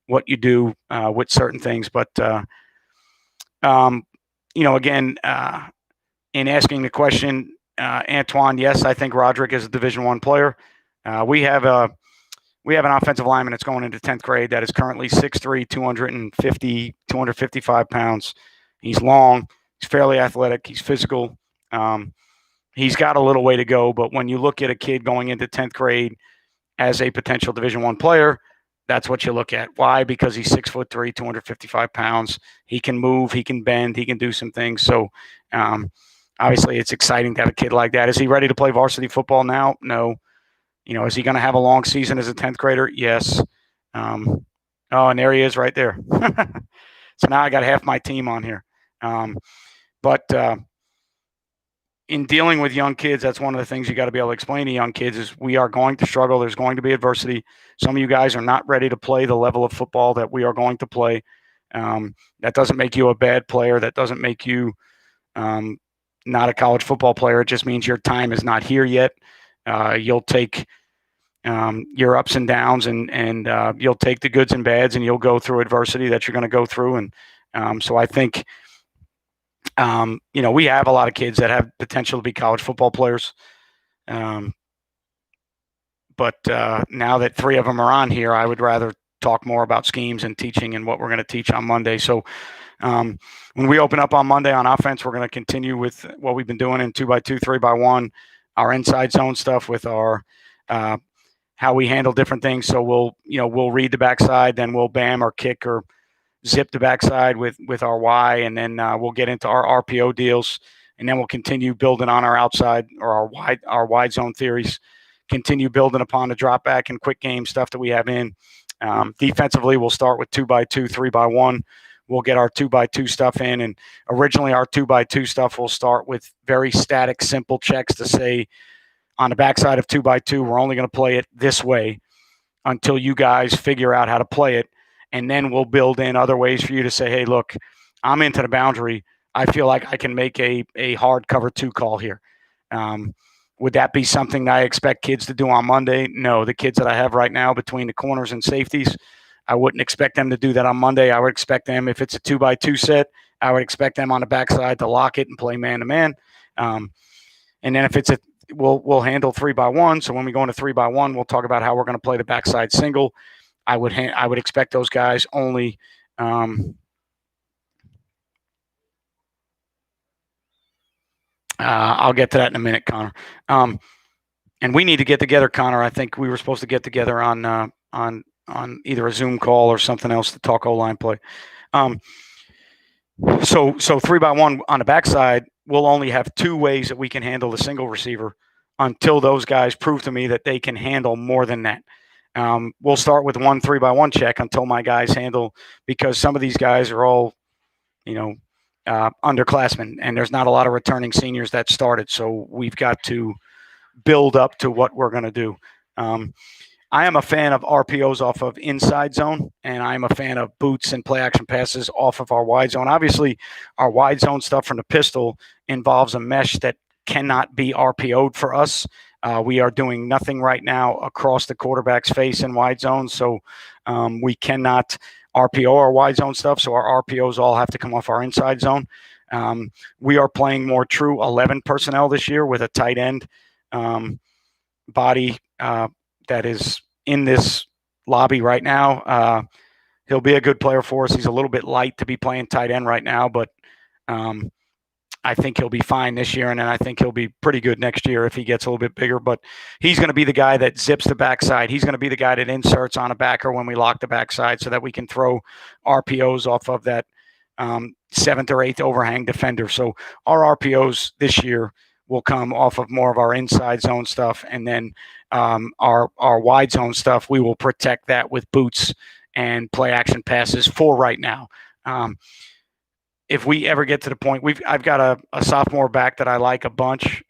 what you do with certain things. But, again, in asking the question, Antoine, yes, I think Roderick is a Division I player. We have an offensive lineman that's going into 10th grade that is currently 6'3", 255 pounds. He's long. He's fairly athletic. He's physical. He's got a little way to go, but when you look at a kid going into 10th grade as a potential Division I player, that's what you look at. Why? Because he's 6'3", 255 pounds. He can move. He can bend. He can do some things. So obviously it's exciting to have a kid like that. Is he ready to play varsity football now? No. Is he going to have a long season as a 10th grader? Yes. And there he is right there. So now I got half my team on here. But in dealing with young kids, that's one of the things you got to be able to explain to young kids is we are going to struggle. There's going to be adversity. Some of you guys are not ready to play the level of football that we are going to play. That doesn't make you a bad player. That doesn't make you not a college football player. It just means your time is not here yet. You'll take your ups and downs and you'll take the goods and bads and you'll go through adversity that you're going to go through. And so I think, we have a lot of kids that have potential to be college football players. But now that three of them are on here, I would rather talk more about schemes and teaching and what we're going to teach on Monday. So when we open up on Monday on offense, we're going to continue with what we've been doing in 2x2, 3x1, our inside zone stuff with our how we handle different things. So we'll read the backside, then we'll bam or kick or zip the backside with our Y, and then we'll get into our RPO deals, and then we'll continue building on our outside or our wide zone theories, continue building upon the drop back and quick game stuff that we have in. Defensively, we'll start with 2x2, 3x1. We'll get our 2x2 stuff in, and originally our 2x2 stuff will start with very static, simple checks to say on the backside of 2x2, we're only going to play it this way until you guys figure out how to play it. And then we'll build in other ways for you to say, hey, look, I'm into the boundary. I feel like I can make a hard cover 2 call here. Would that be something that I expect kids to do on Monday? No. The kids that I have right now between the corners and safeties, I wouldn't expect them to do that on Monday. I would expect them, if it's a 2x2 set, I would expect them on the backside to lock it and play man-to-man. And then if it's we'll handle 3x1. So when we go into 3x1, we'll talk about how we're going to play the backside single. I would expect those guys only. I'll get to that in a minute, Connor. And we need to get together, Connor. I think we were supposed to get together on either a Zoom call or something else to talk O-line play. So 3x1 on the backside, we'll only have 2 ways that we can handle the single receiver until those guys prove to me that they can handle more than that. We'll start with 1 3x1 check until my guys handle, because some of these guys are all, underclassmen, and there's not a lot of returning seniors that started. So we've got to build up to what we're going to do. I am a fan of RPOs off of inside zone, and I'm a fan of boots and play action passes off of our wide zone. Obviously, our wide zone stuff from the pistol involves a mesh that cannot be RPO'd for us. We are doing nothing right now across the quarterback's face in wide zone, so we cannot RPO our wide zone stuff, so our RPOs all have to come off our inside zone. We are playing more true 11 personnel this year with a tight end body that is in this lobby right now. He'll be a good player for us. He's a little bit light to be playing tight end right now, but I think he'll be fine this year, and then I think he'll be pretty good next year if he gets a little bit bigger. But he's going to be the guy that zips the backside. He's going to be the guy that inserts on a backer when we lock the backside, so that we can throw RPOs off of that 7th or 8th overhang defender. So our RPOs this year will come off of more of our inside zone stuff, and then our wide zone stuff, we will protect that with boots and play action passes for right now. If we ever get to the point, I've got a sophomore back that I like a bunch.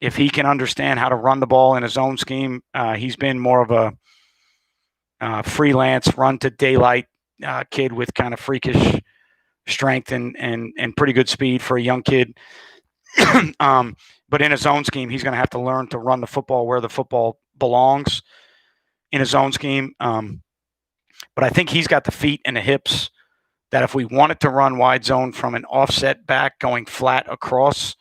If he can understand how to run the ball in a zone scheme, he's been more of a freelance run to daylight kid with kind of freakish strength and pretty good speed for a young kid. But in a zone scheme, he's going to have to learn to run the football where the football belongs in a zone scheme. But I think he's got the feet and the hips that if we wanted to run wide zone from an offset back going flat across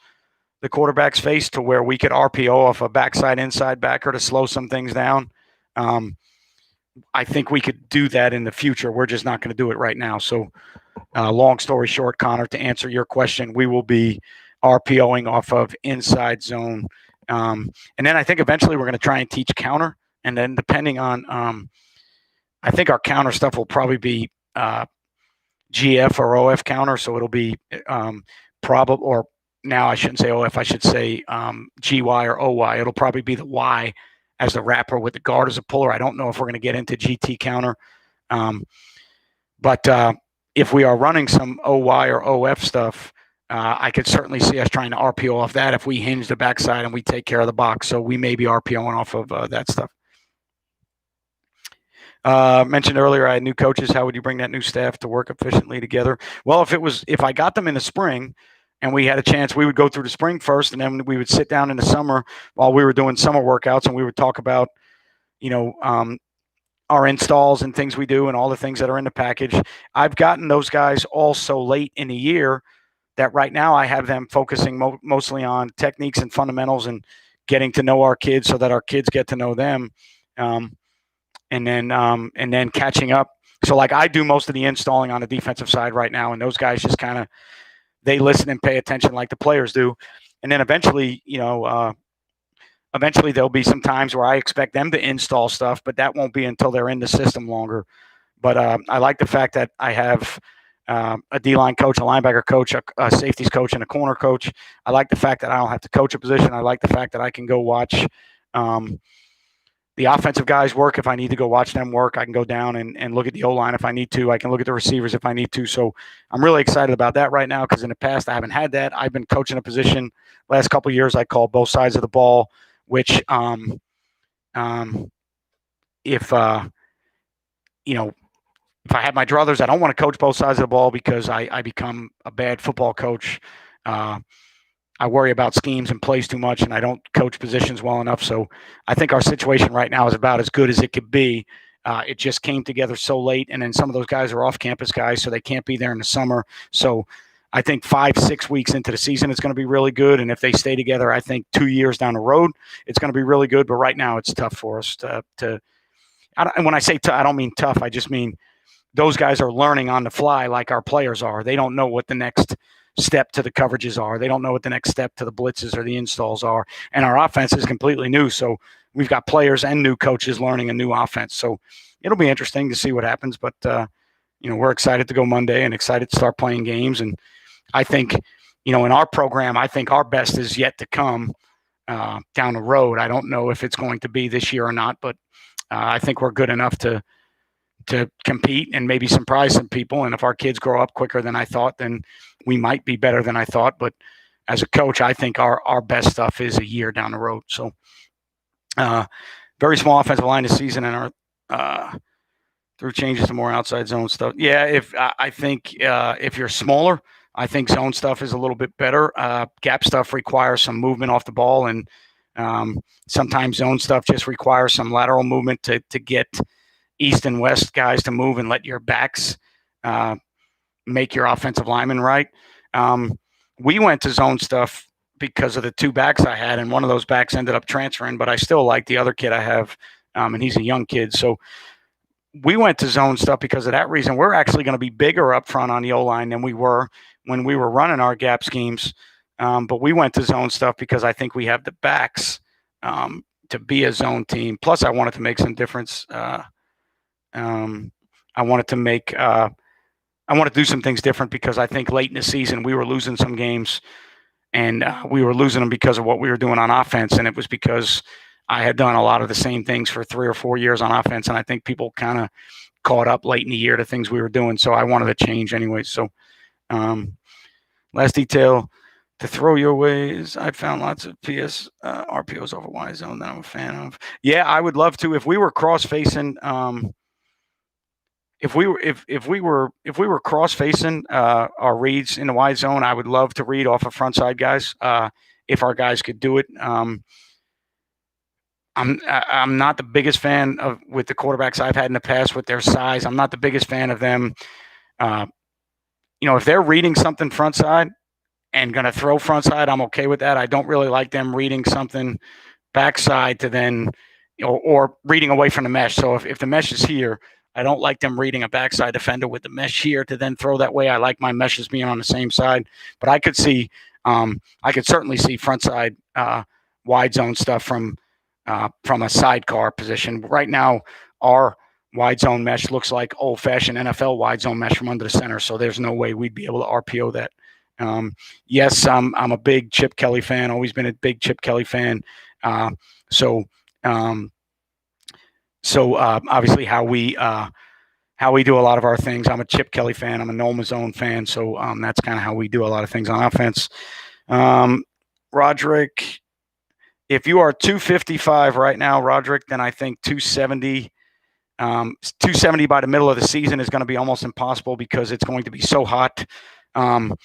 the quarterback's face to where we could RPO off a backside inside backer to slow some things down, I think we could do that in the future. We're just not going to do it right now. So long story short, Connor, to answer your question, we will be RPOing off of inside zone. And then I think eventually we're going to try and teach counter. And then depending on, I think our counter stuff will probably be GF or OF counter. So it'll be probably, or now I shouldn't say OF, I should say GY or OY. It'll probably be the Y as the wrapper with the guard as a puller. I don't know if we're going to get into GT counter. But if we are running some OY or OF stuff, I could certainly see us trying to RPO off that if we hinge the backside and we take care of the box. So we may be RPOing off of that stuff. Mentioned earlier, I had new coaches. How would you bring that new staff to work efficiently together? Well, if I got them in the spring and we had a chance, we would go through the spring first, and then we would sit down in the summer while we were doing summer workouts, and we would talk about, our installs and things we do and all the things that are in the package. I've gotten those guys all so late in the year that right now I have them focusing mostly on techniques and fundamentals and getting to know our kids so that our kids get to know them. And then catching up. So like I do most of the installing on the defensive side right now, and those guys just kind of, they listen and pay attention like the players do. And then eventually, there'll be some times where I expect them to install stuff, but that won't be until they're in the system longer. But I like the fact that I have a D-line coach, a linebacker coach, a safeties coach, and a corner coach. I like the fact that I don't have to coach a position. I like the fact that I can go watch the offensive guys work. If I need to go watch them work, I can go down and look at the O-line if I need to. I can look at the receivers if I need to. So I'm really excited about that right now because in the past I haven't had that. I've been coaching a position last couple of years I call both sides of the ball, which if I have my druthers, I don't want to coach both sides of the ball because I become a bad football coach. I worry about schemes and plays too much, and I don't coach positions well enough. So I think our situation right now is about as good as it could be. It just came together so late, and then some of those guys are off-campus guys, so they can't be there in the summer. So I think 5-6 weeks into the season, it's going to be really good. And if they stay together, I think 2 years down the road, it's going to be really good. But right now, it's tough for us to and when I say I don't mean tough. I just mean those guys are learning on the fly like our players are. They don't know what the next step to the coverages are. They don't know what the next step to the blitzes or the installs are. And our offense is completely new. So we've got players and new coaches learning a new offense. So it'll be interesting to see what happens. But, we're excited to go Monday and excited to start playing games. And I think, in our program, I think our best is yet to come down the road. I don't know if it's going to be this year or not, but I think we're good enough to compete and maybe surprise some people. And if our kids grow up quicker than I thought, then we might be better than I thought. But as a coach, I think our best stuff is a year down the road. So very small offensive line this season, and our through changes to more outside zone stuff. Yeah, I think if you're smaller, I think zone stuff is a little bit better. Gap stuff requires some movement off the ball, and sometimes zone stuff just requires some lateral movement to get east and west guys to move and let your backs make your offensive linemen right. We went to zone stuff because of the two backs I had, and one of those backs ended up transferring, but I still like the other kid I have, and he's a young kid. So we went to zone stuff because of that reason. We're actually going to be bigger up front on the O-line than we were when we were running our gap schemes. But we went to zone stuff because I think we have the backs to be a zone team. Plus, I wanted to make some difference. I wanted to do some things different because I think late in the season we were losing some games, and we were losing them because of what we were doing on offense, and it was because I had done a lot of the same things for 3 or 4 years on offense, and I think people kind of caught up late in the year to things we were doing, so I wanted to change anyway. So last detail, to throw your ways, I found lots of RPOs over Y zone that I'm a fan of. Yeah, I would love to. If we were cross-facing if we were cross-facing our reads in the Y zone, I would love to read off of front side guys if our guys could do it. I'm not the biggest fan of with the quarterbacks I've had in the past with their size. I'm not the biggest fan of them. If they're reading something front side and going to throw front side, I'm okay with that. I don't really like them reading something backside to then, or reading away from the mesh. So if the mesh is here, I don't like them reading a backside defender with the mesh here to then throw that way. I like my meshes being on the same side. But I could certainly see front side wide zone stuff from a sidecar position. Right now, our wide zone mesh looks like old-fashioned NFL wide zone mesh from under the center, so there's no way we'd be able to RPO that. Yes, I'm a big Chip Kelly fan, always been a big Chip Kelly fan. So obviously how we do a lot of our things. I'm a Chip Kelly fan. I'm a Noma Zone fan, so that's kind of how we do a lot of things on offense. Roderick, if you are 255 right now, Roderick, then I think 270 by the middle of the season is going to be almost impossible because it's going to be so hot. When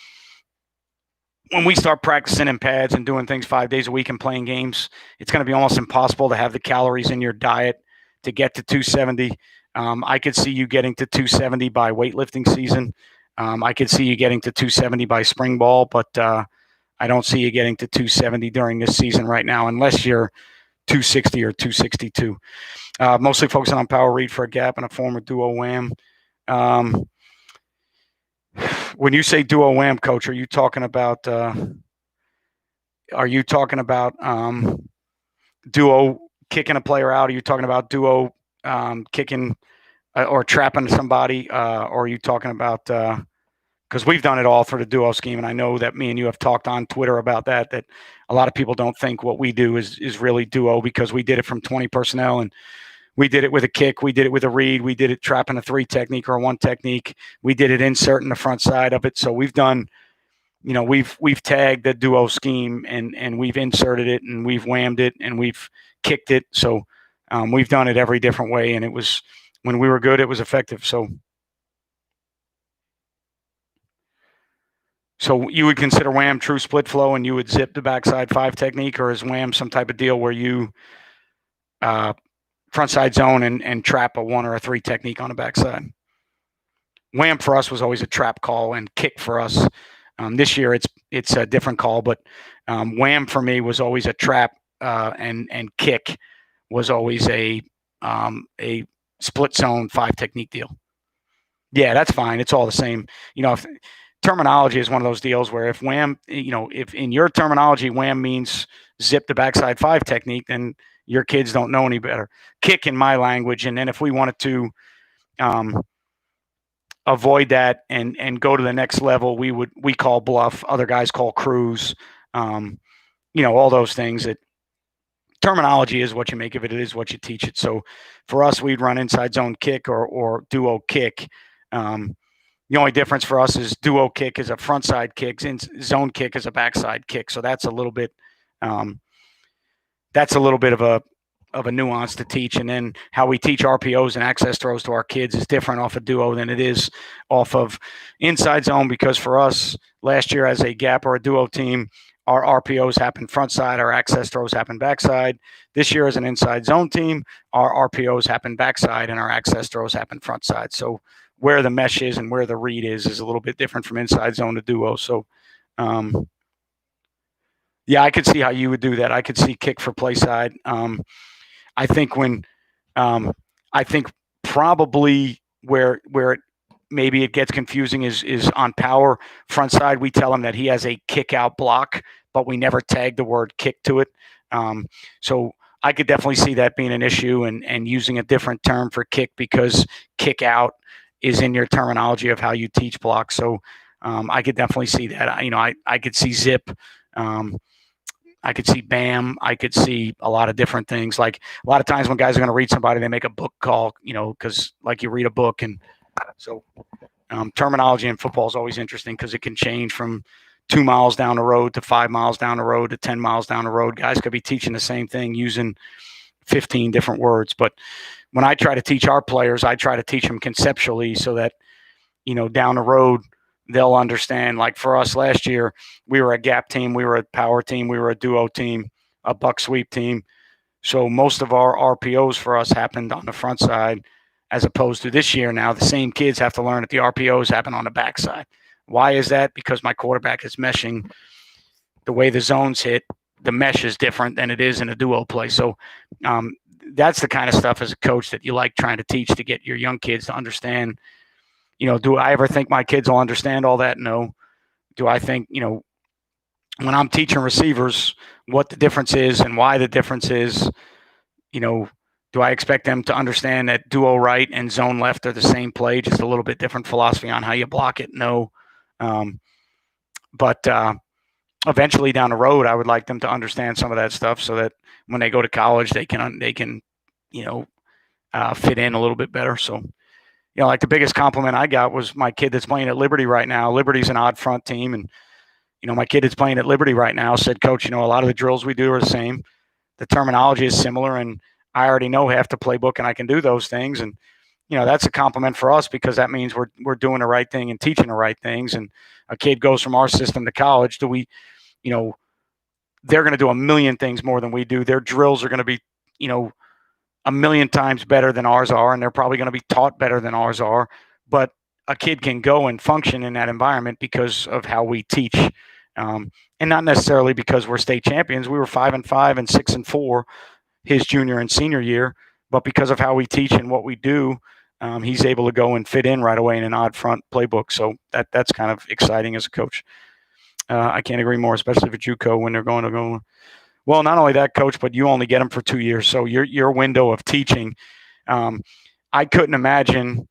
we start practicing in pads and doing things 5 days a week and playing games, it's going to be almost impossible to have the calories in your diet to get to 270. I could see you getting to 270 by weightlifting season. I could see you getting to 270 by spring ball, but I don't see you getting to 270 during this season right now, unless you're 260 or 262. Mostly focusing on power read for a gap and a former duo wham. When you say duo wham, coach, are you talking about duo kicking a player out? Are you talking about duo kicking or trapping somebody? Or are you talking about because we've done it all through the duo scheme, and I know that me and you have talked on Twitter about that a lot of people don't think what we do is really duo because we did it from 20 personnel, and we did it with a kick, we did it with a read, we did it trapping a 3 technique or a 1 technique, we did it inserting the front side of it. So we've done, we've tagged the duo scheme and we've inserted it and we've whammed it and we've kicked it. So we've done it every different way, and it was, when we were good, it was effective. So you would consider wham true split flow and you would zip the backside 5 technique, or is wham some type of deal where you front side zone and trap a 1 or a 3 technique on the backside. Wham for us was always a trap call, and kick for us. This year it's a different call, but wham for me was always a trap, and kick was always a split zone 5 technique deal. Yeah, that's fine. It's all the same. If terminology is one of those deals where if wham, if in your terminology wham means zip the backside 5 technique, then your kids don't know any better. Kick in my language, and then if we wanted to avoid that and go to the next level, we call bluff. Other guys call cruise. All those things. That terminology is what you make of it. It is what you teach it. So for us, we'd run inside zone kick or duo kick. The only difference for us is duo kick is a front side kick, zone kick is a backside kick. So that's a little bit of a nuance to teach. And then how we teach RPOs and access throws to our kids is different off of duo than it is off of inside zone, because for us last year as a gap or a duo team, our RPOs happen front side, our access throws happen backside. This year as an inside zone team, our RPOs happen backside and our access throws happen front side. So where the mesh is and where the read is a little bit different from inside zone to duo. So yeah, I could see how you would do that. I could see kick for play side. I think probably where maybe it gets confusing is on power front side. We tell him that he has a kick out block, but we never tag the word kick to it. So I could definitely see that being an issue and using a different term for kick, because kick out is in your terminology of how you teach blocks. So I could definitely see that. I could see zip. I could see BAM. I could see a lot of different things. Like a lot of times when guys are going to read somebody, they make a book call, because like you read a book. And so terminology in football is always interesting because it can change from 2 miles down the road to 5 miles down the road to 10 miles down the road. Guys could be teaching the same thing using 15 different words. But when I try to teach our players, I try to teach them conceptually so that, down the road, they'll understand. Like for us last year, we were a gap team, we were a power team, we were a duo team, a buck sweep team. So most of our RPOs for us happened on the front side, as opposed to this year. Now the same kids have to learn that the RPOs happen on the back side. Why is that? Because my quarterback is meshing. The way the zones hit, the mesh is different than it is in a duo play. So that's the kind of stuff as a coach that you like trying to teach to get your young kids to understand. Do I ever think my kids will understand all that? No. Do I think, when I'm teaching receivers what the difference is and why the difference is, do I expect them to understand that duo right and zone left are the same play, just a little bit different philosophy on how you block it? No. But eventually down the road, I would like them to understand some of that stuff so that when they go to college, they can fit in a little bit better. So, like the biggest compliment I got was my kid that's playing at Liberty right now. Liberty's an odd front team. And, my kid that's playing at Liberty right now said, Coach, a lot of the drills we do are the same. The terminology is similar, and I already know half the playbook and I can do those things. And, that's a compliment for us, because that means we're doing the right thing and teaching the right things. And a kid goes from our system to college. They're going to do a million things more than we do. Their drills are going to be, a million times better than ours are, and they're probably going to be taught better than ours are. But a kid can go and function in that environment because of how we teach, and not necessarily because we're state champions. We were 5-5 and 6-4 his junior and senior year, but because of how we teach and what we do, he's able to go and fit in right away in an odd front playbook. So that's kind of exciting as a coach. I can't agree more, especially for JUCO when they're going to go. Well, not only that, Coach, but you only get them for 2 years. So your window of teaching, I couldn't imagine.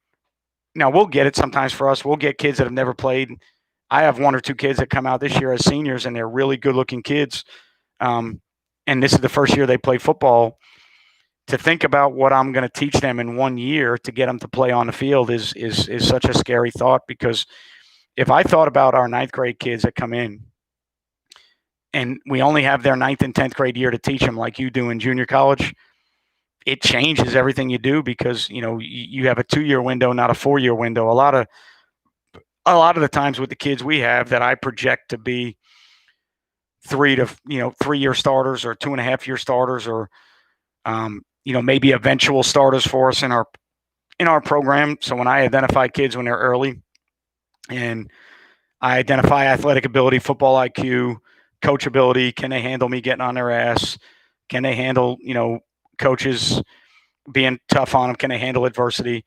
Now, we'll get it sometimes for us. We'll get kids that have never played. I have 1 or 2 kids that come out this year as seniors, and they're really good-looking kids. And this is the first year they play football. To think about what I'm going to teach them in 1 year to get them to play on the field is such a scary thought, because if I thought about our 9th grade kids that come in, and we only have their 9th and 10th grade year to teach them like you do in junior college, it changes everything you do, because, you have a 2-year window, not a 4-year window. A lot of the times with the kids we have that I project to be 3-year starters or 2.5-year starters, or maybe eventual starters for us in our program. So when I identify kids when they're early, and I identify athletic ability, football IQ, coachability, can they handle me getting on their ass? Can they handle, coaches being tough on them? Can they handle adversity?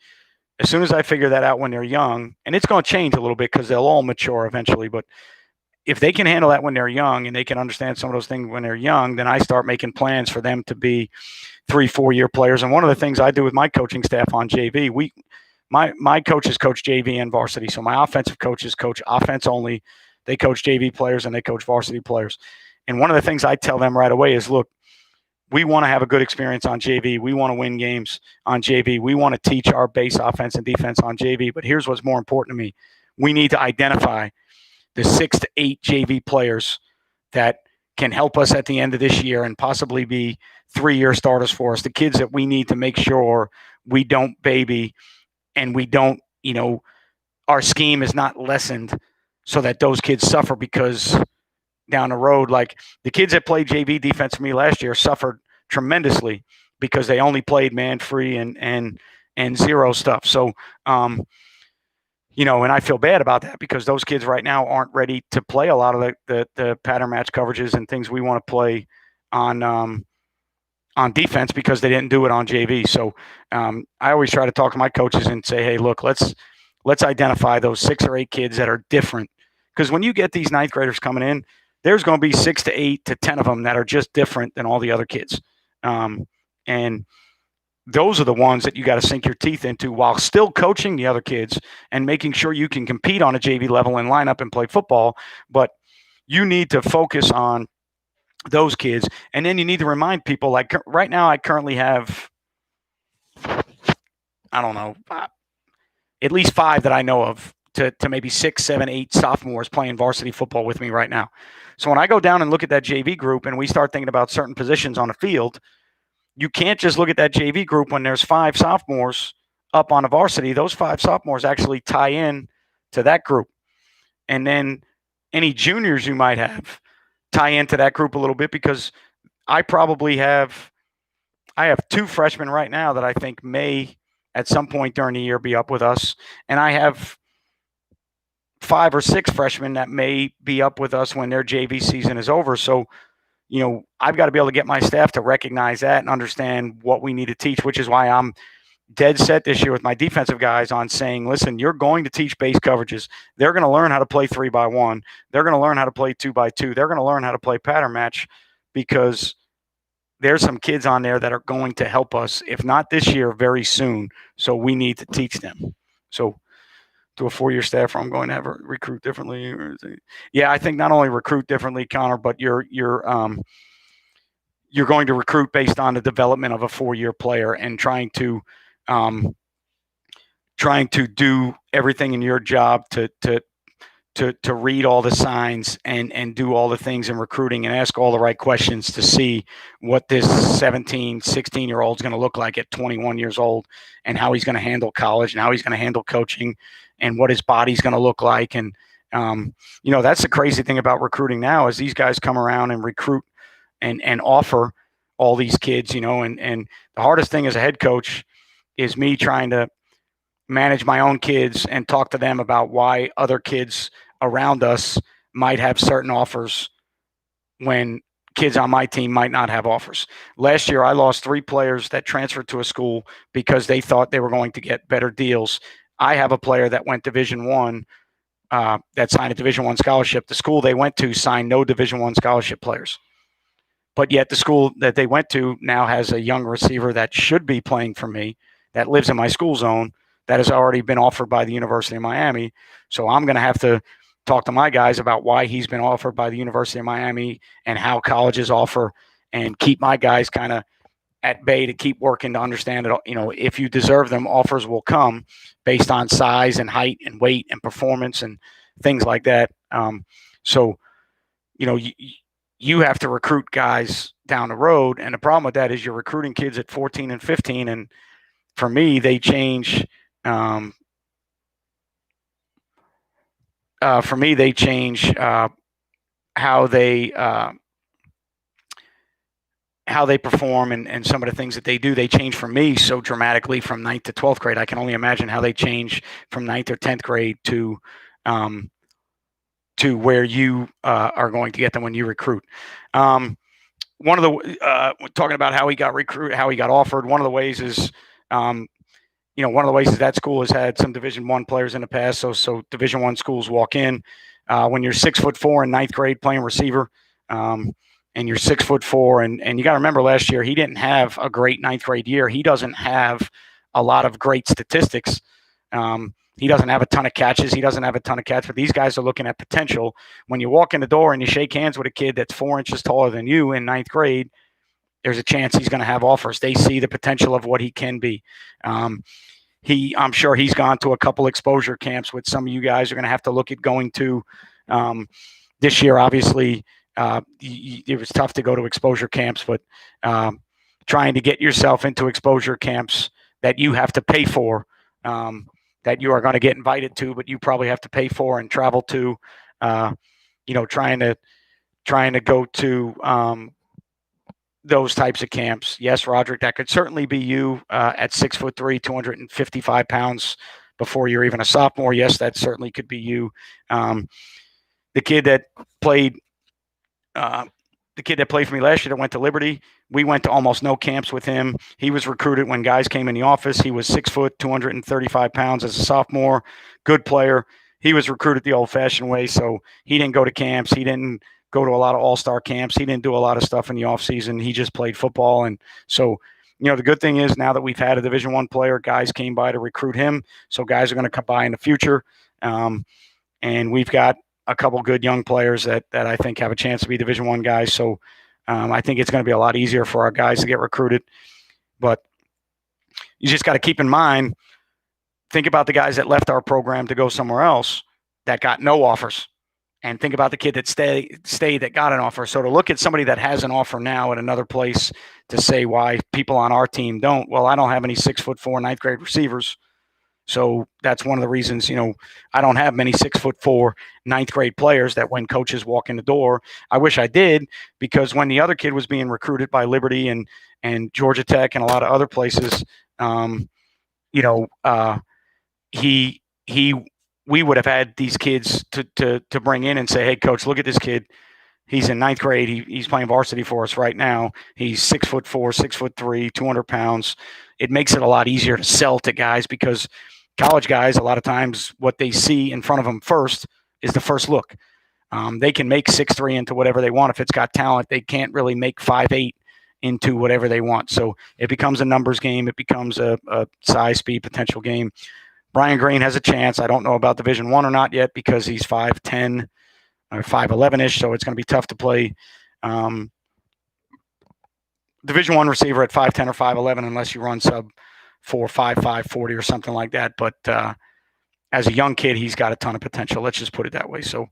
As soon as I figure that out when they're young, and it's going to change a little bit because they'll all mature eventually, but if they can handle that when they're young and they can understand some of those things when they're young, then I start making plans for them to be 3-4 year players. And one of the things I do with my coaching staff on JV, my coaches coach JV and varsity. So my offensive coaches coach offense only. They coach JV players and they coach varsity players. And one of the things I tell them right away is, look, we want to have a good experience on JV. We want to win games on JV. We want to teach our base offense and defense on JV. But here's what's more important to me. We need to identify the 6 to 8 JV players that can help us at the end of this year and possibly be 3-year starters for us. The kids that we need to make sure we don't baby and we don't, our scheme is not lessened so that those kids suffer because down the road, like the kids that played JV defense for me last year suffered tremendously because they only played man free and zero stuff. So, and I feel bad about that because those kids right now aren't ready to play a lot of the pattern match coverages and things we want to play on defense because they didn't do it on JV. So I always try to talk to my coaches and say, hey, look, let's identify those 6 or 8 kids that are different. Because when you get these 9th graders coming in, there's going to be 6 to 8 to 10 of them that are just different than all the other kids. And those are the ones that you got to sink your teeth into while still coaching the other kids and making sure you can compete on a JV level and line up and play football. But you need to focus on those kids. And then you need to remind people, like right now, I currently have, I don't know, at least 5 that I know of to maybe 6, 7, 8 sophomores playing varsity football with me right now. So when I go down and look at that JV group and we start thinking about certain positions on the field, you can't just look at that JV group when there's 5 sophomores up on a varsity. Those 5 sophomores actually tie in to that group. And then any juniors you might have tie into that group a little bit because I have 2 freshmen right now that I think may at some point during the year be up with us. And I have 5 or 6 freshmen that may be up with us when their JV season is over. So, I've got to be able to get my staff to recognize that and understand what we need to teach, which is why I'm dead set this year with my defensive guys on saying, listen, you're going to teach base coverages. They're going to learn how to play 3-by-1. They're going to learn how to play 2-by-2. They're going to learn how to play pattern match because there's some kids on there that are going to help us, if not this year, very soon. So we need to teach them. So to a 4-year staffer, I'm going to have recruit differently. Yeah, I think not only recruit differently, Connor, but you're going to recruit based on the development of a 4-year player and trying to do everything in your job to read all the signs and do all the things in recruiting and ask all the right questions to see what this 17, 16-year-old is going to look like at 21 years old and how he's going to handle college and how he's going to handle coaching and what his body's going to look like. And, that's the crazy thing about recruiting now is these guys come around and recruit and offer all these kids, and the hardest thing as a head coach is me trying to manage my own kids and talk to them about why other kids around us might have certain offers when kids on my team might not have offers. Last year, I lost 3 players that transferred to a school because they thought they were going to get better deals. I have a player that went Division I that signed a Division I scholarship. The school they went to signed no Division I scholarship players. But yet the school that they went to now has a young receiver that should be playing for me that lives in my school zone that has already been offered by the University of Miami. So I'm going to have to talk to my guys about why he's been offered by the University of Miami and how colleges offer and keep my guys kind of at bay to keep working to understand that, if you deserve them, offers will come based on size and height and weight and performance and things like that. So, you have to recruit guys down the road. And the problem with that is you're recruiting kids at 14 and 15. And for me, they change. How they how they perform and some of the things that they do, they change for me so dramatically from 9th to 12th grade. I can only imagine how they change from 9th or 10th grade to where you are going to get them when you recruit. One of the talking about how he got recruited, how he got offered. One of the ways is, one of the ways is that school has had some Division I players in the past. So Division I schools walk in when you're 6'4" in 9th grade playing receiver, and you're 6'4", and you got to remember last year he didn't have a great 9th grade year. He doesn't have a lot of great statistics. He doesn't have a ton of catches. He doesn't have a ton of catch, but these guys are looking at potential. When you walk in the door and you shake hands with a kid that's 4 inches taller than you in 9th grade, there's a chance he's going to have offers. They see the potential of what he can be. I'm sure he's gone to a couple exposure camps, which some of you guys are going to have to look at going to this year. Obviously, it was tough to go to exposure camps, but trying to get yourself into exposure camps that you have to pay for, that you are going to get invited to, but you probably have to pay for and travel to, trying to go to those types of camps. Yes, Roderick, that could certainly be you at 6'3", 255 pounds before you're even a sophomore. Yes, that certainly could be you. The kid that played for me last year that went to Liberty, we went to almost no camps with him. He was recruited when guys came in the office. He was 6 foot, 235 pounds as a sophomore, good player. He was recruited the old-fashioned way, so he didn't go to camps. He didn't go to a lot of all-star camps. He didn't do a lot of stuff in the offseason. He just played football. And so, the good thing is now that we've had a Division I player, guys came by to recruit him, so guys are going to come by in the future. And we've got a couple good young players that I think have a chance to be Division I guys. So I think it's going to be a lot easier for our guys to get recruited. But you just got to keep in mind, think about the guys that left our program to go somewhere else that got no offers. And think about the kid that stayed that got an offer. So to look at somebody that has an offer now at another place to say why people on our team don't, well, I don't have any 6'4" 9th grade receivers. So that's one of the reasons, I don't have many 6'4" 9th grade players that when coaches walk in the door. I wish I did, because when the other kid was being recruited by Liberty and Georgia Tech and a lot of other places, we would have had these kids to bring in and say, hey, coach, look at this kid. He's in 9th grade. He's playing varsity for us right now. He's 6'4", 6'3", 200 pounds. It makes it a lot easier to sell to guys, because college guys, a lot of times what they see in front of them first is the first look. They can make 6'3" into whatever they want if it's got talent. They can't really make 5'8" into whatever they want. So it becomes a numbers game. It becomes a size, speed, potential game. Brian Green has a chance. I don't know about Division I or not yet, because he's 5'10" or 5'11"-ish, so it's going to be tough to play Division I receiver at 5'10" or 5'11" unless you run sub 4.55 40 or something like that. But as a young kid, he's got a ton of potential. Let's just put it that way. So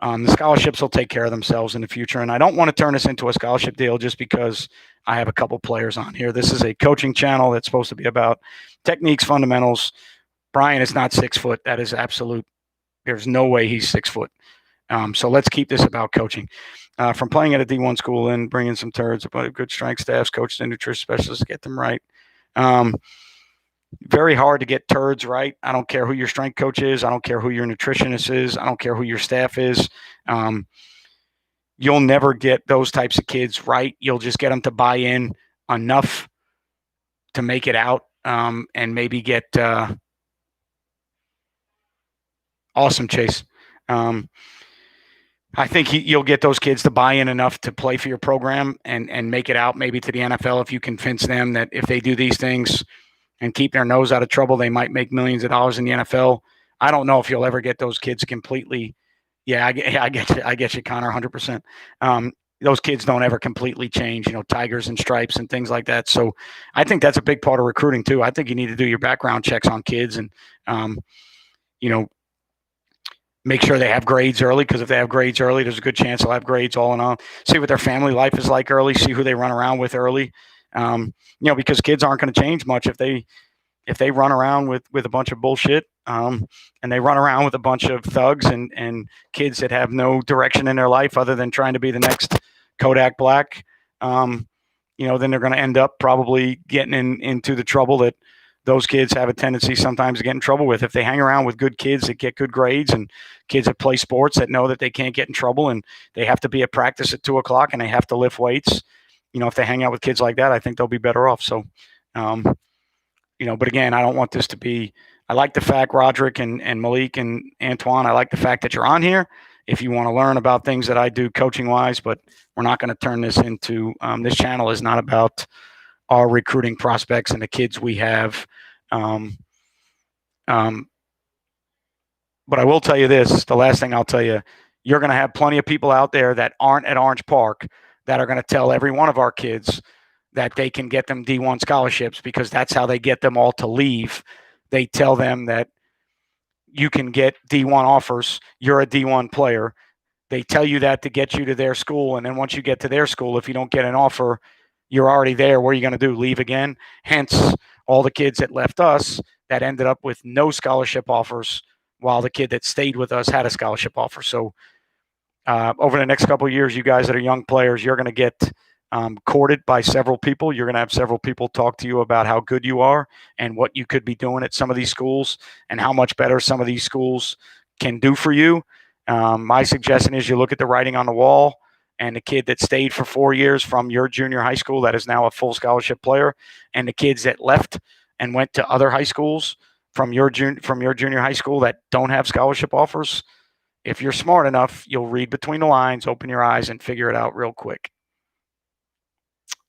the scholarships will take care of themselves in the future. And I don't want to turn this into a scholarship deal just because I have a couple players on here. This is a coaching channel that's supposed to be about techniques, fundamentals. Brian is not 6 foot. That is absolute. There's no way he's 6 foot. So let's keep this about coaching. From playing at a D1 school and bringing some turds, but good strength staffs, coaches and nutrition specialists, get them right. Very hard to get turds right. I don't care who your strength coach is. I don't care who your nutritionist is. I don't care who your staff is. You'll never get those types of kids right. You'll just get them to buy in enough to make it out, and maybe get awesome, Chase. I think you'll get those kids to buy in enough to play for your program and make it out maybe to the NFL if you convince them that if they do these things and keep their nose out of trouble, they might make millions of dollars in the NFL. I don't know if you'll ever get those kids completely. Yeah, I get you, Connor, 100%. Those kids don't ever completely change, tigers and stripes and things like that. So I think that's a big part of recruiting too. I think you need to do your background checks on kids and, make sure they have grades early, because if they have grades early, there's a good chance they'll have grades all in all. See what their family life is like early. See who they run around with early. Because kids aren't going to change much if they run around with a bunch of bullshit, and they run around with a bunch of thugs and kids that have no direction in their life other than trying to be the next Kodak Black. then they're going to end up probably getting into the trouble that those kids have a tendency sometimes to get in trouble with. If they hang around with good kids that get good grades and kids that play sports that know that they can't get in trouble and they have to be at practice at 2:00 and they have to lift weights, if they hang out with kids like that, I think they'll be better off. So, but again, I don't want this to be. I like the fact, Roderick and Malik and Antoine, I like the fact that you're on here if you want to learn about things that I do coaching wise, but we're not going to turn this into this channel is not about our recruiting prospects and the kids we have. But I will tell you this, the last thing I'll tell you, you're going to have plenty of people out there that aren't at Orange Park that are going to tell every one of our kids that they can get them D1 scholarships because that's how they get them all to leave. They tell them that you can get D1 offers. You're a D1 player. They tell you that to get you to their school. And then once you get to their school, if you don't get an offer, you're already there. What are you going to do? Leave again? Hence, all the kids that left us that ended up with no scholarship offers while the kid that stayed with us had a scholarship offer. So over the next couple of years, you guys that are young players, you're going to get courted by several people. You're going to have several people talk to you about how good you are and what you could be doing at some of these schools and how much better some of these schools can do for you. My suggestion is you look at the writing on the wall and the kid that stayed for 4 years from your junior high school that is now a full scholarship player, and the kids that left and went to other high schools from your junior high school that don't have scholarship offers. If you're smart enough, you'll read between the lines, open your eyes, and figure it out real quick.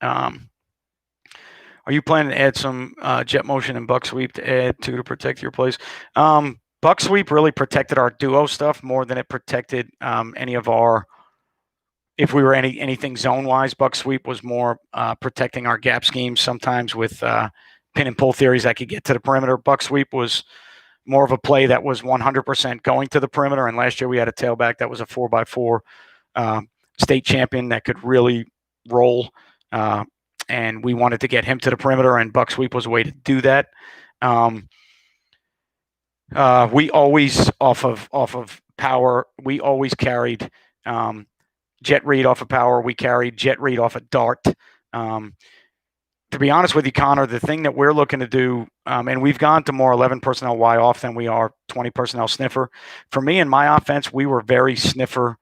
Are you planning to add some jet motion and buck sweep to add to protect your plays? Buck sweep really protected our duo stuff more than it protected any of our. If we were anything zone wise, buck sweep was more protecting our gap schemes. Sometimes with pin and pull theories that could get to the perimeter. Buck sweep was more of a play that was 100% going to the perimeter. And last year we had a tailback that was a 4x4 state champion that could really roll. And we wanted to get him to the perimeter, and buck sweep was a way to do that. We always off of power. We always carried jet read off of power. We carried jet read off of dart. To be honest with you, Connor, the thing that we're looking to do, and we've gone to more 11 personnel Y off than we are 20 personnel sniffer. For me and my offense, we were very sniffer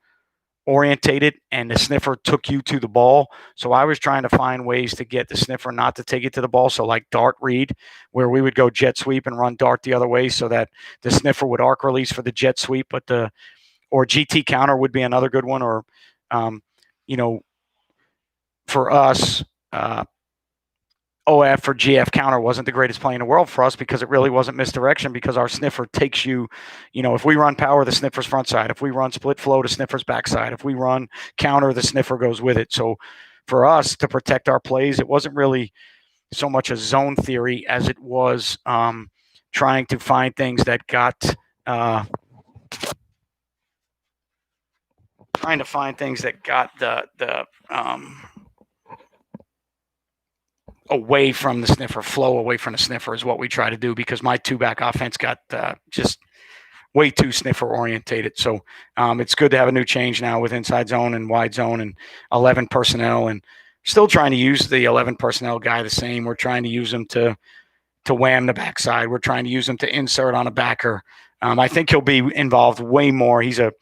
orientated, and the sniffer took you to the ball. So I was trying to find ways to get the sniffer not to take it to the ball. So like dart read, where we would go jet sweep and run dart the other way so that the sniffer would arc release for the jet sweep, or GT counter would be another good one. Or, for us, OF or GF counter wasn't the greatest play in the world for us because it really wasn't misdirection, because our sniffer takes you, if we run power, the sniffer's front side. If we run split flow, the sniffer's backside. If we run counter, the sniffer goes with it. So for us to protect our plays, it wasn't really so much a zone theory as it was trying to find things that got the away from the sniffer, flow away from the sniffer is what we try to do, because my two-back offense got just way too sniffer orientated. So it's good to have a new change now with inside zone and wide zone and 11 personnel, and still trying to use the 11 personnel guy the same. We're trying to use him to wham the backside. We're trying to use him to insert on a backer. I think he'll be involved way more. He's the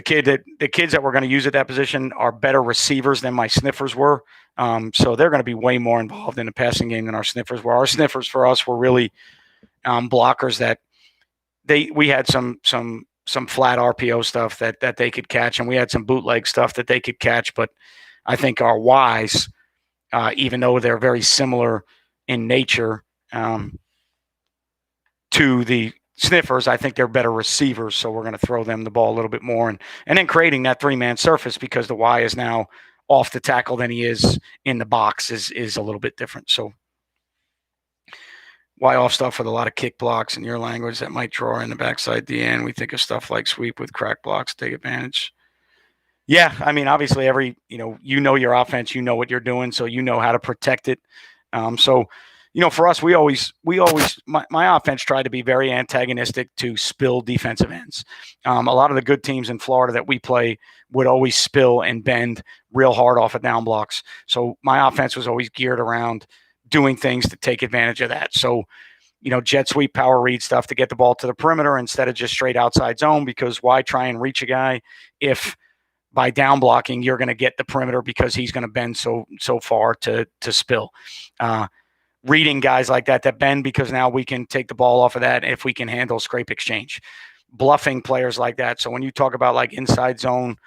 kids that we're going to use at that position are better receivers than my sniffers were. So they're going to be way more involved in the passing game than our sniffers were. Our sniffers for us were really blockers that we had some flat RPO stuff that they could catch, and we had some bootleg stuff that they could catch. But I think our Ys, even though they're very similar in nature to the sniffers, I think they're better receivers. So we're going to throw them the ball a little bit more, and then creating that 3-man surface, because the Y is now off the tackle than he is in the box is a little bit different. So Y off stuff with a lot of kick blocks in your language that might draw in the backside DN. We think of stuff like sweep with crack blocks, take advantage. Yeah, I mean, obviously your offense, you know what you're doing, so you know how to protect it. So For us, my offense tried to be very antagonistic to spill defensive ends. A lot of the good teams in Florida that we play would always spill and bend real hard off of down blocks. So my offense was always geared around doing things to take advantage of that. So, jet sweep, power read stuff to get the ball to the perimeter instead of just straight outside zone, because why try and reach a guy if by down blocking you're going to get the perimeter because he's going to bend so far to spill. Reading guys like that bend, because now we can take the ball off of that if we can handle scrape exchange. Bluffing players like that. So when you talk about like inside zone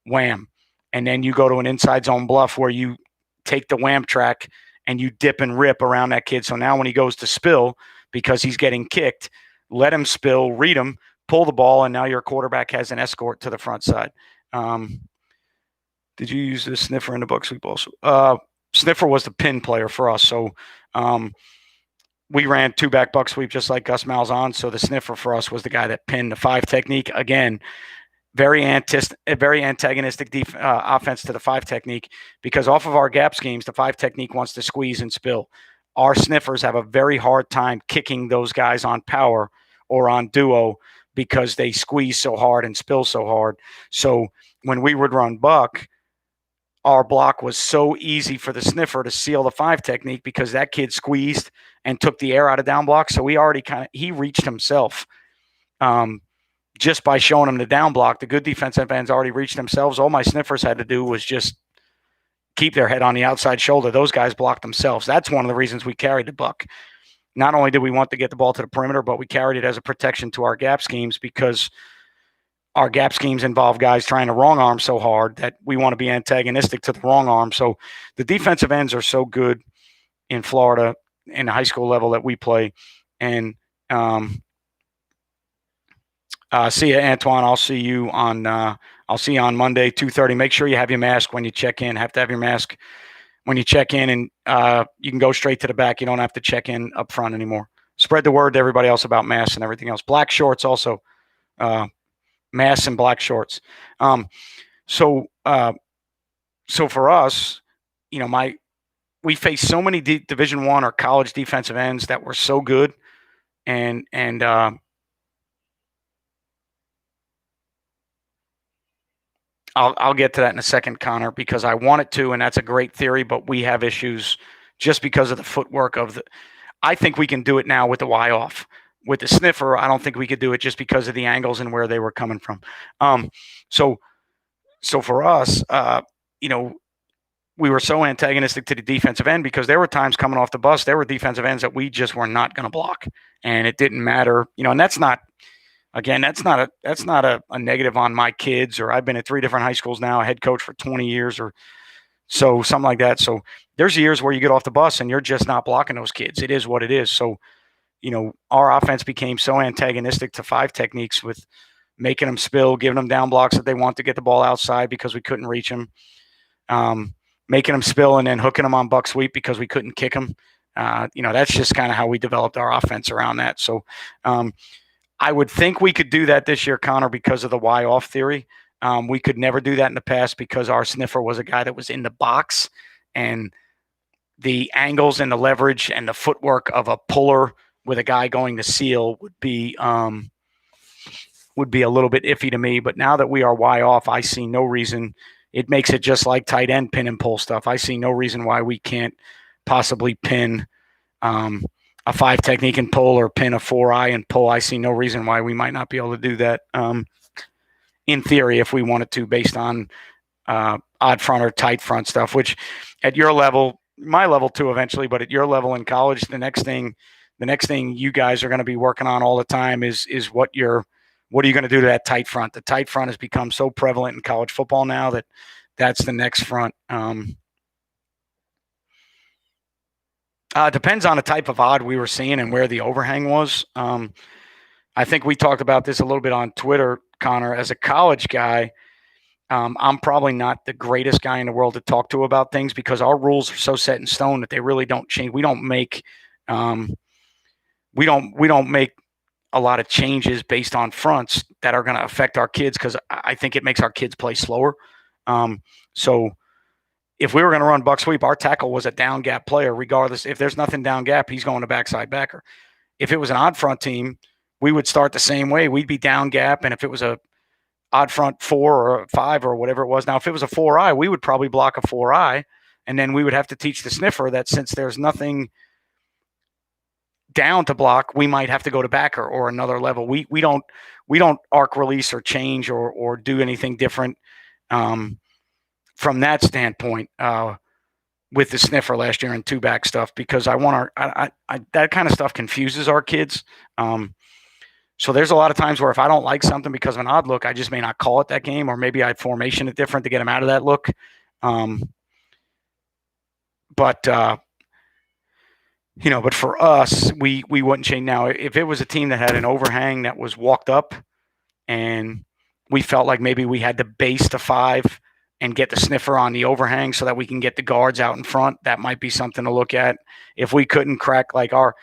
wham, and then you go to an inside zone bluff where you take the wham track and you dip and rip around that kid. So now when he goes to spill because he's getting kicked, let him spill, read him, pull the ball, and now your quarterback has an escort to the front side. Did you use the sniffer in the buck sweep also? Sniffer was the pin player for us. So we ran 2-back buck sweep just like Gus Malzahn. So the sniffer for us was the guy that pinned the 5 technique. Again, very antagonistic offense to the 5 technique, because off of our gap schemes, the 5 technique wants to squeeze and spill. Our sniffers have a very hard time kicking those guys on power or on duo because they squeeze so hard and spill so hard. So when we would run buck, our block was so easy for the sniffer to seal the 5 technique because that kid squeezed and took the air out of down block. So he reached himself just by showing him the down block. The good defensive ends already reached themselves. All my sniffers had to do was just keep their head on the outside shoulder. Those guys blocked themselves. That's one of the reasons we carried the buck. Not only did we want to get the ball to the perimeter, but we carried it as a protection to our gap schemes, because our gap schemes involve guys trying to wrong arm so hard that we want to be antagonistic to the wrong arm. So the defensive ends are so good in Florida in the high school level that we play. And see you, Antoine. I'll see you on Monday, 2:30. Make sure you have your mask when you check in. Have to have your mask when you check in, and you can go straight to the back. You don't have to check in up front anymore. Spread the word to everybody else about masks and everything else. Black shorts also. Masks and black shorts. So for us, we faced so many Division I or college defensive ends that were so good, and I'll get to that in a second, Connor, because I wanted to, and that's a great theory, but we have issues just because of the footwork of the. I think we can do it now with the Y off. With the sniffer, I don't think we could do it just because of the angles and where they were coming from. So for us, we were so antagonistic to the defensive end because there were times coming off the bus, there were defensive ends that we just were not going to block, and it didn't matter. And that's not a negative on my kids, or I've been at 3 different high schools now, a head coach for 20 years or so, something like that. So there's years where you get off the bus and you're just not blocking those kids. It is what it is. So our offense became so antagonistic to 5 techniques with making them spill, giving them down blocks that they want to get the ball outside because we couldn't reach them, making them spill and then hooking them on buck sweep because we couldn't kick them. That's just kind of how we developed our offense around that. So I would think we could do that this year, Connor, because of the Y off theory. We could never do that in the past because our sniffer was a guy that was in the box, and the angles and the leverage and the footwork of a puller with a guy going to seal would be a little bit iffy to me. But now that we are Y off, I see no reason. It makes it just like tight end pin and pull stuff. I see no reason why we can't possibly pin a 5 technique and pull, or pin a 4-eye and pull. I see no reason why we might not be able to do that in theory if we wanted to, based on odd front or tight front stuff, which at your level, my level too eventually, but at your level in college, the next thing you guys are going to be working on all the time is what are you going to do to that tight front? The tight front has become so prevalent in college football now that that's the next front. Depends on the type of odd we were seeing and where the overhang was. I think we talked about this a little bit on Twitter, Connor. As a college guy, I'm probably not the greatest guy in the world to talk to about things because our rules are so set in stone that they really don't change. We don't make a lot of changes based on fronts that are going to affect our kids, because I think it makes our kids play slower. So if we were going to run buck sweep, our tackle was a down gap player, regardless. If there's nothing down gap, he's going to backside backer. If it was an odd front team, we would start the same way. We'd be down gap, and if it was a odd front 4 or 5 or whatever it was, now if it was a 4-eye, we would probably block a 4-eye, and then we would have to teach the sniffer that since there's nothing down to block, we might have to go to backer or another level. We don't arc release or change or do anything different from that standpoint with the sniffer last year and 2-back stuff, because I want that kind of stuff confuses our kids. So there's a lot of times where if I don't like something because of an odd look, I just may not call it that game, or maybe I formation it different to get them out of that look. But for us, we wouldn't change. Now, if it was a team that had an overhang that was walked up and we felt like maybe we had to base the 5 and get the sniffer on the overhang so that we can get the guards out in front, that might be something to look at. If we couldn't crack, like our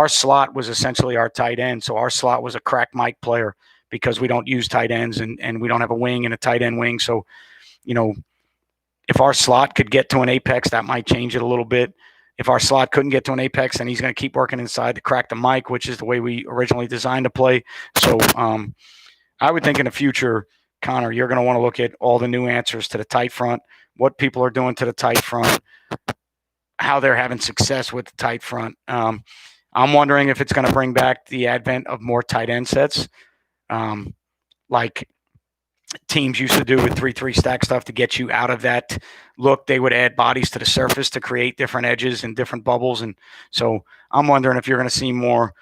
slot was essentially our tight end. So our slot was a crack Mike player because we don't use tight ends and we don't have a wing and a tight end wing. So, if our slot could get to an apex, that might change it a little bit. If our slot couldn't get to an apex, then he's going to keep working inside to crack the Mike, which is the way we originally designed to play. So I would think in the future, Connor, you're going to want to look at all the new answers to the tight front, what people are doing to the tight front, how they're having success with the tight front. I'm wondering if it's going to bring back the advent of more tight end sets, like teams used to do with 3-3 stack stuff to get you out of that look. They would add bodies to the surface to create different edges and different bubbles. And so I'm wondering if you're going to see more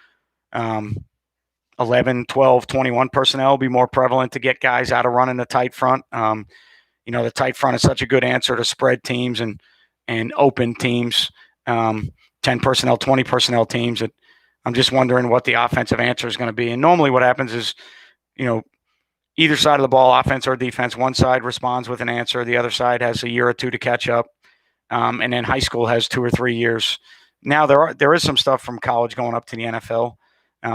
11, 12, 21 personnel be more prevalent to get guys out of running the tight front. The tight front is such a good answer to spread teams and open teams. 10 personnel, 20 personnel teams. I'm just wondering what the offensive answer is going to be. And normally what happens is, either side of the ball, offense or defense, one side responds with an answer. The other side has a year or two to catch up. And then high school has 2 or 3 years. Now there is some stuff from college going up to the NFL,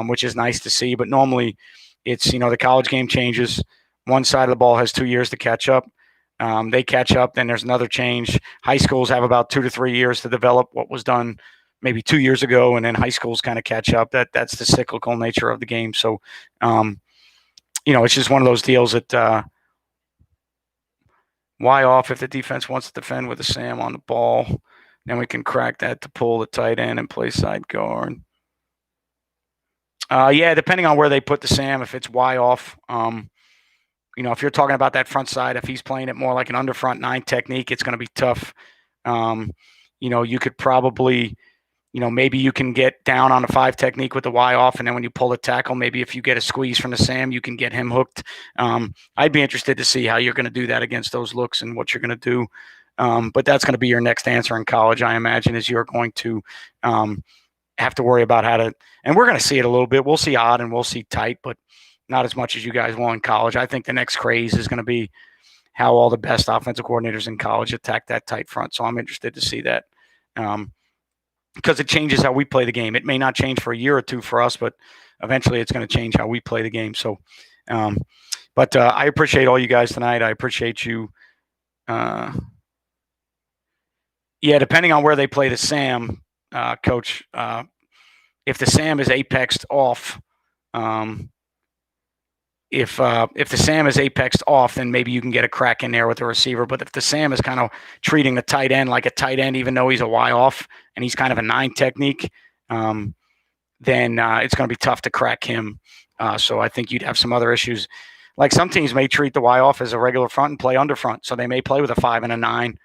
which is nice to see. But normally it's, the college game changes. One side of the ball has 2 years to catch up. They catch up, then there's another change. High schools have about 2 to 3 years to develop what was done maybe 2 years ago, and then high schools kind of catch up. That's the cyclical nature of the game. So, it's just one of those deals that why off if the defense wants to defend with a Sam on the ball, then we can crack that to pull the tight end and play side guard. Depending on where they put the Sam, if it's Y off, if you're talking about that front side, if he's playing it more like an under front 9 technique, it's going to be tough. You could probably, maybe you can get down on a 5 technique with the Y off, and then when you pull the tackle, maybe if you get a squeeze from the Sam, you can get him hooked. I'd be interested to see how you're going to do that against those looks and what you're going to do. But that's going to be your next answer in college, I imagine, is you're going to have to worry about how to – and we're going to see it a little bit. We'll see odd and we'll see tight, but not as much as you guys will in college. I think the next craze is going to be how all the best offensive coordinators in college attack that tight front. So I'm interested to see that. Because it changes how we play the game. It may not change for a year or two for us, but eventually it's going to change how we play the game. So, but I appreciate all you guys tonight. I appreciate you. Depending on where they play the Sam, Coach, if the Sam is apexed off, if the Sam is apexed off, then maybe you can get a crack in there with the receiver. But if the Sam is kind of treating the tight end like a tight end, even though he's a Y off and he's kind of a 9 technique, then it's going to be tough to crack him. So I think you'd have some other issues. Like some teams may treat the Y off as a regular front and play under front. So they may play with a 5 and a 9.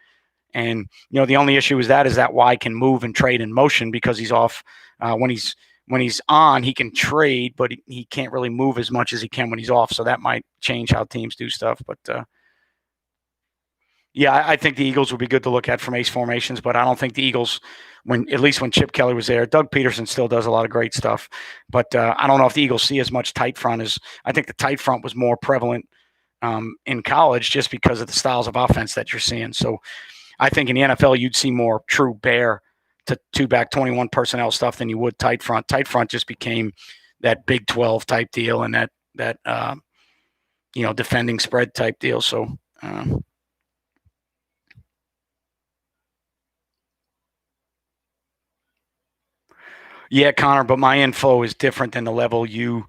And, the only issue is that Y can move and trade in motion because he's off when he's on, he can trade, but he can't really move as much as he can when he's off. So that might change how teams do stuff. But, I think the Eagles would be good to look at from ace formations, but I don't think the Eagles, at least when Chip Kelly was there, Doug Peterson still does a lot of great stuff. But I don't know if the Eagles see as much tight front as I think the tight front was more prevalent in college just because of the styles of offense that you're seeing. So I think in the NFL, you'd see more true bear to 2-back 21 personnel stuff than you would tight front. Tight front just became that Big 12 type deal and that defending spread type deal. So Yeah, Connor, but my info is different than the level you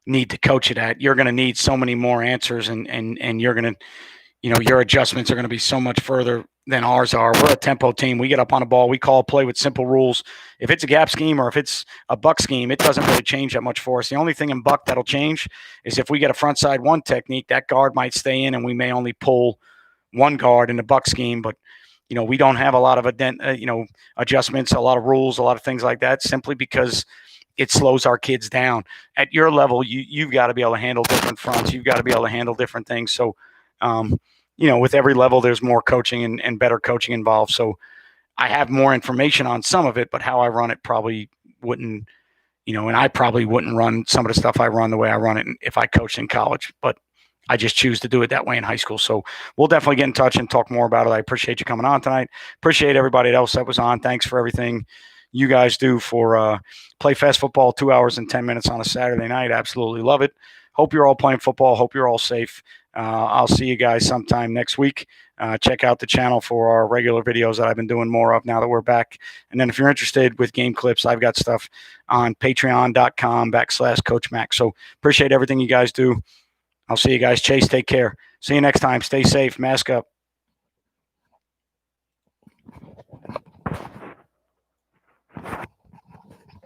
need to coach it at. You're going to need so many more answers, and you're going to, your adjustments are going to be so much further than ours are. We're a tempo team. We get up on a ball. We call a play with simple rules. If it's a gap scheme or if it's a buck scheme, it doesn't really change that much for us. The only thing in buck that'll change is if we get a front side one technique, that guard might stay in, and we may only pull one guard in the buck scheme. But we don't have a lot of adjustments, a lot of rules, a lot of things like that, simply because it slows our kids down. At your level, you've got to be able to handle different fronts. You've got to be able to handle different things. So, with every level, there's more coaching and better coaching involved. So I have more information on some of it, but how I run it probably wouldn't, and I probably wouldn't run some of the stuff I run the way I run it if I coached in college. But I just choose to do it that way in high school. So we'll definitely get in touch and talk more about it. I appreciate you coming on tonight. Appreciate everybody else that was on. Thanks for everything you guys do for Play Fast Football, 2 hours and 10 minutes on a Saturday night. Absolutely love it. Hope you're all playing football. Hope you're all safe. I'll see you guys sometime next week. Check out the channel for our regular videos that I've been doing more of now that we're back. And then if you're interested with game clips, I've got stuff on patreon.com/Coach Mac. So appreciate everything you guys do. I'll see you guys. Chase, take care. See you next time. Stay safe. Mask up.